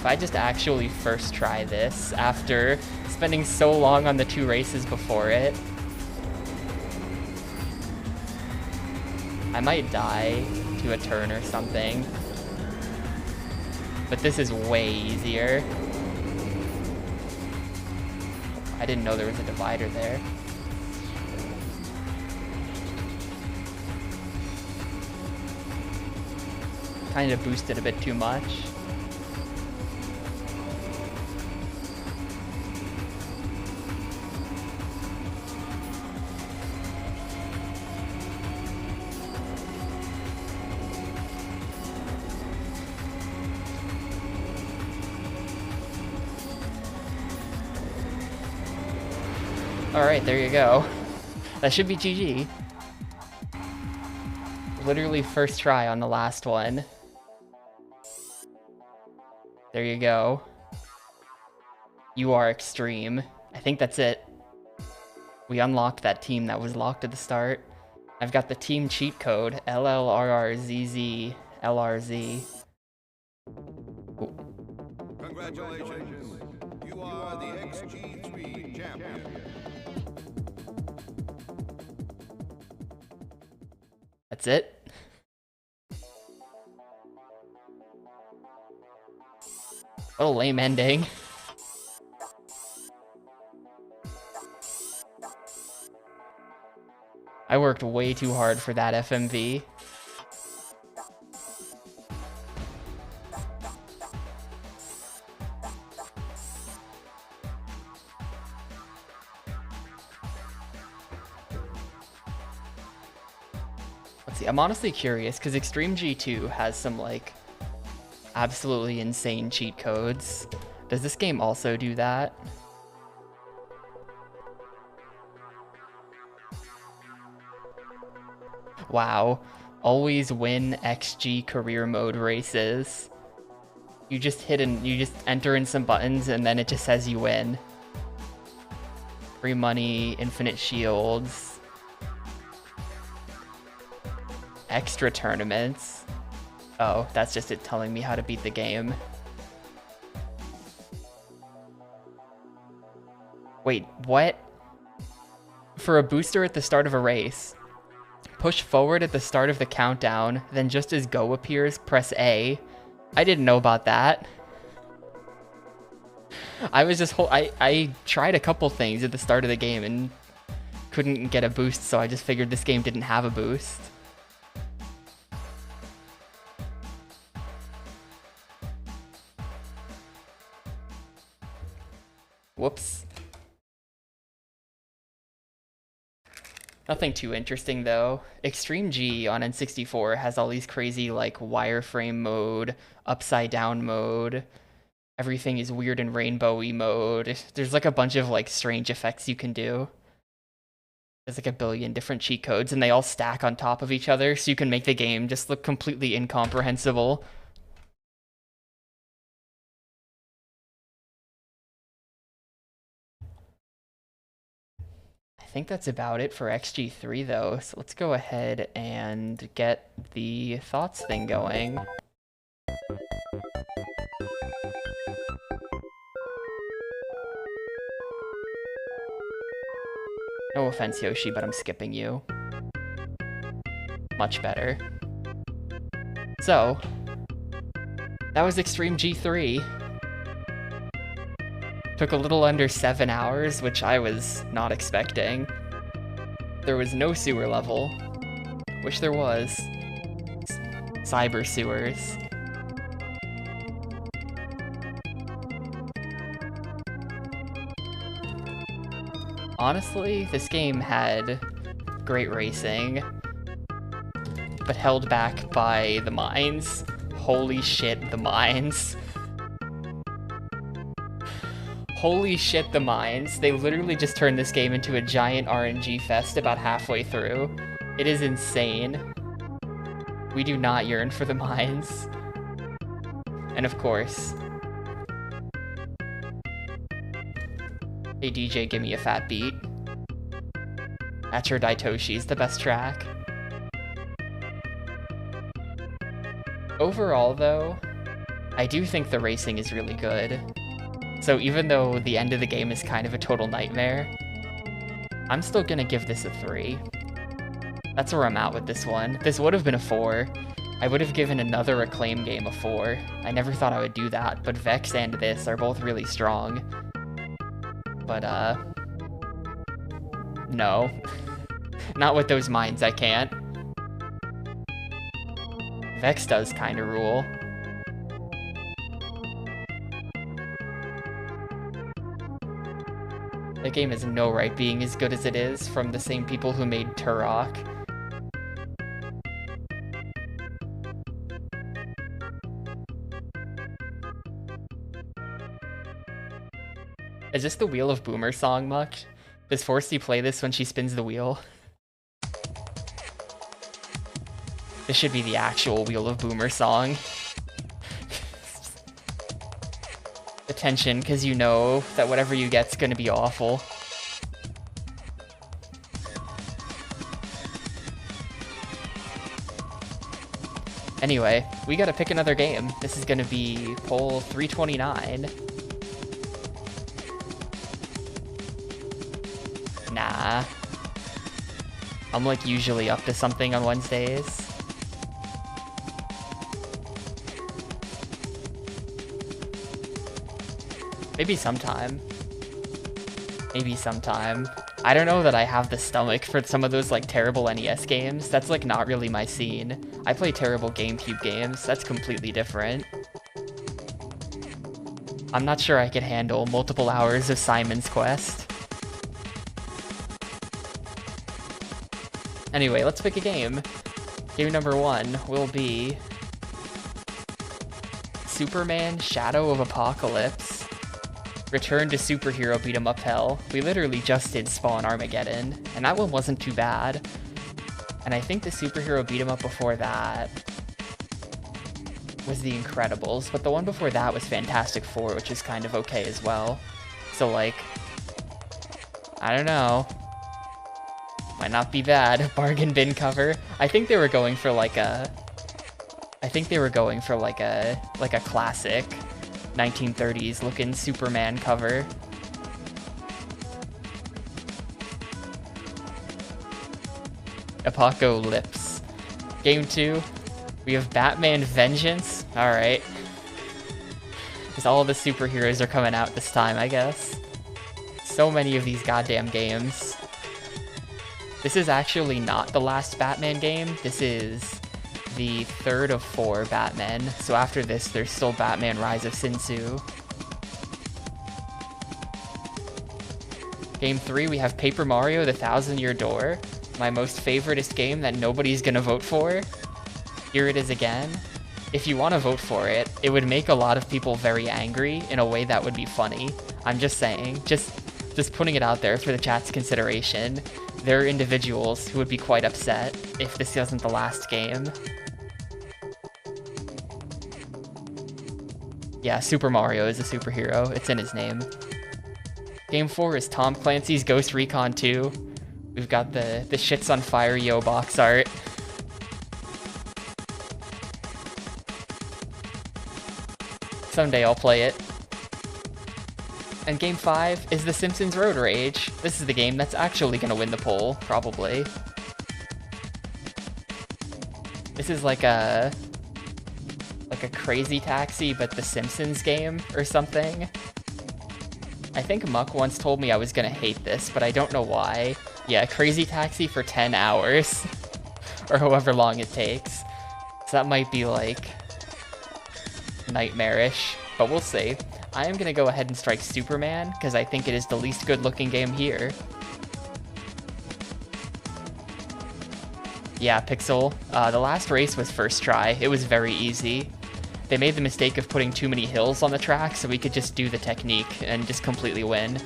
I just actually first try this after spending so long on the 2 races before it, I might die to a turn or something. But this is way easier. I didn't know there was a divider there. Kind of boosted a bit too much. Alright, there you go. That should be GG. Literally first try on the last one. There you go. You are extreme. I think that's it. We unlocked that team that was locked at the start. I've got the team cheat code, LLRRZZLRZ. Congratulations. You are the XG3 champion. That's it. What a lame ending. I worked way too hard for that FMV. Let's see, I'm honestly curious, because Extreme G2 has some, like, absolutely insane cheat codes. Does this game also do that? Wow. Always win XG career mode races. You just enter in some buttons and then it just says you win. Free money, infinite shields. Extra tournaments. Oh, that's just it telling me how to beat the game. Wait, what? For a booster at the start of a race, push forward at the start of the countdown, then just as go appears, press A. I didn't know about that. I tried a couple things at the start of the game and couldn't get a boost, so I just figured this game didn't have a boost. Whoops. Nothing too interesting though. Extreme G on N64 has all these crazy like wireframe mode, upside down mode. Everything is weird and rainbowy mode. There's like a bunch of like strange effects you can do. There's like a billion different cheat codes and they all stack on top of each other so you can make the game just look completely incomprehensible. I think that's about it for XG3 though, so let's go ahead and get the thoughts thing going. No offense, Yoshi, but I'm skipping you. Much better. So, that was Extreme G3. Took a little under 7 hours, which I was not expecting. There was no sewer level. Wish there was. Cyber sewers. Honestly, this game had great racing, but held back by the mines. Holy shit, the mines. Holy shit, the mines. They literally just turned this game into a giant RNG fest about halfway through. It is insane. We do not yearn for the mines. And of course... Hey DJ, give me a fat beat. At Your Daitoshi's the best track. Overall though, I do think the racing is really good. So even though the end of the game is kind of a total nightmare, I'm still gonna give this a 3. That's where I'm at with this one. This would have been a 4. I would have given another Acclaim game a 4. I never thought I would do that, but Vex and this are both really strong. But, no. Not with those mines, I can't. Vex does kinda rule. The game has no right being as good as it is from the same people who made Turok. Is this the Wheel of Boomer song, Muck? Does Forsty play this when she spins the wheel? This should be the actual Wheel of Boomer song. Attention, because you know that whatever you get's gonna be awful. Anyway, we gotta pick another game. This is gonna be poll 329. Nah. I'm like usually up to something on Wednesdays. Maybe sometime. Maybe sometime. I don't know that I have the stomach for some of those like terrible NES games. That's like not really my scene. I play terrible GameCube games. That's completely different. I'm not sure I could handle multiple hours of Simon's Quest. Anyway, let's pick a game. Game number 1 will be Superman Shadow of Apocalypse. Return to superhero beat 'em up hell. We literally just did Spawn Armageddon, and that one wasn't too bad. And I think the superhero beat 'em up before that was The Incredibles, but the one before that was Fantastic Four, which is kind of okay as well. So like, I don't know. Might not be bad. Bargain bin cover. I think they were going for like a classic 1930s looking Superman cover. Apocalypse. Game 2, we have Batman Vengeance. Alright. Because all the superheroes are coming out this time, I guess. So many of these goddamn games. This is actually not the last Batman game. This is the 3rd of 4 Batman. So after this, there's still Batman Rise of Sin Tzu. Game 3, we have Paper Mario: The Thousand Year Door. My most favoriteest game that nobody's gonna vote for. Here it is again. If you want to vote for it, it would make a lot of people very angry in a way that would be funny. I'm just saying, just putting it out there for the chat's consideration. There are individuals who would be quite upset if this wasn't the last game. Yeah, Super Mario is a superhero. It's in his name. Game 4 is Tom Clancy's Ghost Recon 2. We've got the shits on fire yo box art. Someday I'll play it. And Game 5 is The Simpsons Road Rage. This is the game that's actually gonna win the poll, probably. This is like a Crazy Taxi, but The Simpsons game or something. I think Muck once told me I was gonna hate this, but I don't know why. Yeah, Crazy Taxi for 10 hours. Or however long it takes. So that might be like nightmarish, but we'll see. I am gonna go ahead and strike Superman, because I think it is the least good looking game here. Yeah, Pixel. The last race was first try. It was very easy. They made the mistake of putting too many hills on the track, so we could just do the technique and just completely win.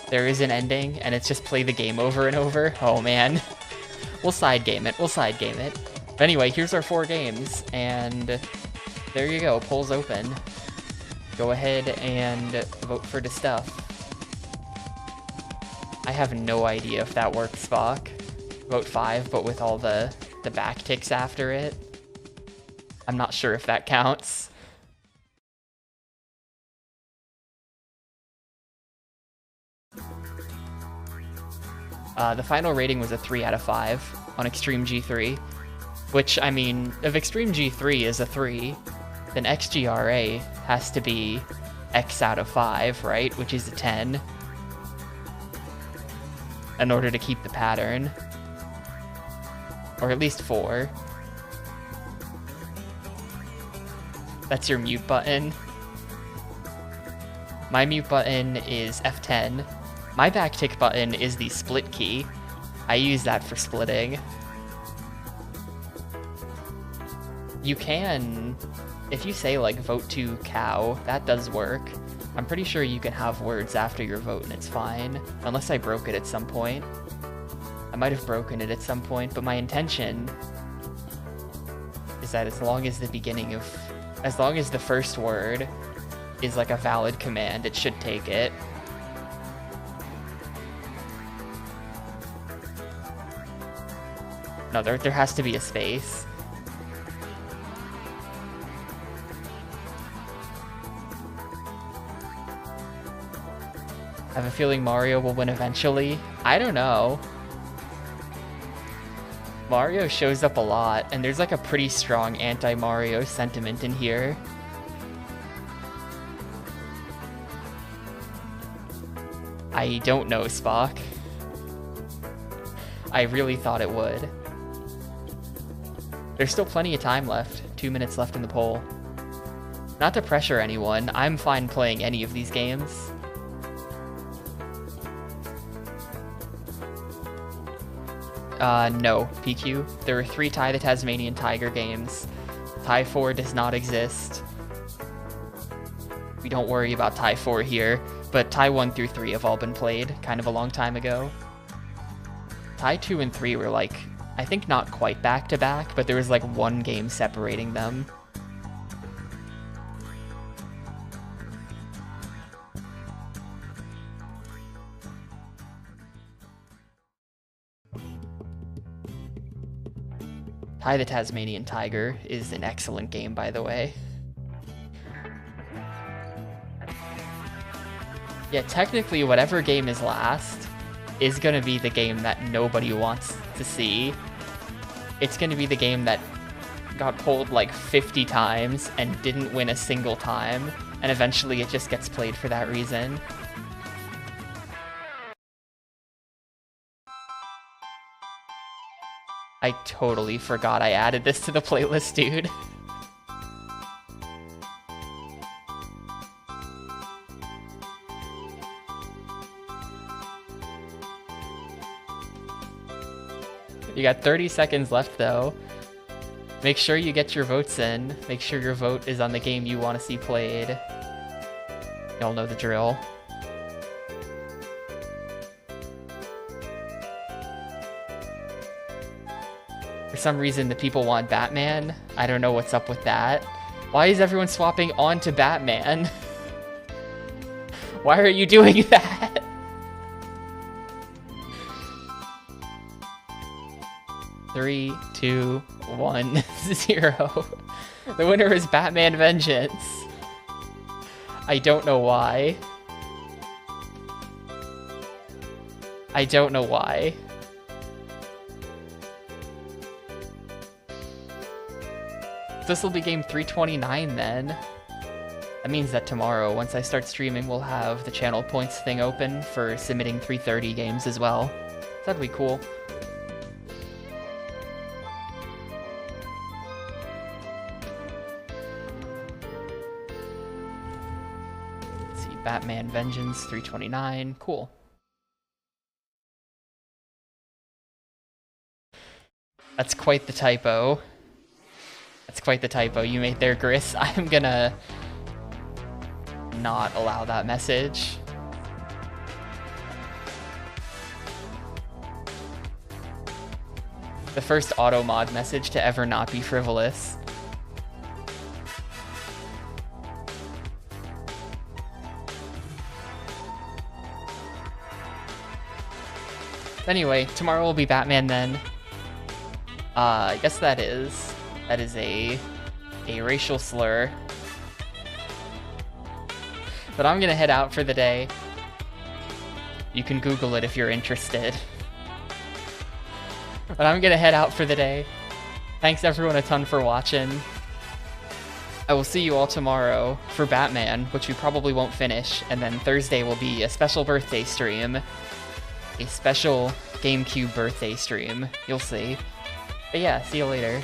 There is an ending, and it's just play the game over and over. Oh man. We'll side game it. We'll side game it. But anyway, here's our 4 games, and there you go. Polls open. Go ahead and vote for the stuff. I have no idea if that works, Spock. Vote 5, but with all the backticks after it. I'm not sure if that counts. The final rating was a 3 out of 5 on Extreme G3, which, I mean, if Extreme G3 is a 3, then XGRA has to be X out of 5, right? Which is a 10, in order to keep the pattern. Or at least 4. That's your mute button. My mute button is F10. My backtick button is the split key. I use that for splitting. You can, if you say like vote to cow, that does work. I'm pretty sure you can have words after your vote and it's fine, unless I broke it at some point. I might have broken it at some point, but my intention is that as long as the first word is like a valid command, it should take it. No, there has to be a space. I have a feeling Mario will win eventually. I don't know. Mario shows up a lot, and there's like a pretty strong anti-Mario sentiment in here. I don't know, Spock. I really thought it would. There's still plenty of time left. 2 minutes left in the poll. Not to pressure anyone, I'm fine playing any of these games. No, PQ. There are 3 Ty the Tasmanian Tiger games. Ty 4 does not exist. We don't worry about Ty 4 here, but Ty 1 through 3 have all been played, kind of a long time ago. Ty 2 and 3 were like, I think not quite back to back, but there was like 1 game separating them. Ty the Tasmanian Tiger is an excellent game, by the way. Yeah, technically whatever game is last is gonna be the game that nobody wants to see. It's gonna be the game that got pulled like 50 times and didn't win a single time, and eventually it just gets played for that reason. I totally forgot I added this to the playlist, dude. You got 30 seconds left, though. Make sure you get your votes in. Make sure your vote is on the game you want to see played. Y'all know the drill. For some reason, the people want Batman. I don't know what's up with that. Why is everyone swapping onto Batman? Why are you doing that? Three, 2, 1, 0. The winner is Batman Vengeance. I don't know why. I don't know why. This will be game 329 then. That means that tomorrow, once I start streaming, we'll have the channel points thing open for submitting 330 games as well. That'd be cool. Let's see, Batman Vengeance 329, cool. That's quite the typo. That's quite the typo you made there, Gris. I'm gonna not allow that message. The first auto mod message to ever not be frivolous. Anyway, tomorrow will be Batman then. I guess that is a a racial slur. But I'm gonna head out for the day. You can Google it if you're interested. But I'm gonna head out for the day. Thanks everyone a ton for watching. I will see you all tomorrow for Batman, which we probably won't finish, and then Thursday will be a special birthday stream. A special GameCube birthday stream. You'll see. But yeah, see you later.